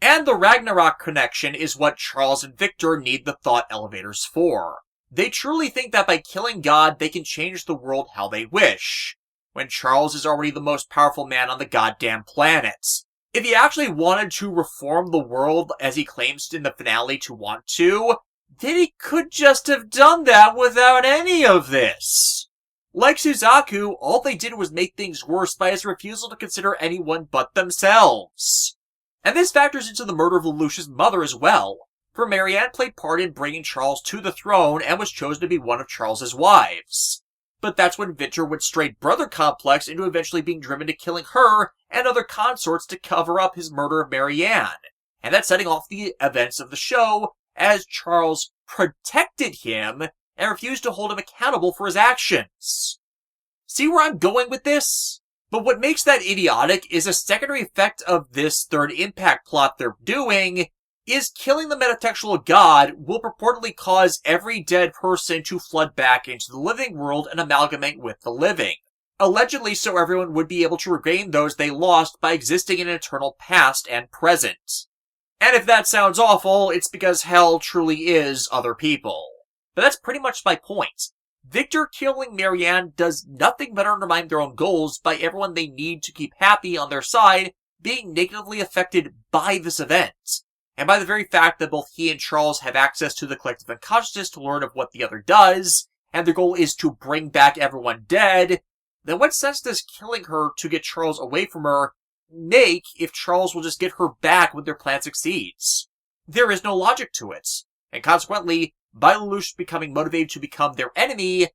And the Ragnarok Connection is what Charles and Victor need the thought elevators for. They truly think that by killing God, they can change the world how they wish, when Charles is already the most powerful man on the goddamn planet. If he actually wanted to reform the world as he claims in the finale to want to, then he could just have done that without any of this. Like Suzaku, all they did was make things worse by his refusal to consider anyone but themselves. And this factors into the murder of Lelouch's mother as well, for Marianne played part in bringing Charles to the throne and was chosen to be one of Charles's wives. But that's when Victor went straight brother complex into eventually being driven to killing her and other consorts to cover up his murder of Marianne, and that's setting off the events of the show as Charles protected him and refused to hold him accountable for his actions. See where I'm going with this? But what makes that idiotic is a secondary effect of this third impact plot they're doing is killing the metatextual god will purportedly cause every dead person to flood back into the living world and amalgamate with the living. Allegedly so everyone would be able to regain those they lost by existing in an eternal past and present. And if that sounds awful, it's because hell truly is other people. But that's pretty much my point. Victor killing Marianne does nothing but undermine their own goals by everyone they need to keep happy on their side being negatively affected by this event. And by the very fact that both he and Charles have access to the collective unconsciousness to learn of what the other does, and their goal is to bring back everyone dead, then what sense does killing her to get Charles away from her make if Charles will just get her back when their plan succeeds? There is no logic to it. and consequently, by Lelouch becoming motivated to become their enemy,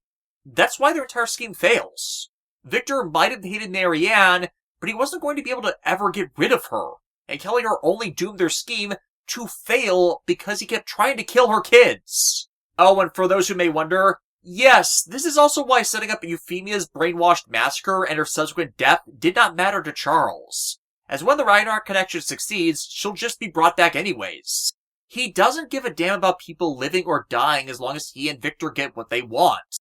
that's why their entire scheme fails. Victor might have hated Marianne, but he wasn't going to be able to ever get rid of her, and killing her only doomed their scheme to fail because he kept trying to kill her kids. Oh, and for those who may wonder, yes, this is also why setting up Euphemia's brainwashed massacre and her subsequent death did not matter to Charles, as when the Reinhardt connection succeeds, she'll just be brought back anyways. He doesn't give a damn about people living or dying as long as he and Victor get what they want.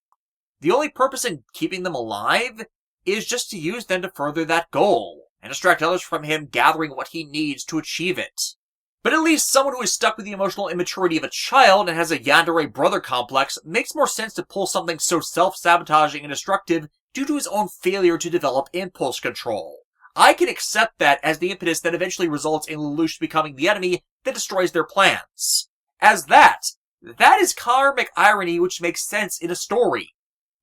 The only purpose in keeping them alive is just to use them to further that goal, and distract others from him gathering what he needs to achieve it. But at least someone who is stuck with the emotional immaturity of a child and has a yandere brother complex makes more sense to pull something so self-sabotaging and destructive due to his own failure to develop impulse control. I can accept that as the impetus that eventually results in Lelouch becoming the enemy that destroys their plans. As that is karmic irony which makes sense in a story.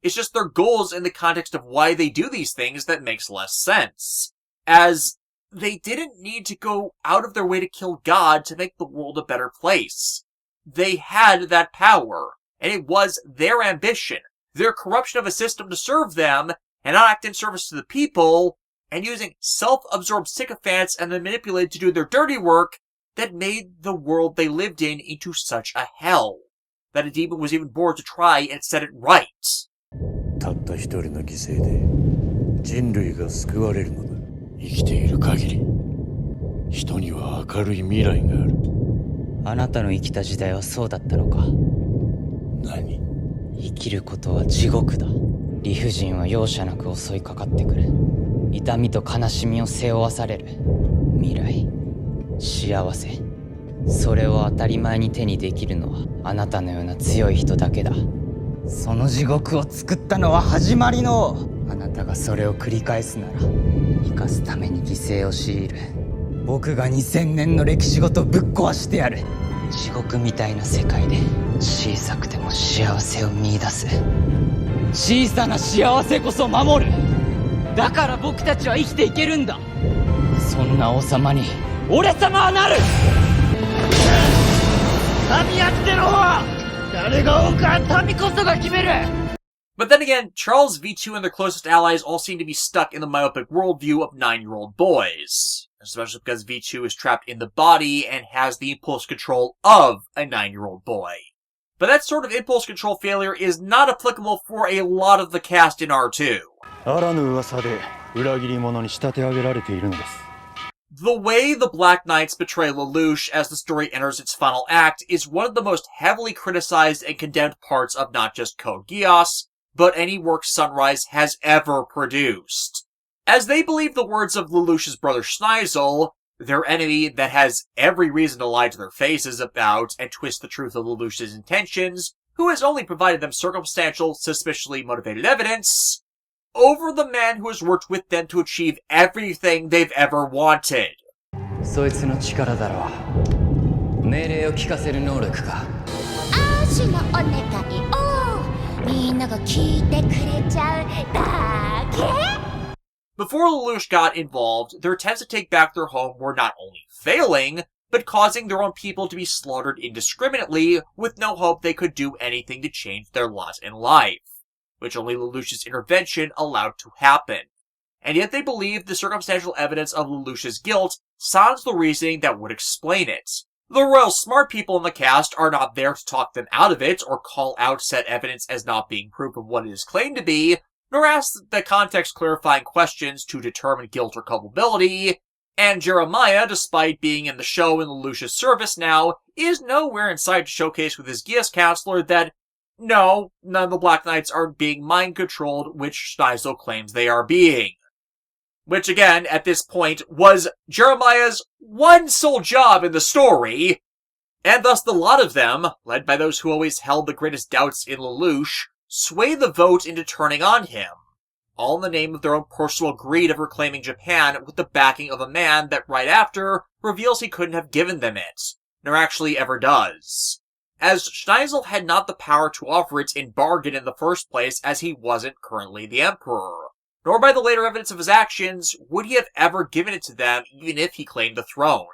It's just their goals in the context of why they do these things that makes less sense. As they didn't need to go out of their way to kill God to make the world a better place. They had that power, and it was their ambition, their corruption of a system to serve them, and not act in service to the people, and using self-absorbed sycophants and then manipulated to do their dirty work that made the world they lived in into such a hell, that a demon was even bored to try and set it right. たった一人の犠牲で人類が救われるのだ。生きている限り人には明るい未来がある。あなたの生きた時代はそうだったのか。何？生きることは地獄だ。理不尽は容赦なく襲いかかってくる。痛みと悲しみを背負わされる。未来、幸せ、それを当たり前に手にできるのはあなたのような強い人だけだ。その地獄を作ったのは始まりの。あなたがそれを繰り返すなら生かすために犠牲を強いる。僕が2000年の歴史ごとぶっ壊してやる。地獄みたいな世界で小さくても幸せを見出す。小さな幸せこそ守る。だから僕たちは生きていけるんだ。そんな王様に俺様はなる。神やってのは誰が王か民こそが決める。But then again, Charles, V2, and their closest allies all seem to be stuck in the myopic worldview of 9-year-old boys. Especially because V2 is trapped in the body and has the impulse control of a 9-year-old boy. But that sort of impulse control failure is not applicable for a lot of the cast in R2. あらぬ噂で裏切り者に仕立て上げられているのです。The way the Black Knights betray Lelouch as the story enters its final act is one of the most heavily criticized and condemned parts of not just Code Geass, but any work Sunrise has ever produced. As they believe the words of Lelouch's brother Schneisel, their enemy that has every reason to lie to their faces about and twist the truth of Lelouch's intentions, who has only provided them circumstantial, suspiciously motivated evidence, over the man who has worked with them to achieve everything they've ever wanted. そいつの力だろう。命令を聞かせる能力か。足のお願いをみんなが聞いてくれちゃうだけ。 Before Lelouch got involved, their attempts to take back their home were not only failing, but causing their own people to be slaughtered indiscriminately with no hope they could do anything to change their lot in life, which only Lelouch's intervention allowed to happen. And yet they believe the circumstantial evidence of Lelouch's guilt sounds the reasoning that would explain it. The royal smart people in the cast are not there to talk them out of it or call out said evidence as not being proof of what it is claimed to be, nor ask the context-clarifying questions to determine guilt or culpability, and Jerimiah, despite being in the show in Lelouch's service now, is nowhere in sight to showcase with his Geass counselor that, no, none of the Black Knights are being mind-controlled, which Schneisel claims they are being. Which, again, at this point, was Jerimiah's one sole job in the story, and thus the lot of them, led by those who always held the greatest doubts in Lelouch, sway the vote into turning on him, all in the name of their own personal greed of reclaiming Japan with the backing of a man that right after reveals he couldn't have given them it, nor actually ever does. As Schneisel had not the power to offer it in bargain in the first place as he wasn't currently the Emperor, nor by the later evidence of his actions would he have ever given it to them even if he claimed the throne.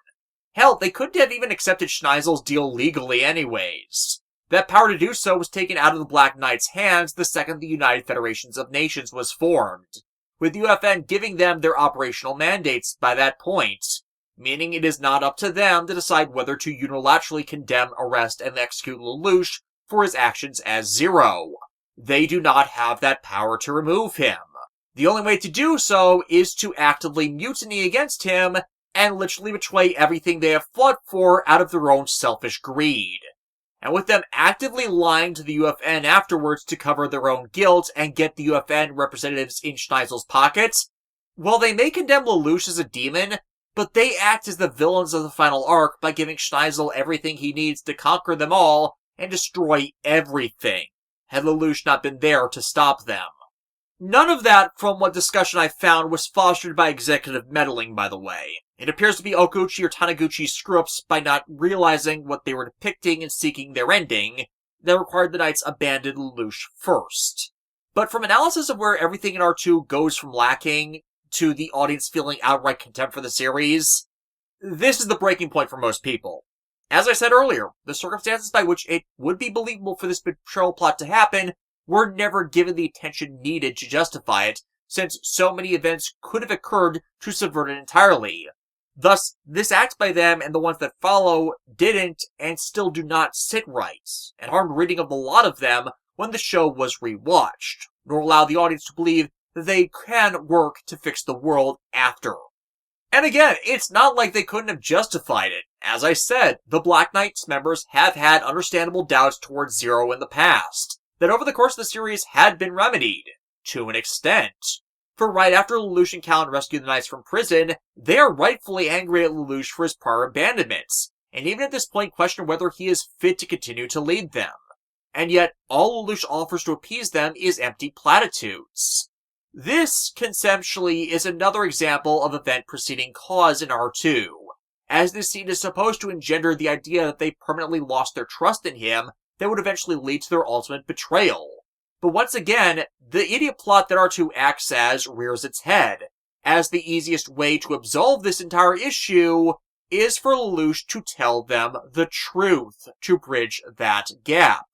Hell, they couldn't have even accepted Schneisel's deal legally anyways. That power to do so was taken out of the Black Knights' hands the second the United Federations of Nations was formed, with the UFN giving them their operational mandates by that point, meaning it is not up to them to decide whether to unilaterally condemn, arrest, and execute Lelouch for his actions as Zero. They do not have that power to remove him. The only way to do so is to actively mutiny against him and literally betray everything they have fought for out of their own selfish greed. And with them actively lying to the UFN afterwards to cover their own guilt and get the UFN representatives in Schneisel's pockets, well, they may condemn Lelouch as a demon, but they act as the villains of the final arc by giving Schneisel everything he needs to conquer them all and destroy everything, had Lelouch not been there to stop them. None of that, from what discussion I found, was fostered by executive meddling, by the way. It appears to be Okuchi or Taniguchi's screw-ups by not realizing what they were depicting and seeking their ending that required the Knights abandon Lelouch first. But from analysis of where everything in R2 goes from lacking to the audience feeling outright contempt for the series, this is the breaking point for most people. As I said earlier, the circumstances by which it would be believable for this betrayal plot to happen were never given the attention needed to justify it, since so many events could have occurred to subvert it entirely. Thus, this act by them and the ones that follow didn't and still do not sit right, and harmed reading of a lot of them when the show was rewatched, nor allow the audience to believe that they can work to fix the world after. And again, it's not like they couldn't have justified it. As I said, the Black Knights members have had understandable doubts towards Zero in the past, that over the course of the series had been remedied, to an extent. For right after Lelouch and Callan rescue the Knights from prison, they are rightfully angry at Lelouch for his prior abandonments, and even at this point question whether he is fit to continue to lead them. And yet, all Lelouch offers to appease them is empty platitudes. This, conceptually, is another example of event preceding cause in R2, as this scene is supposed to engender the idea that they permanently lost their trust in him that would eventually lead to their ultimate betrayal. But once again, the idiot plot that R2 acts as rears its head, as the easiest way to absolve this entire issue is for Lelouch to tell them the truth to bridge that gap.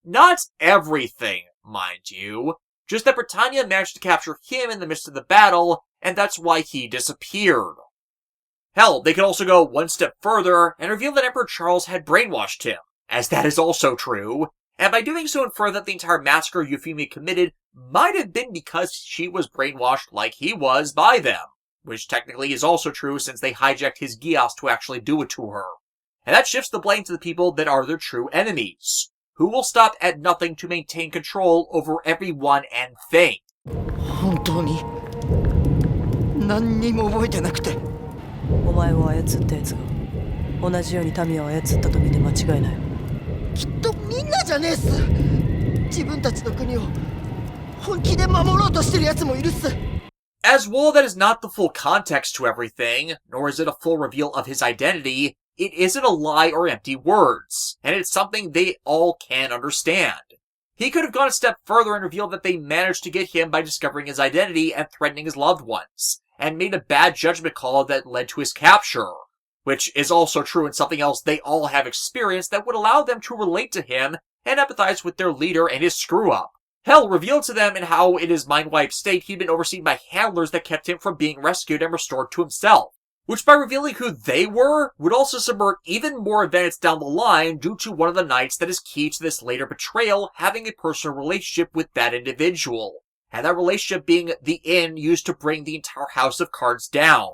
Not everything, mind you, just that Britannia managed to capture him in the midst of the battle, and that's why he disappeared. Hell, they could also go one step further and reveal that Emperor Charles had brainwashed him, as that is also true, and by doing so infer that the entire massacre Euphemia committed might have been because she was brainwashed like he was by them, which technically is also true since they hijacked his Geass to actually do it to her. And that shifts the blame to the people that are their true enemies, who will stop at nothing to maintain control over everyone and thing. 本当に何にも覚えてなくて。お前を操ったやつが同じように民を操ったと見て間違いない。きっとみんなじゃねえっす。自分たちの国を本気で守ろうとしてるやつもいるっす。As well, that is not the full context to everything, nor is it a full reveal of his identity. It isn't a lie or empty words, and it's something they all can understand. He could have gone a step further and revealed that they managed to get him by discovering his identity and threatening his loved ones, and made a bad judgment call that led to his capture, which is also true and something else they all have experienced that would allow them to relate to him and empathize with their leader and his screw-up. Hell, revealed to them in how in his mind-wiped state he'd been overseen by handlers that kept him from being rescued and restored to himself, which by revealing who they were, would also subvert even more events down the line due to one of the knights that is key to this later betrayal having a personal relationship with that individual, and that relationship being the inn used to bring the entire house of cards down.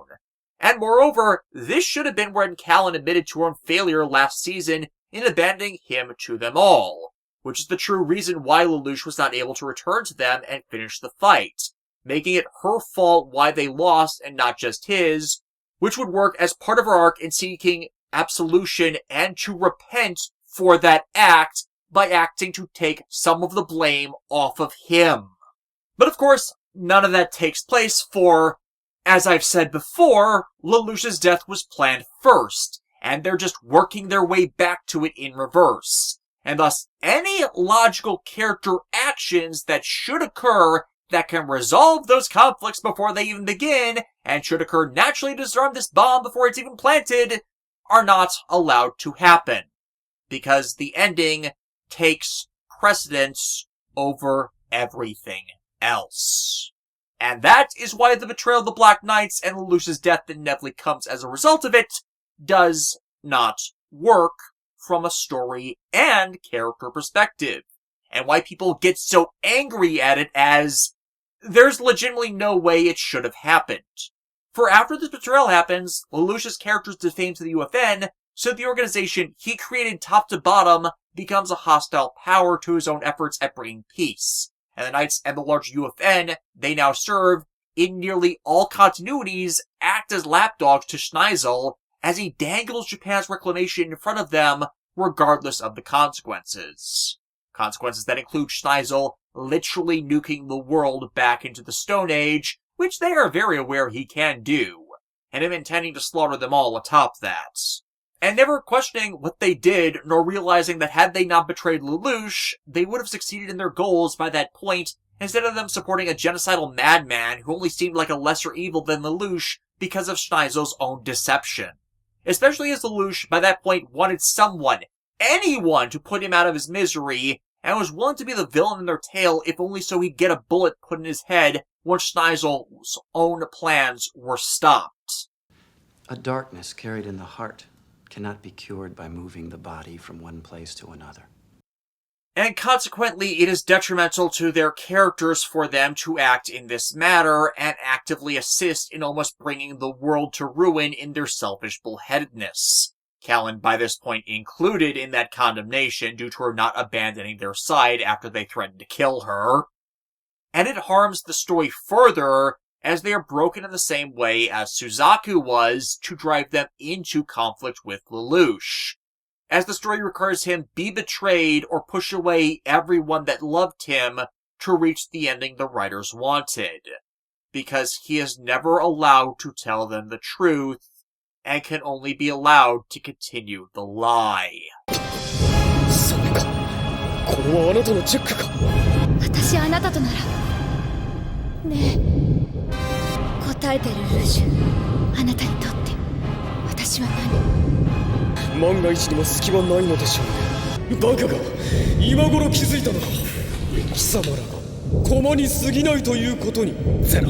And moreover, this should have been when Callan admitted to her own failure last season in abandoning him to them all, which is the true reason why Lelouch was not able to return to them and finish the fight, making it her fault why they lost and not just his, which would work as part of her arc in seeking absolution and to repent for that act by acting to take some of the blame off of him. But of course, none of that takes place for, as I've said before, Lelouch's death was planned first, and they're just working their way back to it in reverse. And thus, any logical character actions that should occur that can resolve those conflicts before they even begin, and should occur naturally to disarm this bomb before it's even planted, are not allowed to happen, because the ending takes precedence over everything else. And that is why the betrayal of the Black Knights and Lelouch's death that inevitably comes as a result of it does not work from a story and character perspective, and why people get so angry at it as there's legitimately no way it should have happened. For after this betrayal happens, Lelouch's character is defamed to the UFN, so the organization he created top to bottom becomes a hostile power to his own efforts at bringing peace. And the Knights and the large UFN they now serve, in nearly all continuities, act as lapdogs to Schneisel as he dangles Japan's reclamation in front of them, regardless of the consequences. Consequences that include Schneisel literally nuking the world back into the Stone Age, which they are very aware he can do, and him intending to slaughter them all atop that. And never questioning what they did, nor realizing that had they not betrayed Lelouch, they would have succeeded in their goals by that point, instead of them supporting a genocidal madman who only seemed like a lesser evil than Lelouch because of Schneisel's own deception. Especially as Lelouch, by that point, wanted someone, anyone, to put him out of his misery, and was willing to be the villain in their tale if only so he'd get a bullet put in his head once Schneisel's own plans were stopped. A darkness carried in the heart cannot be cured by moving the body from one place to another. And consequently, it is detrimental to their characters for them to act in this matter and actively assist in almost bringing the world to ruin in their selfish bullheadedness. Callan, by this point, included in that condemnation due to her not abandoning their side after they threatened to kill her. And it harms the story further, as they are broken in the same way as Suzaku was to drive them into conflict with Lelouch, as the story requires him be betrayed or push away everyone that loved him to reach the ending the writers wanted, because he is never allowed to tell them the truth, and can only be allowed to continue the lie. それか。これはあなたのチェックか。私あなたとなら。ねえ、答えてるルージュ。あなたにとって私は何？万が一にも隙はないのでしょうね。バカが今頃気づいたのか。貴様らが駒に過ぎないということに。ゼラ、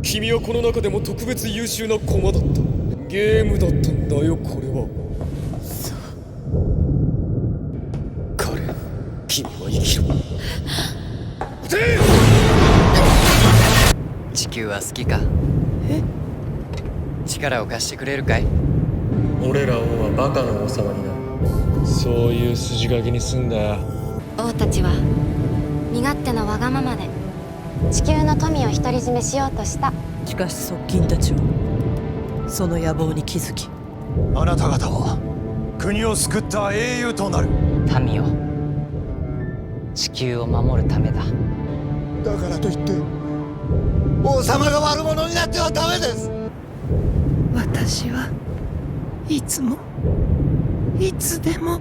君はこの中でも特別優秀な駒だった。ゲームだったんだよ、これは。そう。彼、君は生きろ。撃て！地球は好きか？え？力を貸してくれるかい？俺ら王はバカの王様になる。そういう筋書きにすんだよ。王たちは身勝手なわがままで地球の富を独り占めしようとした。しかし側近たちはその野望に気づき、あなた方は国を救った英雄となる。民を、地球を守るためだ。だからといって王様が悪者になってはダメです。私はいつもいつでも。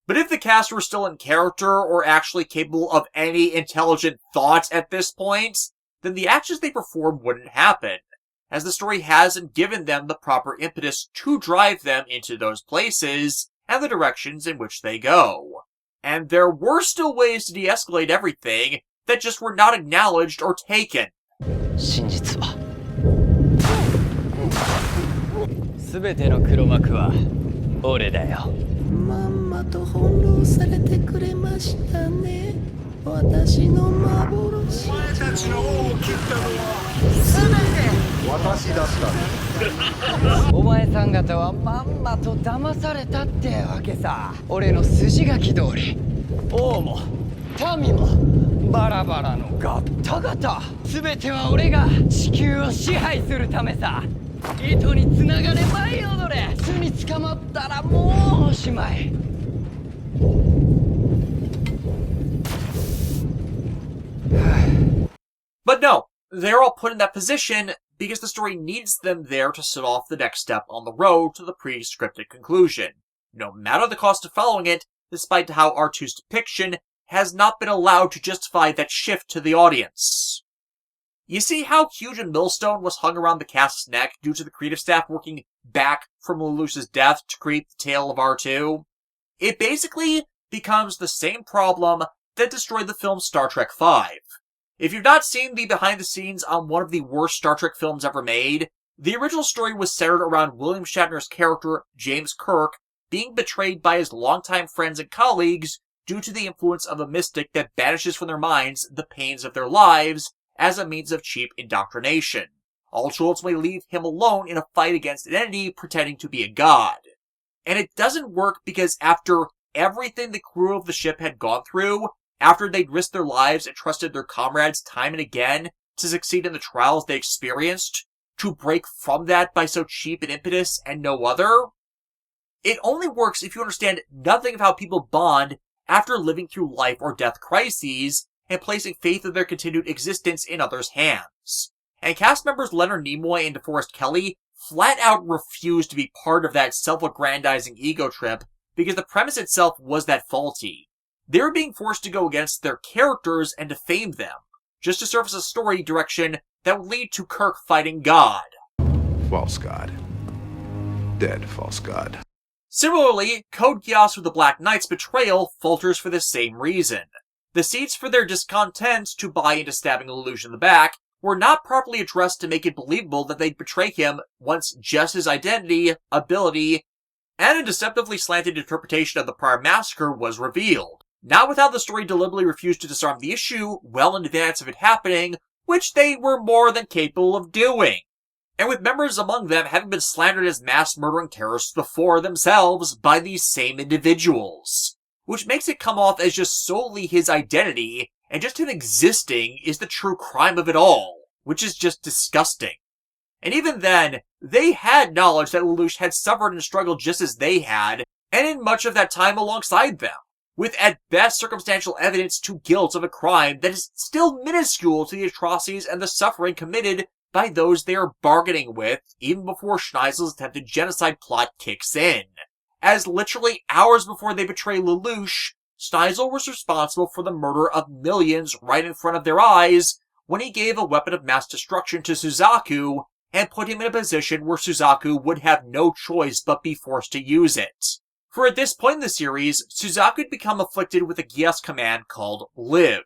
But if the cast were still in character or actually capable of any intelligent thought at this point, then the actions they perform wouldn't happen, as the story hasn't given them the proper impetus to drive them into those places and the directions in which they go. And there were still ways to de-escalate everything that just were not acknowledged or taken. 真実は全ての黒幕は俺だよ。まんまと翻弄されてくれましたね。私の幻。お前たちの王を切ったのは全て私だった。お前さん方はまんまと騙されたってわけさ。俺の筋書き通り、王も民もバラバラのガッタガタ、全ては俺が地球を支配するためさ。糸につながれ舞い踊れ。巣に捕まったらもうおしまい。But no, they're all put in that position because the story needs them there to set off the next step on the road to the pre-scripted conclusion, no matter the cost of following it, despite how R2's depiction has not been allowed to justify that shift to the audience. You see how huge a millstone was hung around the cast's neck due to the creative staff working back from Lelouch's death to create the tale of R2? It basically becomes the same problem that destroyed the film Star Trek V. If you've not seen the behind the scenes on one of the worst Star Trek films ever made, the original story was centered around William Shatner's character, James Kirk, being betrayed by his longtime friends and colleagues due to the influence of a mystic that banishes from their minds the pains of their lives as a means of cheap indoctrination, all to ultimately leave him alone in a fight against an entity pretending to be a god. And it doesn't work because after everything the crew of the ship had gone through, after they'd risked their lives and trusted their comrades time and again to succeed in the trials they experienced, to break from that by so cheap an impetus and no other? It only works if you understand nothing of how people bond after living through life or death crises and placing faith in their continued existence in others' hands. And cast members Leonard Nimoy and DeForest Kelley flat out refused to be part of that self-aggrandizing ego trip because the premise itself was that faulty. They were being forced to go against their characters and defame them, just to surface a story direction that would lead to Kirk fighting God. False god. Dead false god. Similarly, Code Geass with the Black Knights Betrayal falters for the same reason. The seeds for their discontent to buy into stabbing Lelouch in the back were not properly addressed to make it believable that they'd betray him once just his identity, ability, and a deceptively slanted interpretation of the prior massacre was revealed. Not without the story deliberately refused to disarm the issue well in advance of it happening, which they were more than capable of doing. And with members among them having been slandered as mass-murdering terrorists before themselves by these same individuals. Which makes it come off as just solely his identity, and just him existing is the true crime of it all, which is just disgusting. And even then, they had knowledge that Lelouch had suffered and struggled just as they had, and in much of that time alongside them, with at best circumstantial evidence to guilt of a crime that is still minuscule to the atrocities and the suffering committed by those they are bargaining with, even before Schneisel's attempted genocide plot kicks in. As literally hours before they betray Lelouch, Schneisel was responsible for the murder of millions right in front of their eyes when he gave a weapon of mass destruction to Suzaku and put him in a position where Suzaku would have no choice but be forced to use it. For at this point in the series, Suzaku had become afflicted with a Geass command called Live,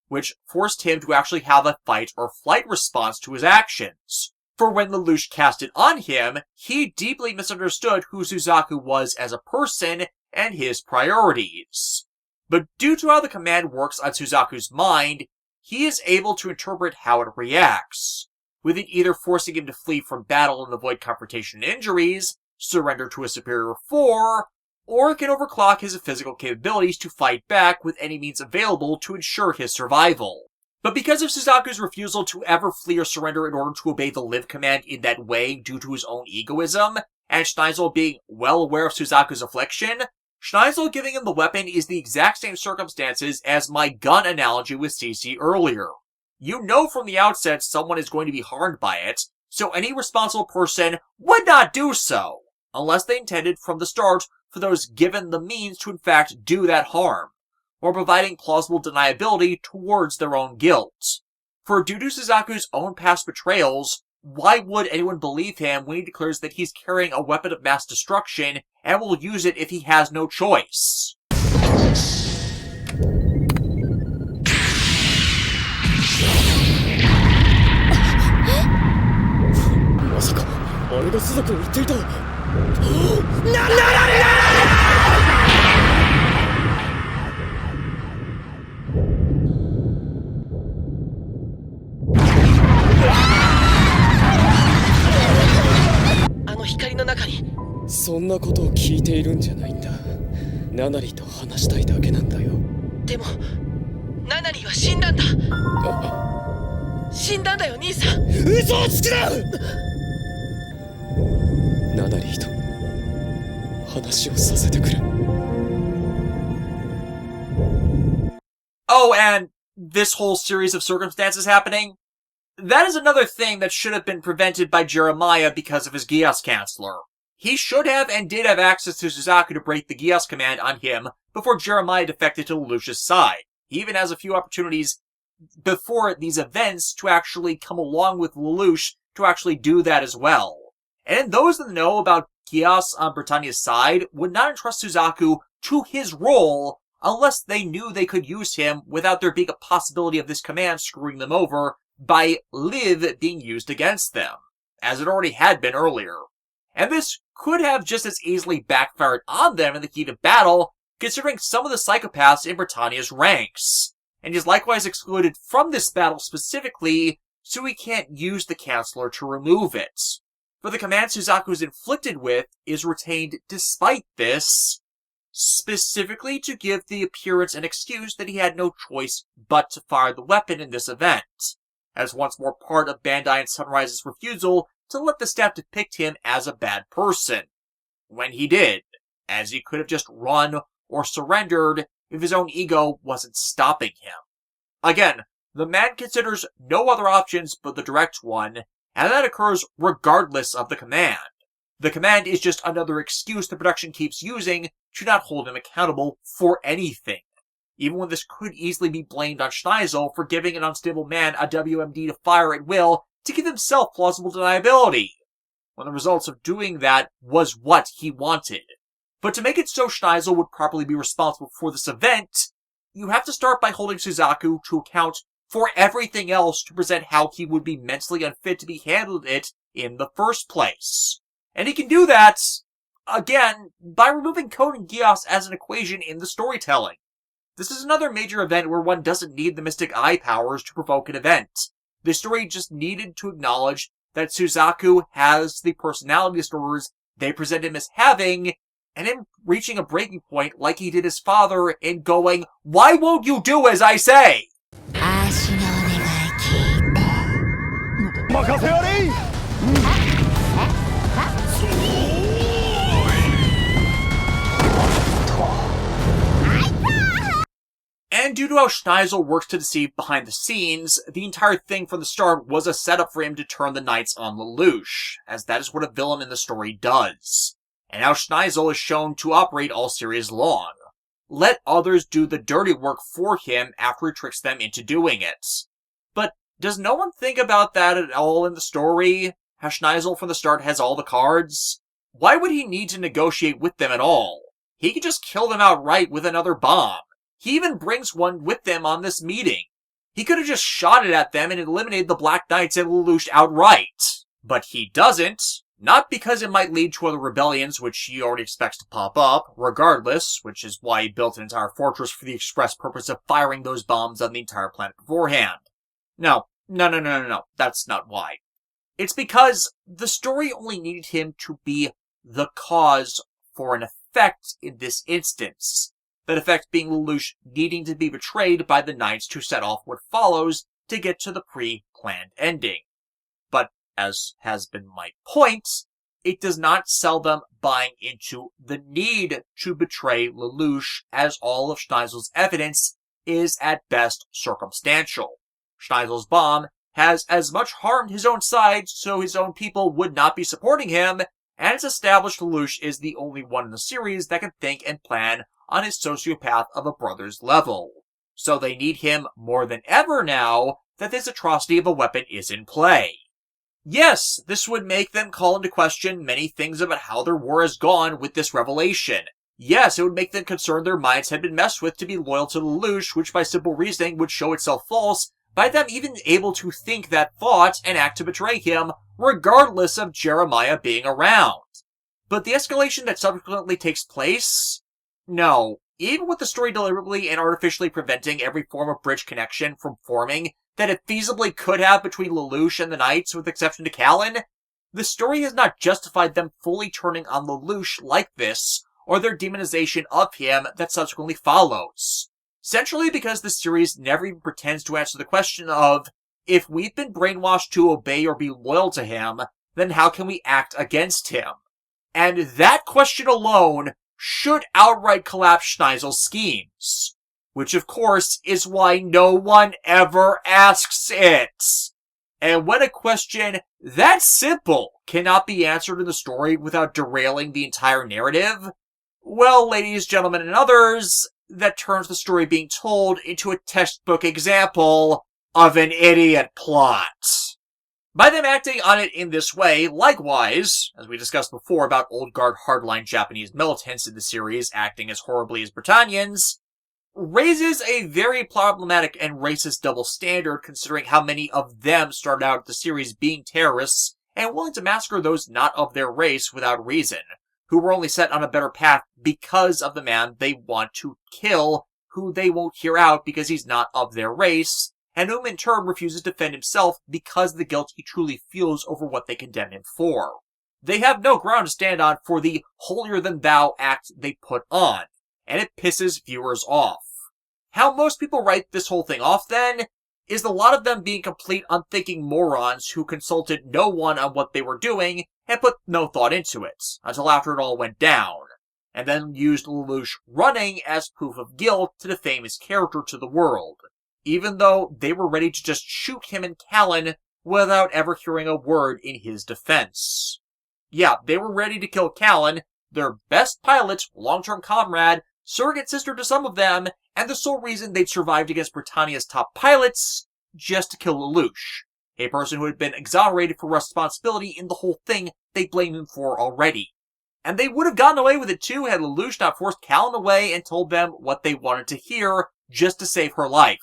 which forced him to actually have a fight or flight response to his actions. For when Lelouch cast it on him, he deeply misunderstood who Suzaku was as a person and his priorities. But due to how the command works on Suzaku's mind, he is able to interpret how it reacts, with it either forcing him to flee from battle and avoid confrontation and injuries, surrender to a superior foe, or it can overclock his physical capabilities to fight back with any means available to ensure his survival. But because of Suzaku's refusal to ever flee or surrender in order to obey the Live command in that way due to his own egoism, and Schneisel being well aware of Suzaku's affliction, Schneisel giving him the weapon is the exact same circumstances as my gun analogy with CC earlier. You know from the outset someone is going to be harmed by it, so any responsible person would not do so, unless they intended from the start for those given the means to in fact do that harm, or providing plausible deniability towards their own guilt. For due to Suzaku's own past betrayals, why would anyone believe him when he declares that he's carrying a weapon of mass destruction and will use it if he has no choice? まさかあれが朱雀の言っていたあの光の中にそんなことを聞いているんじゃないんだ。ナナリと話したいだけなんだよ。でもナナリは死んだんだ。死んだんだよ兄さん。嘘をつくな。ナナリと話をさせてくれ。Oh, and this whole series of circumstances happening? That is another thing that should have been prevented by Jerimiah because of his Geass Chancellor. He should have and did have access to Suzaku to break the Geass command on him before Jerimiah defected to Lelouch's side. He even has a few opportunities before these events to actually come along with Lelouch to actually do that as well. And those that know about Geass on Britannia's side would not entrust Suzaku to his role unless they knew they could use him without there being a possibility of this command screwing them over by Liv being used against them, as it already had been earlier. And this could have just as easily backfired on them in the heat of battle, considering some of the psychopaths in Britannia's ranks. And is likewise excluded from this battle specifically, so he can't use the Chancellor to remove it. For the command Suzaku is inflicted with is retained despite this, specifically to give the appearance and excuse that he had no choice but to fire the weapon in this event, as once more part of Bandai and Sunrise's refusal to let the staff depict him as a bad person, when he did, as he could have just run or surrendered if his own ego wasn't stopping him. Again, the man considers no other options but the direct one, and that occurs regardless of the command. The command is just another excuse the production keeps using to not hold him accountable for anything, even when this could easily be blamed on Schneisel for giving an unstable man a WMD to fire at will to give himself plausible deniability, when the results of doing that was what he wanted. But to make it so Schneisel would properly be responsible for this event, you have to start by holding Suzaku to account for everything else to present how he would be mentally unfit to be handled it in the first place. And he can do that, again, by removing Code and Geass as an equation in the storytelling. This is another major event where one doesn't need the Mystic Eye powers to provoke an event. The story just needed to acknowledge that Suzaku has the personality disorders they present him as having, and him reaching a breaking point like he did his father and going, "Why won't you do as I say?" And due to how Schneisel works to deceive behind the scenes, the entire thing from the start was a setup for him to turn the Knights on Lelouch, as that is what a villain in the story does, and how Schneisel is shown to operate all series long. Let others do the dirty work for him after he tricks them into doing it. But does no one think about that at all in the story? How Schneisel from the start has all the cards? Why would he need to negotiate with them at all? He could just kill them outright with another bomb. He even brings one with them on this meeting. He could have just shot it at them and eliminated the Black Knights and Lelouch outright. But he doesn't. Not because it might lead to other rebellions, which he already expects to pop up, regardless, which is why he built an entire fortress for the express purpose of firing those bombs on the entire planet beforehand. No, that's not why. It's because the story only needed him to be the cause for an effect in this instance. That effect being Lelouch needing to be betrayed by the Knights to set off what follows to get to the pre-planned ending. But, as has been my point, it does not sell them buying into the need to betray Lelouch, as all of Schneisel's evidence is at best circumstantial. Schneisel's bomb has as much harmed his own side, so his own people would not be supporting him, and it's established Lelouch is the only one in the series that can think and plan on his sociopath of a brother's level. So they need him more than ever now that this atrocity of a weapon is in play. Yes, this would make them call into question many things about how their war has gone with this revelation. Yes, it would make them concerned their minds had been messed with to be loyal to Lelouch, which by simple reasoning would show itself false, by them even able to think that thought and act to betray him, regardless of Jerimiah being around. But the escalation that subsequently takes place? No. Even with the story deliberately and artificially preventing every form of bridge connection from forming that it feasibly could have between Lelouch and the Knights, with exception to Callan, the story has not justified them fully turning on Lelouch like this, or their demonization of him that subsequently follows. Centrally because the series never even pretends to answer the question of, if we've been brainwashed to obey or be loyal to him, then how can we act against him? And that question alone should outright collapse Schneisel's schemes. Which, of course, is why no one ever asks it. And when a question that simple cannot be answered in the story without derailing the entire narrative, well, ladies, gentlemen, and others, that turns the story being told into a textbook example of an idiot plot. By them acting on it in this way, likewise, as we discussed before about old guard hardline Japanese militants in the series acting as horribly as Britannians, raises a very problematic and racist double standard considering how many of them started out the series being terrorists and willing to massacre those not of their race without reason, who were only set on a better path because of the man they want to kill, who they won't hear out because he's not of their race, and whom in turn refuses to defend himself because of the guilt he truly feels over what they condemn him for. They have no ground to stand on for the holier-than-thou act they put on, and it pisses viewers off. How most people write this whole thing off, then, is a lot of them being complete unthinking morons who consulted no one on what they were doing and put no thought into it, until after it all went down, and then used Lelouch running as proof of guilt to defame his character to the world, even though they were ready to just shoot him and Callan without ever hearing a word in his defense. Yeah, they were ready to kill Callan, their best pilot, long-term comrade, surrogate sister to some of them, and the sole reason they'd survived against Britannia's top pilots, just to kill Lelouch, a person who had been exonerated for responsibility in the whole thing they blame him for already. And they would have gotten away with it too had Lelouch not forced Callan away and told them what they wanted to hear, just to save her life.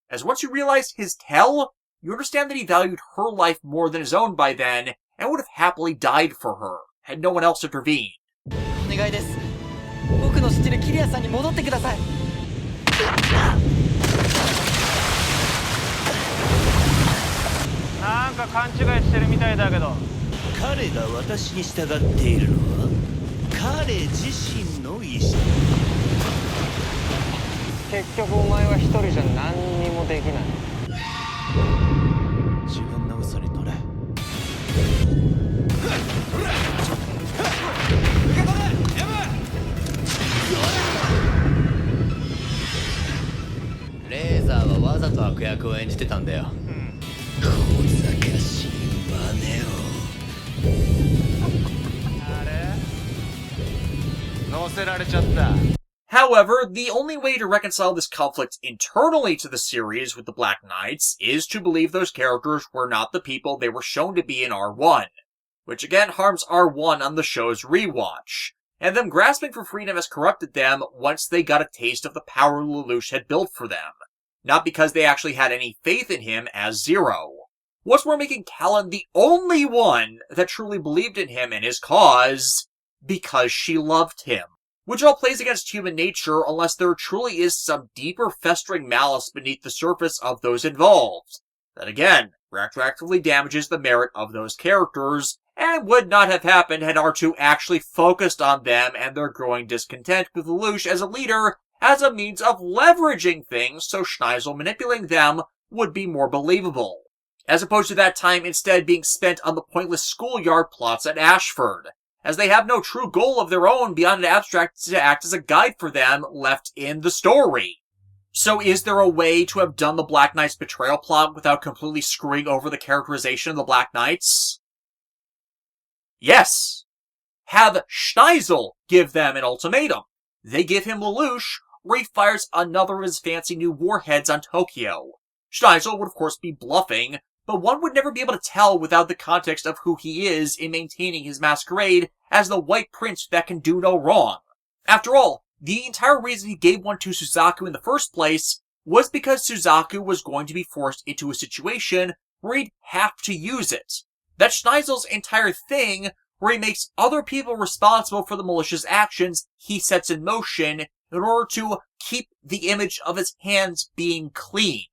As once you realize his tell, you understand that he valued her life more than his own by then, and would have happily died for her, had no one else intervened. お願いです。僕の知ってるキリアさんに戻ってください。なんか勘違いしてるみたいだけど。彼が私に従っているのは彼自身の意志。結局お前は一人じゃ何にもできない。自分の嘘に乗れ。レーザーはわざと悪役を演じてたんだよ。小賢しい真似を。あれ？乗せられちゃった。However, the only way to reconcile this conflict internally to the series with the Black Knights is to believe those characters were not the people they were shown to be in R1, which again harms R1 on the show's rewatch, and them grasping for freedom has corrupted them once they got a taste of the power Lelouch had built for them, not because they actually had any faith in him as Zero. What's more, making Callan the only one that truly believed in him and his cause, because she loved him. Which all plays against human nature unless there truly is some deeper festering malice beneath the surface of those involved. That again, retroactively damages the merit of those characters, and would not have happened had R2 actually focused on them and their growing discontent with Lelouch as a leader as a means of leveraging things so Schneisel manipulating them would be more believable, as opposed to that time instead being spent on the pointless schoolyard plots at Ashford, as they have no true goal of their own beyond an abstract to act as a guide for them left in the story. So is there a way to have done the Black Knights Betrayal plot without completely screwing over the characterization of the Black Knights? Yes. Have Schneisel give them an ultimatum. They give him Lelouch, where he fires another of his fancy new warheads on Tokyo. Schneisel would of course be bluffing, but one would never be able to tell without the context of who he is in maintaining his masquerade as the white prince that can do no wrong. After all, the entire reason he gave one to Suzaku in the first place was because Suzaku was going to be forced into a situation where he'd have to use it. That's Schneisel's entire thing, where he makes other people responsible for the malicious actions he sets in motion in order to keep the image of his hands being clean.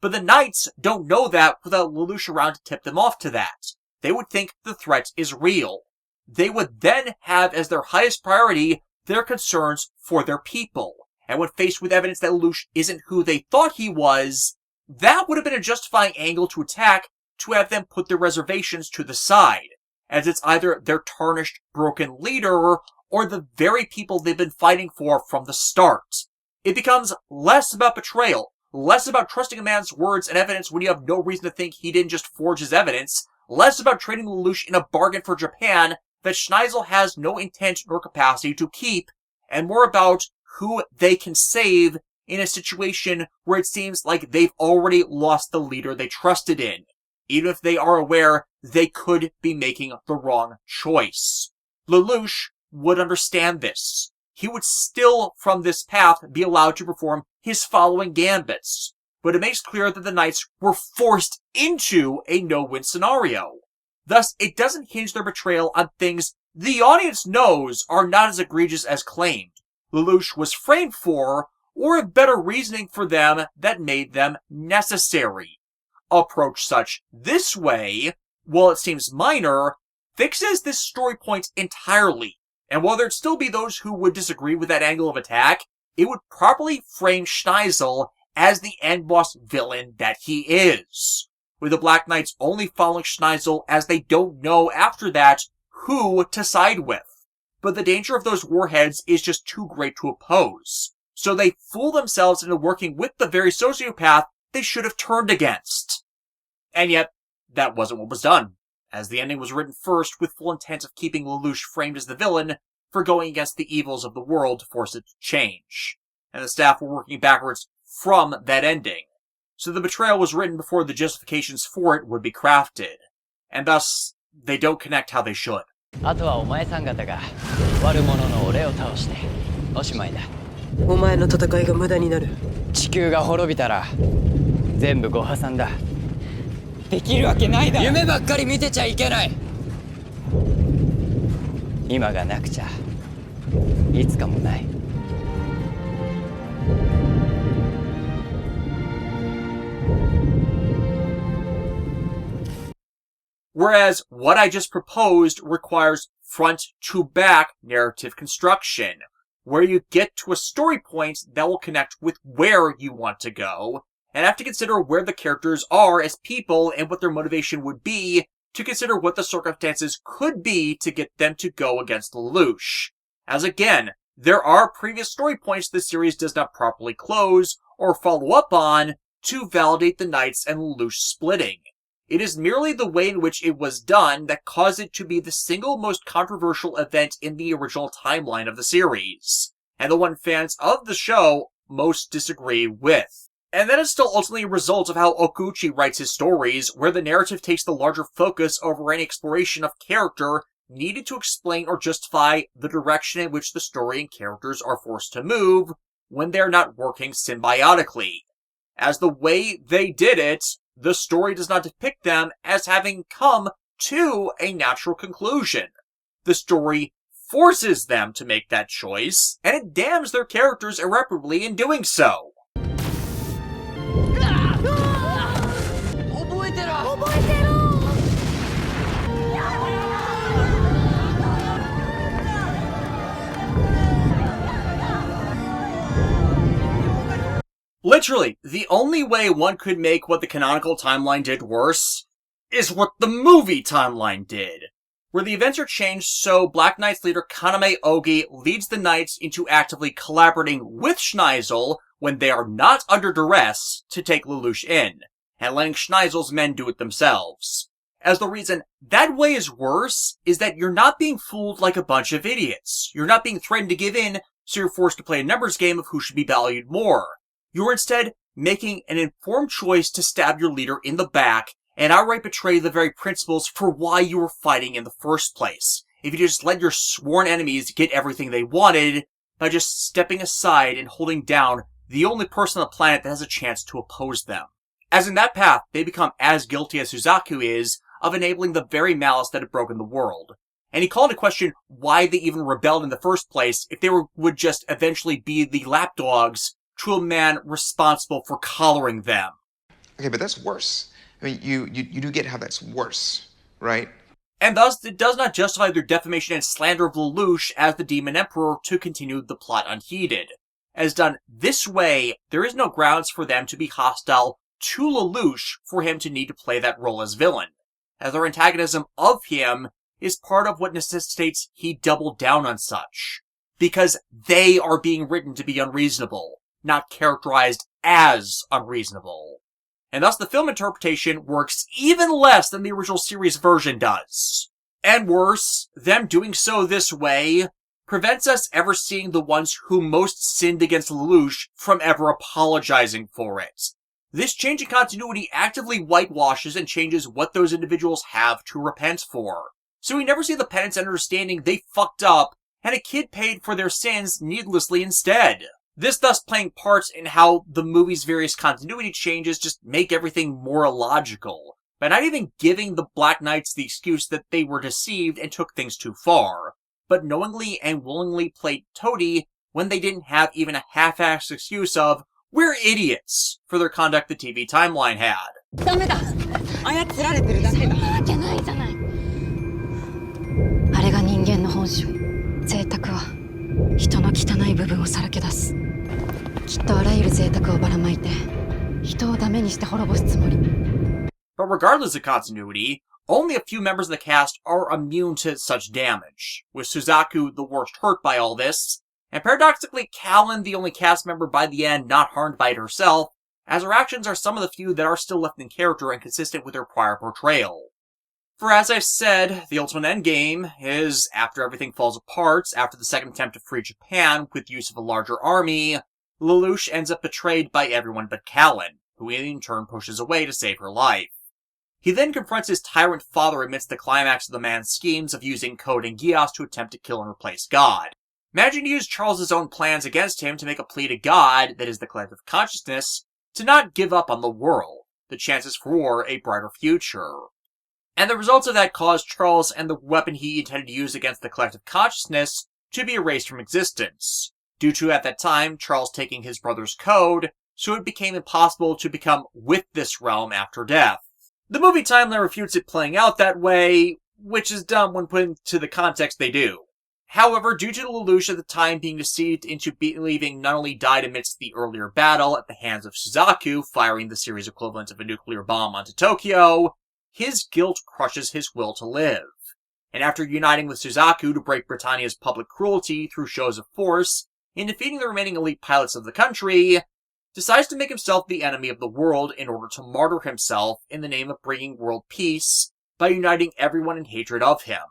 But the Knights don't know that without Lelouch around to tip them off to that. They would think the threat is real. They would then have as their highest priority their concerns for their people. And when faced with evidence that Lelouch isn't who they thought he was, that would have been a justifying angle to attack to have them put their reservations to the side, as it's either their tarnished, broken leader or the very people they've been fighting for from the start. It becomes less about betrayal, less about trusting a man's words and evidence when you have no reason to think he didn't just forge his evidence, less about trading Lelouch in a bargain for Japan that Schneisel has no intent nor capacity to keep, and more about who they can save in a situation where it seems like they've already lost the leader they trusted in, even if they are aware they could be making the wrong choice. Lelouch would understand this. He would still, from this path, be allowed to perform his following gambits, but it makes clear that the Knights were forced into a no-win scenario. Thus, it doesn't hinge their betrayal on things the audience knows are not as egregious as claimed. Lelouch was framed for, or a better reasoning for them that made them necessary. Approach such this way, while it seems minor, fixes this story point entirely. And while there'd still be those who would disagree with that angle of attack, it would properly frame Schneisel as the end boss villain that he is, with the Black Knights only following Schneisel as they don't know after that who to side with. But the danger of those warheads is just too great to oppose, so they fool themselves into working with the very sociopath they should have turned against. And yet, that wasn't what was done, as the ending was written first with full intent of keeping Lelouch framed as the villain for going against the evils of the world to force it to change, and the staff were working backwards from that ending. So the betrayal was written before the justifications for it would be crafted, and thus, they don't connect how they should. あとはお前さん方が悪者の俺を倒しておしまいだ。お前の戦いが無駄になる。地球が滅びたら全部ご破産だ。できるわけないだろ。夢ばっかり見てちゃいけない。今がなくちゃいつかもない。Whereas what I just proposed requires front-to-back narrative construction, where you get to a story point that will connect with where you want to go, and have to consider where the characters are as people and what their motivation would be to consider what the circumstances could be to get them to go against Lelouch. As again, there are previous story points the series does not properly close or follow up on to validate the Knights and Lelouch splitting. It is merely the way in which it was done that caused it to be the single most controversial event in the original timeline of the series, and the one fans of the show most disagree with. And that is still ultimately a result of how Okuchi writes his stories, where the narrative takes the larger focus over any exploration of character needed to explain or justify the direction in which the story and characters are forced to move when they are not working symbiotically. As the way they did it, the story does not depict them as having come to a natural conclusion. The story forces them to make that choice, and it damns their characters irreparably in doing so. Literally, the only way one could make what the canonical timeline did worse is what the movie timeline did, where the events are changed so Black Knights leader Kaname Ogi leads the Knights into actively collaborating with Schneisel when they are not under duress to take Lelouch in, and letting Schneisel's men do it themselves. As the reason that way is worse is that you're not being fooled like a bunch of idiots. You're not being threatened to give in, so you're forced to play a numbers game of who should be valued more. You're instead making an informed choice to stab your leader in the back and outright betray the very principles for why you were fighting in the first place, if you just let your sworn enemies get everything they wanted by just stepping aside and holding down the only person on the planet that has a chance to oppose them. As in that path, they become as guilty as Suzaku is of enabling the very malice that had broken the world. And he called into question why they even rebelled in the first place if they would just eventually be the lapdogs to a man responsible for collaring them. Okay, but that's worse. I mean, you do get how that's worse, right? And thus, it does not justify their defamation and slander of Lelouch as the Demon Emperor to continue the plot unheeded. As done this way, there is no grounds for them to be hostile to Lelouch for him to need to play that role as villain, as their antagonism of him is part of what necessitates he double down on such, because they are being written to be unreasonable, not characterized as unreasonable. And thus the film interpretation works even less than the original series version does. And worse, them doing so this way prevents us ever seeing the ones who most sinned against Lelouch from ever apologizing for it. This change in continuity actively whitewashes and changes what those individuals have to repent for. So we never see the penance and understanding they fucked up, and a kid paid for their sins needlessly instead. This thus playing parts in how the movie's various continuity changes just make everything more illogical, by not even giving the Black Knights the excuse that they were deceived and took things too far, but knowingly and willingly played toady when they didn't have even a half-assed excuse of, we're idiots, for their conduct the TV timeline had. ダメだ操られてるだけだそうじゃないじゃないあれが人間の本性贅沢は人の汚い部分をさらけ出すきっとあらゆる贅沢をばらまいて人をダメにして滅ぼすつもり But regardless of continuity, only a few members of the cast are immune to such damage, with Suzaku the worst hurt by all this, and paradoxically Callan the only cast member by the end not harmed by it herself, as her actions are some of the few that are still left in character and consistent with her prior portrayal. For as I've said, the ultimate endgame is, after everything falls apart, after the second attempt to free Japan with use of a larger army, Lelouch ends up betrayed by everyone but Callan, who in turn pushes away to save her life. He then confronts his tyrant father amidst the climax of the man's schemes of using Code and Geass to attempt to kill and replace God. Managing to use Charles' own plans against him to make a plea to God, that is the collective consciousness, to not give up on the world, the chances for a brighter future. And the results of that caused Charles and the weapon he intended to use against the collective consciousness to be erased from existence, due to at that time Charles taking his brother's code, so it became impossible to become with this realm after death. The movie timeline refutes it playing out that way, which is dumb when put into the context they do. However, due to Lelouch at the time being deceived into believing not only died amidst the earlier battle at the hands of Suzaku, firing the series equivalent of a nuclear bomb onto Tokyo, his guilt crushes his will to live. And after uniting with Suzaku to break Britannia's public cruelty through shows of force, in defeating the remaining elite pilots of the country, decides to make himself the enemy of the world in order to martyr himself in the name of bringing world peace by uniting everyone in hatred of him.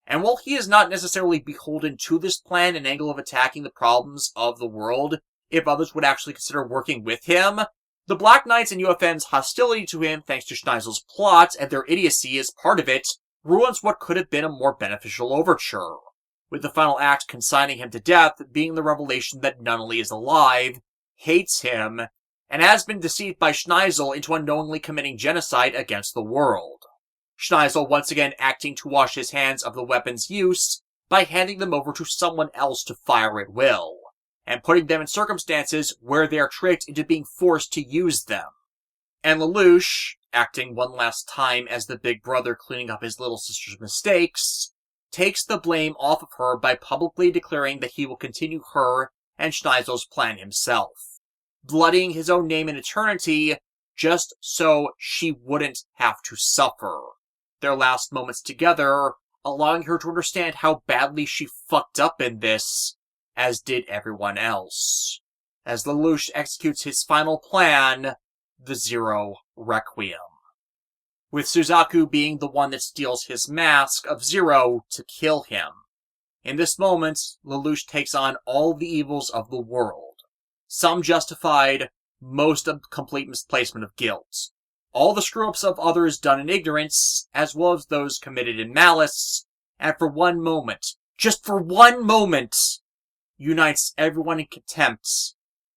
And while he is not necessarily beholden to this plan and angle of attacking the problems of the world, if others would actually consider working with him, the Black Knights and UFN's hostility to him thanks to Schneissel's plot and their idiocy as part of it ruins what could have been a more beneficial overture, with the final act consigning him to death being the revelation that not only is alive, hates him, and has been deceived by Schneissel into unknowingly committing genocide against the world. Schneissel once again acting to wash his hands of the weapon's use by handing them over to someone else to fire at will, and putting them in circumstances where they are tricked into being forced to use them. And Lelouch, acting one last time as the big brother cleaning up his little sister's mistakes, takes the blame off of her by publicly declaring that he will continue her and Schneissel's plan himself, bloodying his own name in eternity just so she wouldn't have to suffer. Their last moments together, allowing her to understand how badly she fucked up in this, as did everyone else, as Lelouch executes his final plan, the Zero Requiem, with Suzaku being the one that steals his mask of Zero to kill him. In this moment, Lelouch takes on all the evils of the world, some justified, most of complete misplacement of guilt, all the screw-ups of others done in ignorance, as well as those committed in malice, and for one moment, just for one moment, unites everyone in contempt,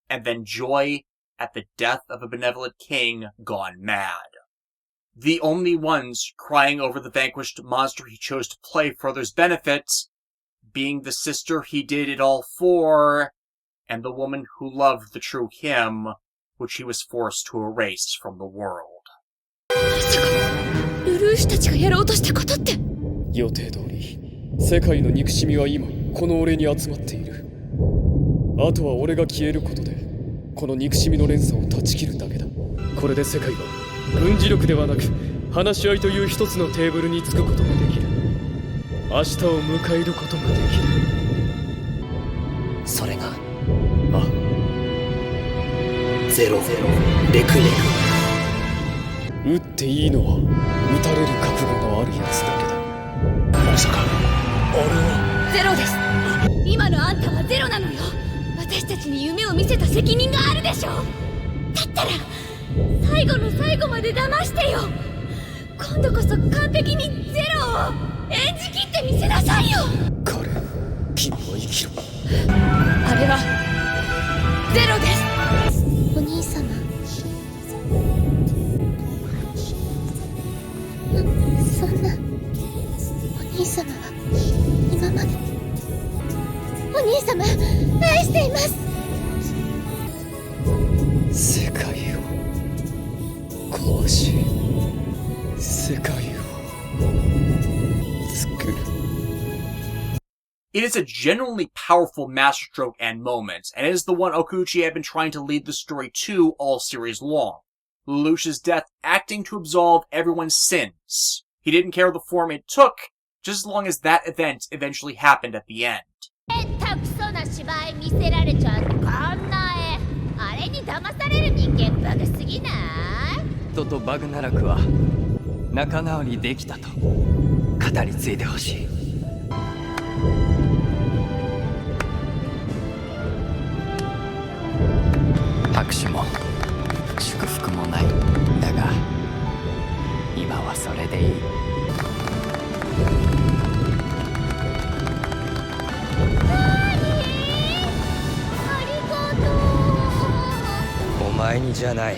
and then joy at the death of a benevolent king gone mad. The only ones crying over the vanquished monster he chose to play for others' benefit, being the sister he did it all for, and the woman who loved the true him, which he was forced to erase from the world. ルルーシュたちがやろうとしたことって。予定通り、世界の憎しみは今この俺に集まっている。あとは俺が消えることで、この憎しみの連鎖を断ち切るだけだ。これで世界は軍事力ではなく話し合いという一つのテーブルに着くことができる。明日を迎えることができる。それがゼロレクイエム。撃っていいのは撃たれる覚悟のあるやつだけだ。まさかあれはゼロです。責任があるでしょ。だったら最後の最後まで騙してよ。今度こそ完璧にゼロを演じきってみせなさいよ。カレ、君は生きろ。あれはゼロです。お兄様、そんな。お兄様は今までお兄様愛しています。世界を壊し、世界を作る。It is a genuinely powerful masterstroke and moment, and it is the one Okuchi had been trying to lead the story to all series long. Lelouch's death acting to absolve everyone's sins. He didn't care the form it took, just as long as that event eventually happened at the end. たくそな芝居見せられちゃってこんな絵。あれに騙される人間バカすぎない？人とバグナラクは仲直りできたと語り継いでほしい。拍手も祝福もない。だが今はそれでいい。お前にじゃない。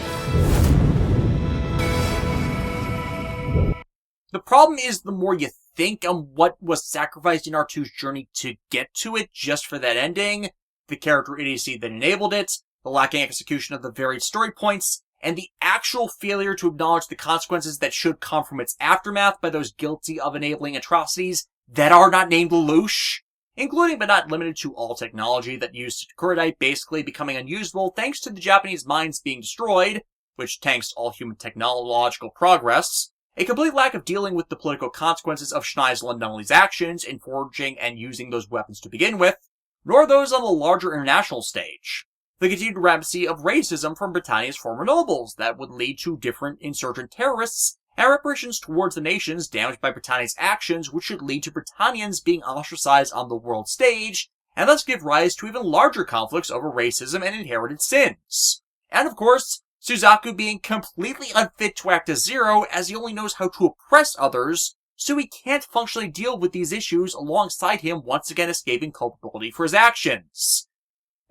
The problem is the more you think on what was sacrificed in R2's journey to get to it just for that ending, the character idiocy that enabled it, the lacking execution of the varied story points, and the actual failure to acknowledge the consequences that should come from its aftermath by those guilty of enabling atrocities that are not named Lelouch, including but not limited to all technology that used Kurodite basically becoming unusable thanks to the Japanese mines being destroyed, which tanks all human technological progress, a complete lack of dealing with the political consequences of Schneisel and Nunnally's actions in forging and using those weapons to begin with, nor those on the larger international stage. The continued rampancy of racism from Britannia's former nobles that would lead to different insurgent terrorists, and reparations towards the nations damaged by Britannia's actions, which should lead to Britannians being ostracized on the world stage, and thus give rise to even larger conflicts over racism and inherited sins. And of course, Suzaku being completely unfit to act as Zero, as he only knows how to oppress others, so he can't functionally deal with these issues alongside him once again escaping culpability for his actions.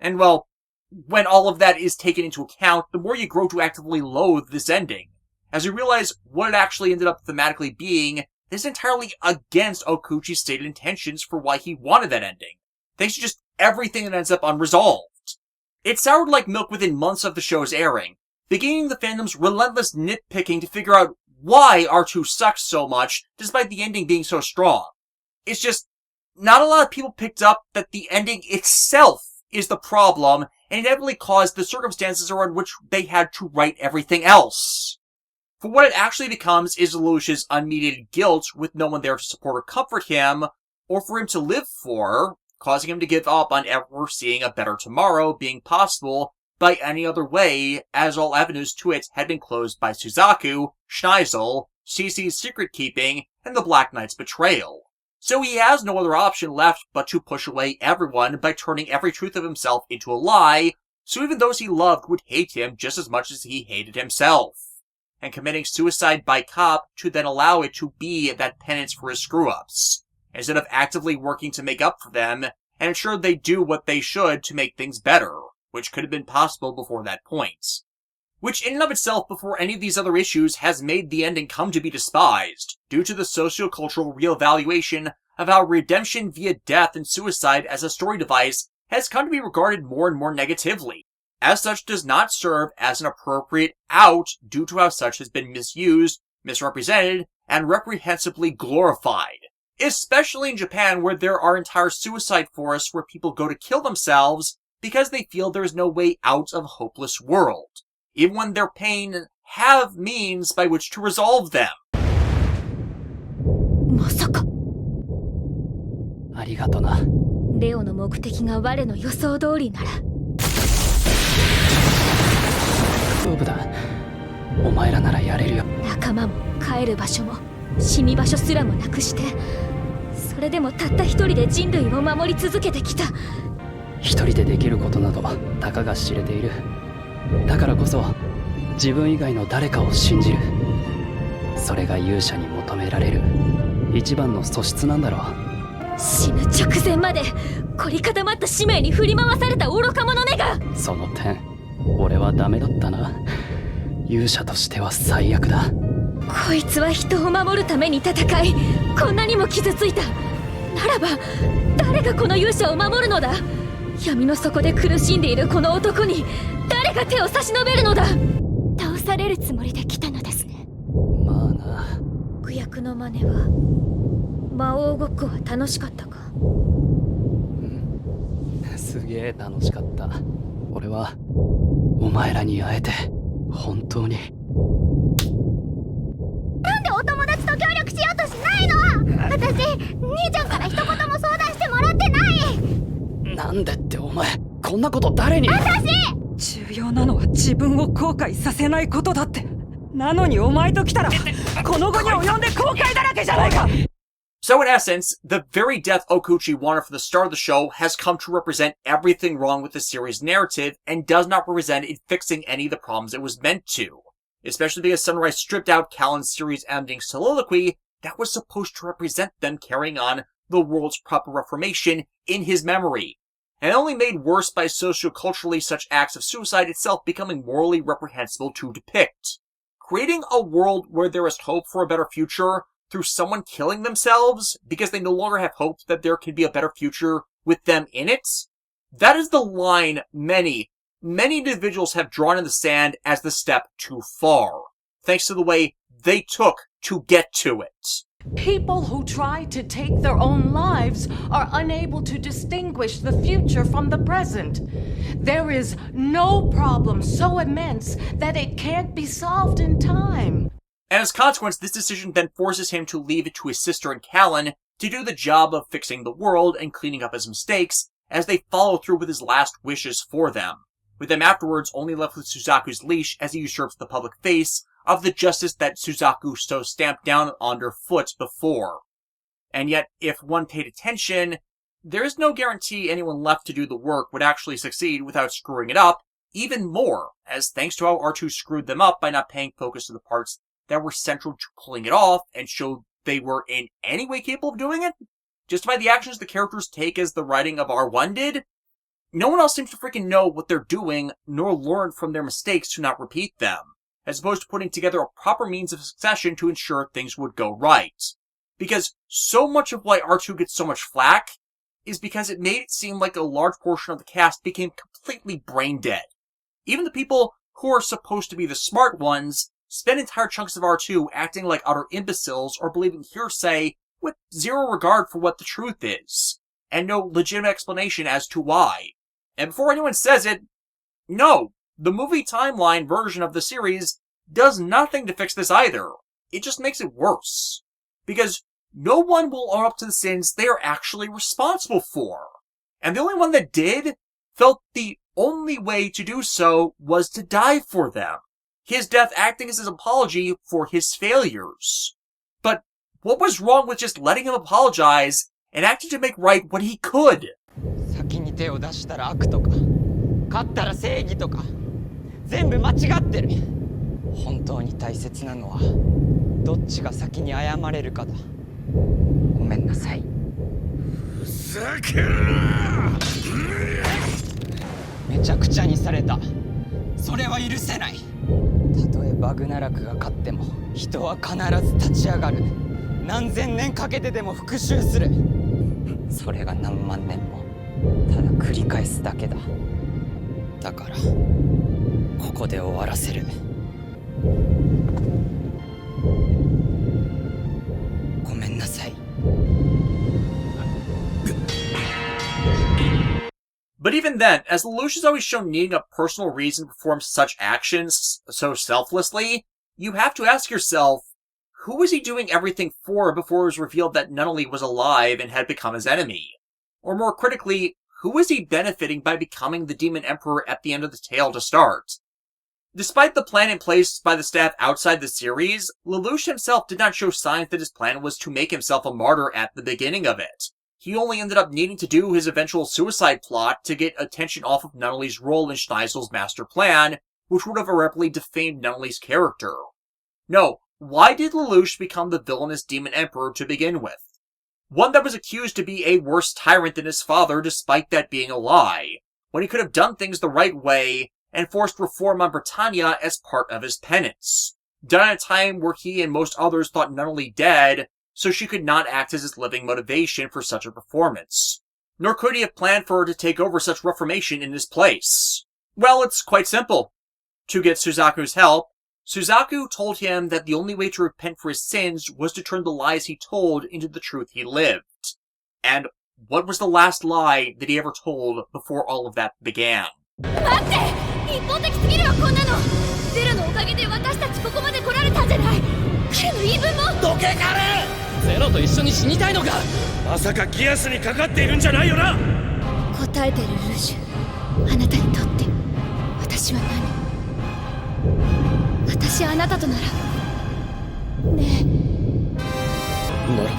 And well, when all of that is taken into account, the more you grow to actively loathe this ending, as you realize what it actually ended up thematically being is entirely against Okuchi's stated intentions for why he wanted that ending, thanks to just everything that ends up unresolved. It soured like milk within months of the show's airing, beginning the fandom's relentless nitpicking to figure out why R2 sucks so much, despite the ending being so strong. It's just, not a lot of people picked up that the ending itself is the problem, and inevitably caused the circumstances around which they had to write everything else. For what it actually becomes is Lelouch's unmediated guilt with no one there to support or comfort him, or for him to live for, causing him to give up on ever seeing a better tomorrow being possible by any other way, as all avenues to it had been closed by Suzaku, Schneisel, CC's secret keeping, and the Black Knights Betrayal. So he has no other option left but to push away everyone by turning every truth of himself into a lie, so even those he loved would hate him just as much as he hated himself, and committing suicide by cop to then allow it to be that penance for his screw-ups, instead of actively working to make up for them and ensure they do what they should to make things better, which could have been possible before that point. Which in and of itself, before any of these other issues, has made the ending come to be despised, due to the socio-cultural reevaluation of how redemption via death and suicide as a story device has come to be regarded more and more negatively. As such, does not serve as an appropriate out due to how such has been misused, misrepresented, and reprehensibly glorified. Especially in Japan, where there are entire suicide forests where people go to kill themselves because they feel there is no way out of a hopeless world, even when their pain have means by which to resolve them. まさか。ありがとな。レオの目的が我の予想通りなら。勝負だ。お前らならやれるよ。仲間も帰る場所も死に場所すらもなくして、それでもたった一人で人類を守り続けてきた。一人でできることなどたかが知れている。だからこそ自分以外の誰かを信じる。それが勇者に求められる一番の素質なんだろう。死ぬ直前まで凝り固まった使命に振り回された愚か者めが。その点俺はダメだったな。勇者としては最悪だ。こいつは人を守るために戦い、こんなにも傷ついた。ならば誰がこの勇者を守るのだ。闇の底で苦しんでいるこの男に誰が手を差し伸べるのだ。倒されるつもりで来たのですね。まあな。悪役の真似は、魔王ごっこは楽しかったか。すげえ楽しかった。俺はお前らに会えて本当に。なんでお友達と協力しようとしないの。私兄ちゃんから一言も相談してもらってない。なんでってお前こんなこと誰に。重要なのは自分を後悔させないことだって。なのにお前と来たらこの後に及んで後悔だらけじゃないか。 So in essence, the very death Okuchi wanted for the start of the show has come to represent everything wrong with the series' narrative and does not represent it fixing any of the problems it was meant to. Especially because Sunrise stripped out Callan's series-ending soliloquy that was supposed to represent them carrying on the world's proper reformation in his memory, and only made worse by socioculturally such acts of suicide itself becoming morally reprehensible to depict. Creating a world where there is hope for a better future through someone killing themselves because they no longer have hope that there can be a better future with them in it? That is the line many individuals have drawn in the sand as the step too far, thanks to the way they took to get to it. People who try to take their own lives are unable to distinguish the future from the present. There is no problem so immense that it can't be solved in time. And as a consequence, this decision then forces him to leave it to his sister and Callan to do the job of fixing the world and cleaning up his mistakes as they follow through with his last wishes for them, with them afterwards only left with Suzaku's leash as he usurps the public face of the justice that Suzaku so stamped down underfoot before. And yet, if one paid attention, there is no guarantee anyone left to do the work would actually succeed without screwing it up even more, as thanks to how R2 screwed them up by not paying focus to the parts that were central to pulling it off and showed they were in any way capable of doing it, just by the actions the characters take as the writing of R1 did, no one else seems to freaking know what they're doing, nor learn from their mistakes to not repeat them, as opposed to putting together a proper means of succession to ensure things would go right. Because so much of why R2 gets so much flack is because it made it seem like a large portion of the cast became completely brain dead. Even the people who are supposed to be the smart ones spend entire chunks of R2 acting like utter imbeciles or believing hearsay with zero regard for what the truth is, and no legitimate explanation as to why. And before anyone says it, no, the movie timeline version of the series does nothing to fix this either. It just makes it worse. Because no one will own up to the sins they are actually responsible for. And the only one that did felt the only way to do so was to die for them. His death acting as his apology for his failures. But what was wrong with just letting him apologize and acting to make right what he could? 先に手を出したら悪とか、勝ったら正義とか、全部間違ってる。本当に大切なのはどっちが先に謝れるかだ。ごめんなさい。ふざけるな！めちゃくちゃにされた。それは許せない。たとえバグナラクが勝っても人は必ず立ち上がる。何千年かけてでも復讐する。それが何万年もただ繰り返すだけだ。だからここで終わらせる。ごめんなさい。But even then, as Lelouch is always shown needing a personal reason to perform such actions so selflessly, you have to ask yourself, who was he doing everything for before it was revealed that Nunnally was alive and had become his enemy? Or more critically, who was he benefiting by becoming the Demon Emperor at the end of the tale to start? Despite the plan in place by the staff outside the series, Lelouch himself did not show signs that his plan was to make himself a martyr at the beginning of it. he only ended up needing to do his eventual suicide plot to get attention off of Nunnally's role in Schneisel's master plan, which would have irreparably defamed Nunnally's character. No, why did Lelouch become the villainous demon emperor to begin with? One that was accused to be a worse tyrant than his father despite that being a lie, when he could have done things the right way and forced reform on Britannia as part of his penance. Done at a time where he and most others thought Nunnally dead, so she could not act as his living motivation for such a performance. Nor could he have planned for her to take over such reformation in his place. Well, it's quite simple. To get Suzaku's help, Suzaku told him that the only way to repent for his sins was to turn the lies he told into the truth he lived. And what was the last lie that he ever told before all of that began? 一方的すぎるわこんなのゼロのおかげで私たちここまで来られたんじゃない彼の言い分もどけカレーゼロと一緒に死にたいのかまさかギアスにかかっているんじゃないよな答えてるルージュあなたにとって私は何私あなたとならねえならば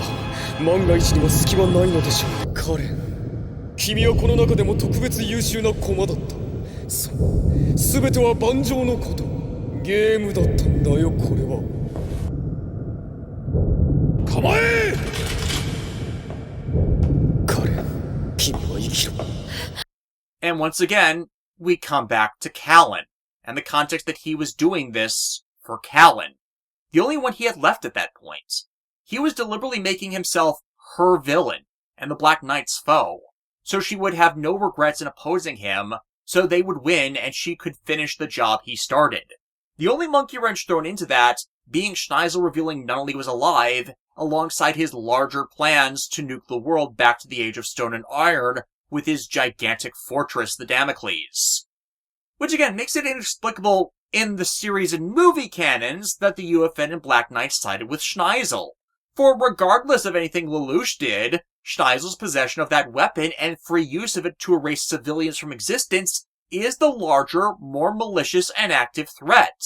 万が一にも隙はないのでしょうカレン君はこの中でも特別優秀な駒だったそう全ては盤上のことゲームだったんだよこれは構えカレン君は生きろ And once again, we come back to Callan, and the context that he was doing this for Callan. The only one he had left at that point. He was deliberately making himself her villain, and the Black Knight's foe, so she would have no regrets in opposing him, so they would win and she could finish the job he started. The only monkey wrench thrown into that being Schneisel revealing Nunnally was alive, alongside his larger plans to nuke the world back to the Age of Stone and Iron with his gigantic fortress, the Damocles. Which again makes it inexplicable in the series and movie canons that the UFN and Black Knight sided with Schneisel. For regardless of anything Lelouch did, Schneisel's possession of that weapon and free use of it to erase civilians from existence is the larger, more malicious and active threat.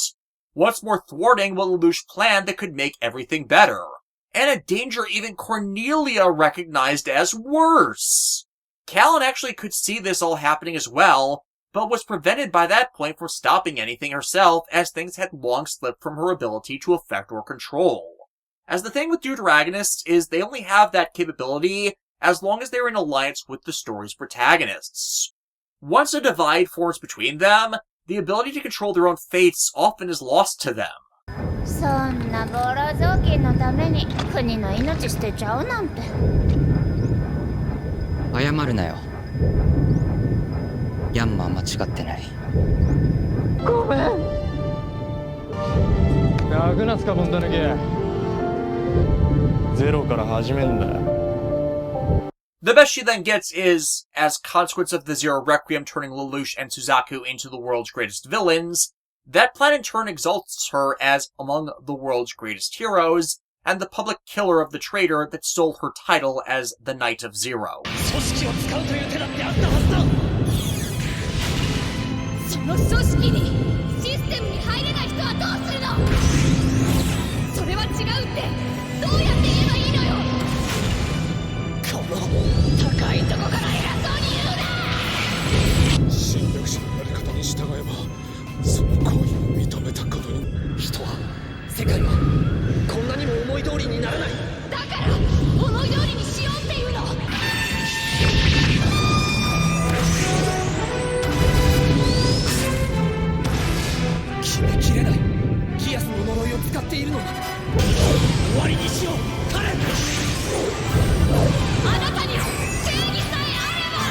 What's more thwarting what Lelouch planned that could make everything better? And a danger even Cornelia recognized as worse. Callan actually could see this all happening as well, but was prevented by that point from stopping anything herself as things had long slipped from her ability to affect or control. As the thing with Deuteragonists is they only have that capability as long as they're in alliance with the story's protagonists. Once a divide forms between them, the ability to control their own fates often is lost to them. そんなボロ雑巾のために国の命捨てちゃうなんて謝るなよヤンマは間違ってないごめん楽なつかボンだ抜けゼロから始めんだ The best she then gets is, as consequence of the Zero Requiem turning Lelouch and Suzaku into the world's greatest villains, that plan in turn exalts her as among the world's greatest heroes, and the public killer of the traitor that stole her title as the Knight of Zero. 組織を使うという手だってあったはずだその組織にシステムに入れない人はどうするのそれは違うってどうやって言えばいいのよこの高いとこから偉そうに言うな侵略者のやり方に従えばその行為を認めたことに人は世界はこんなにも思い通りにならないだから思い通りにしようっていうの決めきれないギアスの呪いを使っているのに終わりにしようカレンあなたに正義さえあれば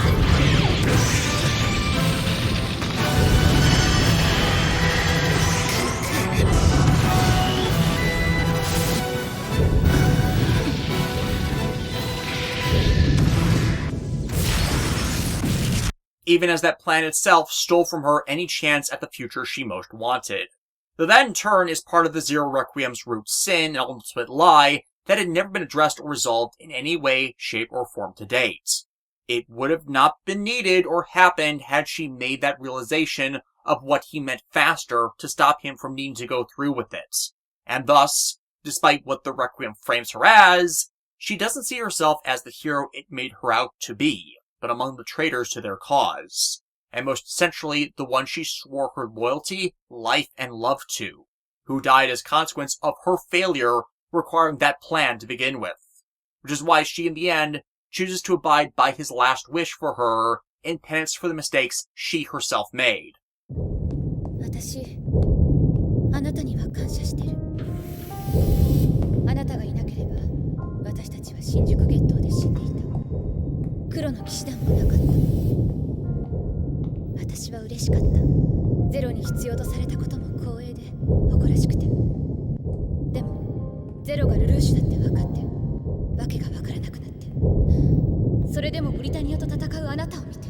Even as that plan itself stole from her any chance at the future she most wanted. Though that in turn is part of the Zero Requiem's root sin and ultimate lie that had never been addressed or resolved in any way, shape, or form to date. It would have not been needed or happened had she made that realization of what he meant faster to stop him from needing to go through with it. And thus, despite what the Requiem frames her as, she doesn't see herself as the hero it made her out to be, but among the traitors to their cause, and most essentially the one she swore her loyalty, life, and love to, who died as a consequence of her failure requiring that plan to begin with, which is why she in the end chooses to abide by his last wish for her in penance for the mistakes she herself made. 私あなたには感謝してる。あなたがいなければ私たちは新宿ゲットーで死んでいた。黒の騎士団もなかった。私は嬉しかった。ゼロに必要とされたことも光栄で誇らしくて。でもゼロがルルーシュだって分かってわけが分からなくなって。それでもブリタニアと戦うあなたを見て。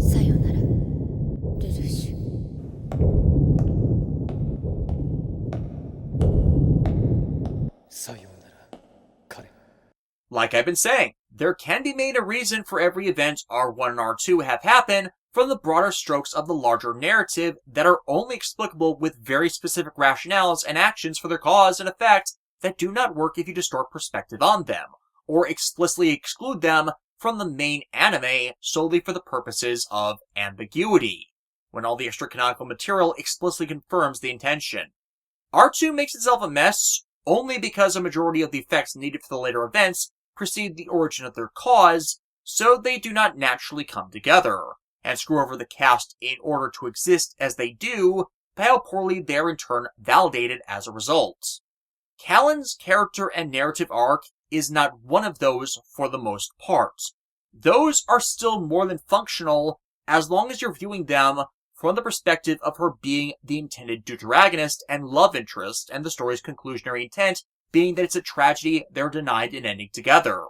さよなら、ルルーシュ。さよなら、彼。 Like I've been saying, there can be made a reason for every event R1 and R2 have happened from the broader strokes of the larger narrative that are only explicable with very specific rationales and actions for their cause and effect that do not work if you distort perspective on them, or explicitly exclude them from the main anime solely for the purposes of ambiguity, when all the extra canonical material explicitly confirms the intention. R2 makes itself a mess only because a majority of the effects needed for the later events precede the origin of their cause, so they do not naturally come together, and screw over the cast in order to exist as they do, by how poorly they are in turn validated as a result. Callan's character and narrative arc is not one of those for the most part. Those are still more than functional as long as you're viewing them from the perspective of her being the intended deuteragonist and love interest, and the story's conclusionary intent being that it's a tragedy they're denied an ending together.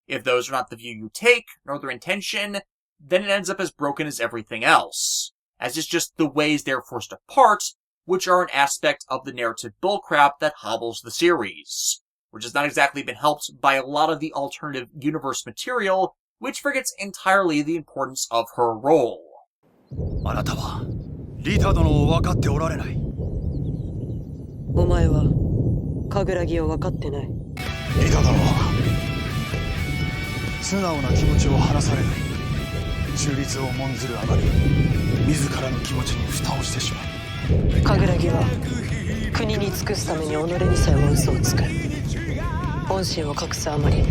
If those are not the view you take, nor their intention, then it ends up as broken as everything else, as it's just the ways they're forced apart, which are an aspect of the narrative bullcrap that hobbles the series, which has not exactly been helped by a lot of the alternative universe material, which forgets entirely the importance of her role. あなたはリタ殿を分かっておられない。お前はカグラギを分かってない。リタ殿は素直な気持ちを話されない。中立を重んずるあまり自らの気持ちに蓋をしてしまう。カグラギは国に尽くすために己にさえも嘘をつく。本心を隠すあまり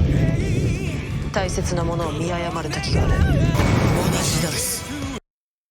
大切なものを見誤る時がある。同じです。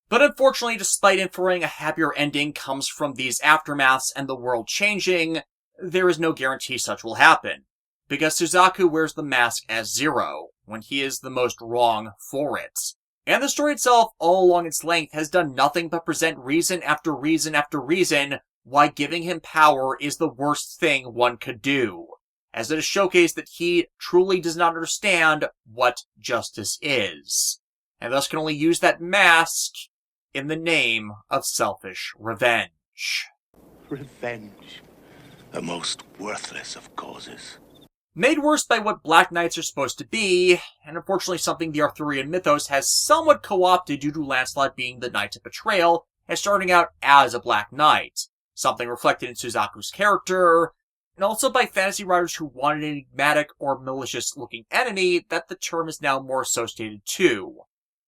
But unfortunately, despite inferring a happier ending comes from these aftermaths and the world changing, there is no guarantee such will happen, because Suzaku wears the mask as Zero, when he is the most wrong for it. And the story itself, all along its length, has done nothing but present reason after reason after reason why giving him power is the worst thing one could do, as it has showcased that he truly does not understand what justice is, and thus can only use that mask in the name of selfish revenge. Revenge. The most worthless of causes. Made worse by what Black Knights are supposed to be, and unfortunately something the Arthurian mythos has somewhat co-opted due to Lancelot being the Knight of Betrayal and starting out as a Black Knight, something reflected in Suzaku's character, and also by fantasy writers who wanted an enigmatic or malicious-looking enemy that the term is now more associated to.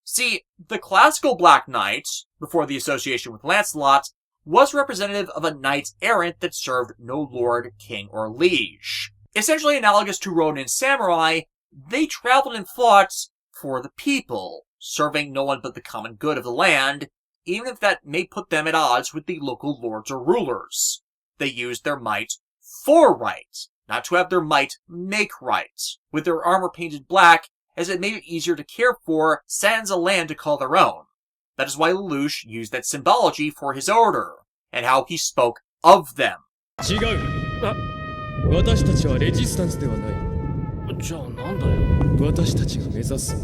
See, the classical Black Knight, before the association with Lancelot, was representative of a knight-errant that served no lord, king, or liege. Essentially analogous to Ronin samurai, they traveled and fought for the people, serving no one but the common good of the land, even if that may put them at odds with the local lords or rulers. They used their might for right, not to have their might make right, with their armor painted black, as it made it easier to care for sans a land to call their own. That is why Lelouch used that symbology for his order, and how he spoke of them. 違う。私たちはレジスタンスではない。じゃあなんだよ。私たちが目指す。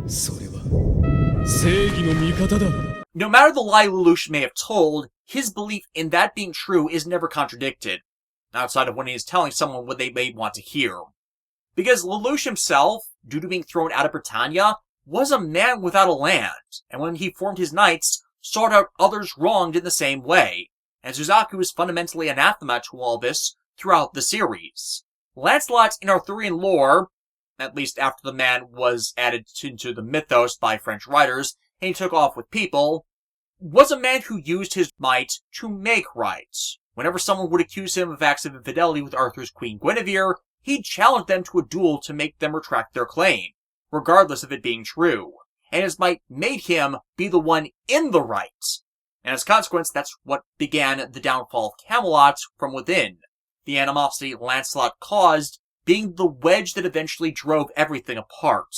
それは正義の味方だ。No matter the lie Lelouch may have told, his belief in that being true is never contradicted, outside of when he is telling someone what they may want to hear. Because Lelouch himself, due to being thrown out of Britannia, was a man without a land, and when he formed his knights, sought out others wronged in the same way, and Suzaku is fundamentally anathema to all this throughout the series. Lancelot in Arthurian lore, at least after the man was added into the mythos by French writers, and he took off with people, was a man who used his might to make right. Whenever someone would accuse him of acts of infidelity with Arthur's Queen Guinevere, he'd challenge them to a duel to make them retract their claim, regardless of it being true. And his might made him be the one in the right. And as a consequence, that's what began the downfall of Camelot from within. The animosity Lancelot caused being the wedge that eventually drove everything apart.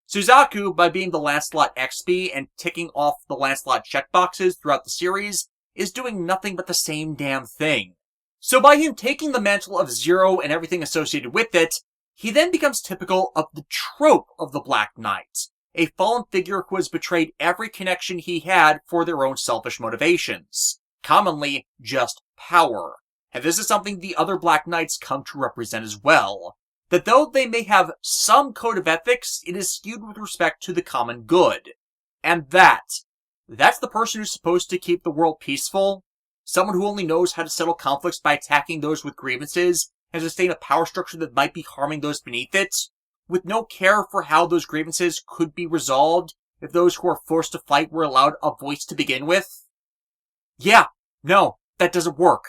Suzaku, by being the Lancelot XP and ticking off the Lancelot checkboxes throughout the series, is doing nothing but the same damn thing. So by him taking the mantle of Zero and everything associated with it, he then becomes typical of the trope of the Black Knight, a fallen figure who has betrayed every connection he had for their own selfish motivations, commonly just power. And this is something the other Black Knights come to represent as well, that though they may have some code of ethics, it is skewed with respect to the common good. And that's the person who's supposed to keep the world peaceful, someone who only knows how to settle conflicts by attacking those with grievances and sustain a power structure that might be harming those beneath it, with no care for how those grievances could be resolved if those who are forced to fight were allowed a voice to begin with? Yeah, no, that doesn't work.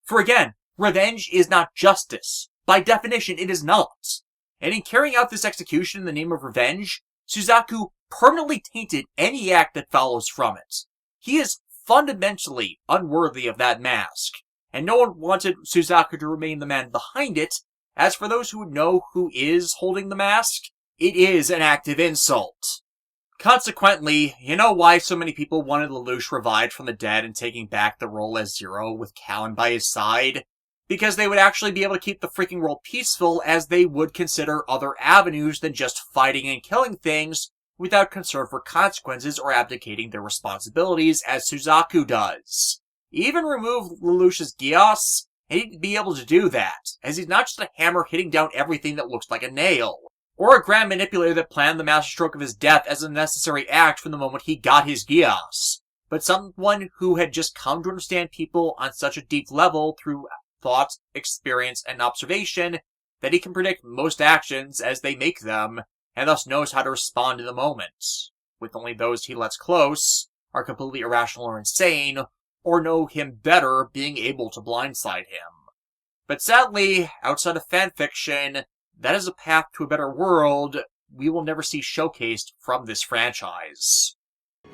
For again, revenge is not justice. By definition, it is not. And in carrying out this execution in the name of revenge, Suzaku permanently tainted any act that follows from it. He is fundamentally unworthy of that mask, and no one wanted Suzaku to remain the man behind it. As for those who would know who is holding the mask, it is an active insult. Consequently, you know why so many people wanted Lelouch revived from the dead and taking back the role as Zero with Callan by his side? Because they would actually be able to keep the freaking world peaceful as they would consider other avenues than just fighting and killing things without concern for consequences or abdicating their responsibilities as Suzaku does. Even remove Lelouch's Geass, and he'd be able to do that, as he's not just a hammer hitting down everything that looks like a nail, or a grand manipulator that planned the masterstroke of his death as a necessary act from the moment he got his Geass, but someone who had just come to understand people on such a deep level through thought, experience, and observation that he can predict most actions as they make them, and thus knows how to respond in the moment, with only those he lets close, are completely irrational or insane, or know him better being able to blindside him. But sadly, outside of fanfiction, that is a path to a better world we will never see showcased from this franchise.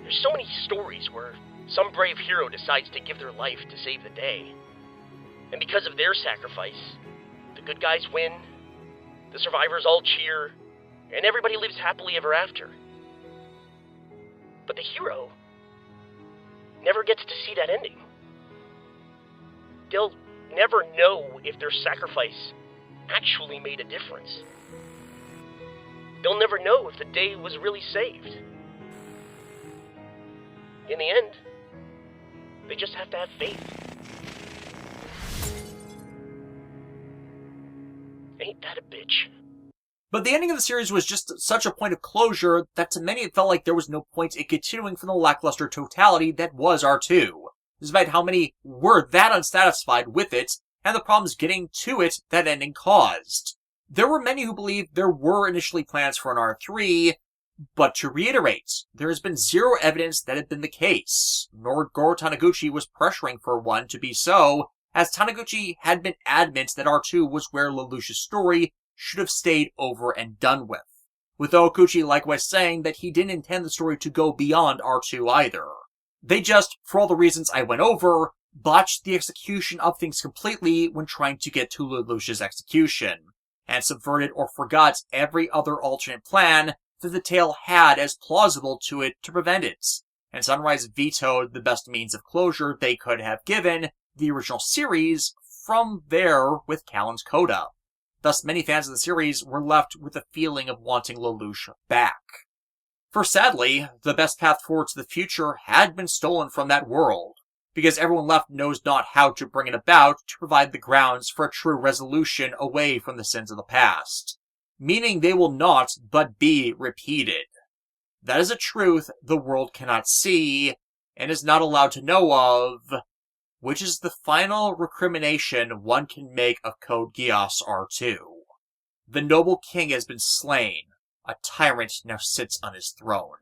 There's so many stories where some brave hero decides to give their life to save the day. And because of their sacrifice, the good guys win, the survivors all cheer, and everybody lives happily ever after. But the hero never gets to see that ending. They'll never know if their sacrifice actually made a difference. They'll never know if the day was really saved. In the end, they just have to have faith. Ain't that a bitch? But the ending of the series was just such a point of closure that to many it felt like there was no point in continuing from the lackluster totality that was R2, despite how many were that unsatisfied with it and the problems getting to it that ending caused. There were many who believed there were initially plans for an R3, but to reiterate, there has been zero evidence that had been the case, nor Goro Taniguchi was pressuring for one to be so, as Taniguchi had been adamant that R2 was where Lelouch's story should have stayed over and done with Okuchi likewise saying that he didn't intend the story to go beyond R2 either. They just, for all the reasons I went over, botched the execution of things completely when trying to get to Lelouch's execution, and subverted or forgot every other alternate plan that the tale had as plausible to it to prevent it, and Sunrise vetoed the best means of closure they could have given the original series from there with Callan's coda. Thus, many fans of the series were left with a feeling of wanting Lelouch back. For sadly, the best path forward to the future had been stolen from that world, because everyone left knows not how to bring it about to provide the grounds for a true resolution away from the sins of the past. meaning they will not but be repeated. That is a truth the world cannot see, and is not allowed to know of, which is the final recrimination one can make of Code Geass R2. The noble king has been slain, a tyrant now sits on his throne.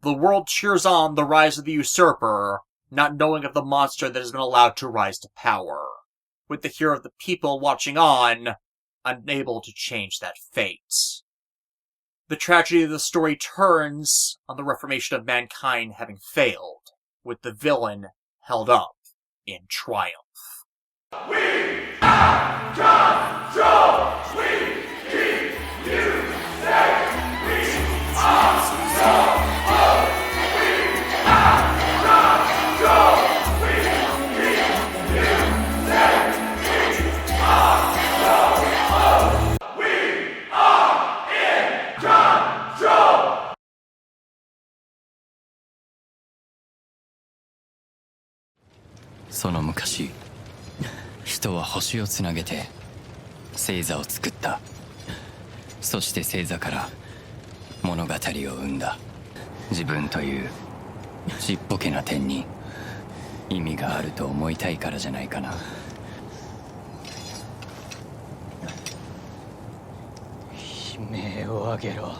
The world cheers on the rise of the usurper, not knowing of the monster that has been allowed to rise to power, with the hero of the people watching on, unable to change that fate. The tragedy of the story turns on the reformation of mankind having failed, with the villain held up in triumph. We are control! We keep you safe! We are control! We are control! We keep you safe! We are control! We are in control! その昔、人は星をつなげて星座を作った。そして星座から物語を生んだ。自分というちっぽけな点に意味があると思いたいからじゃないかな。悲鳴を上げろ。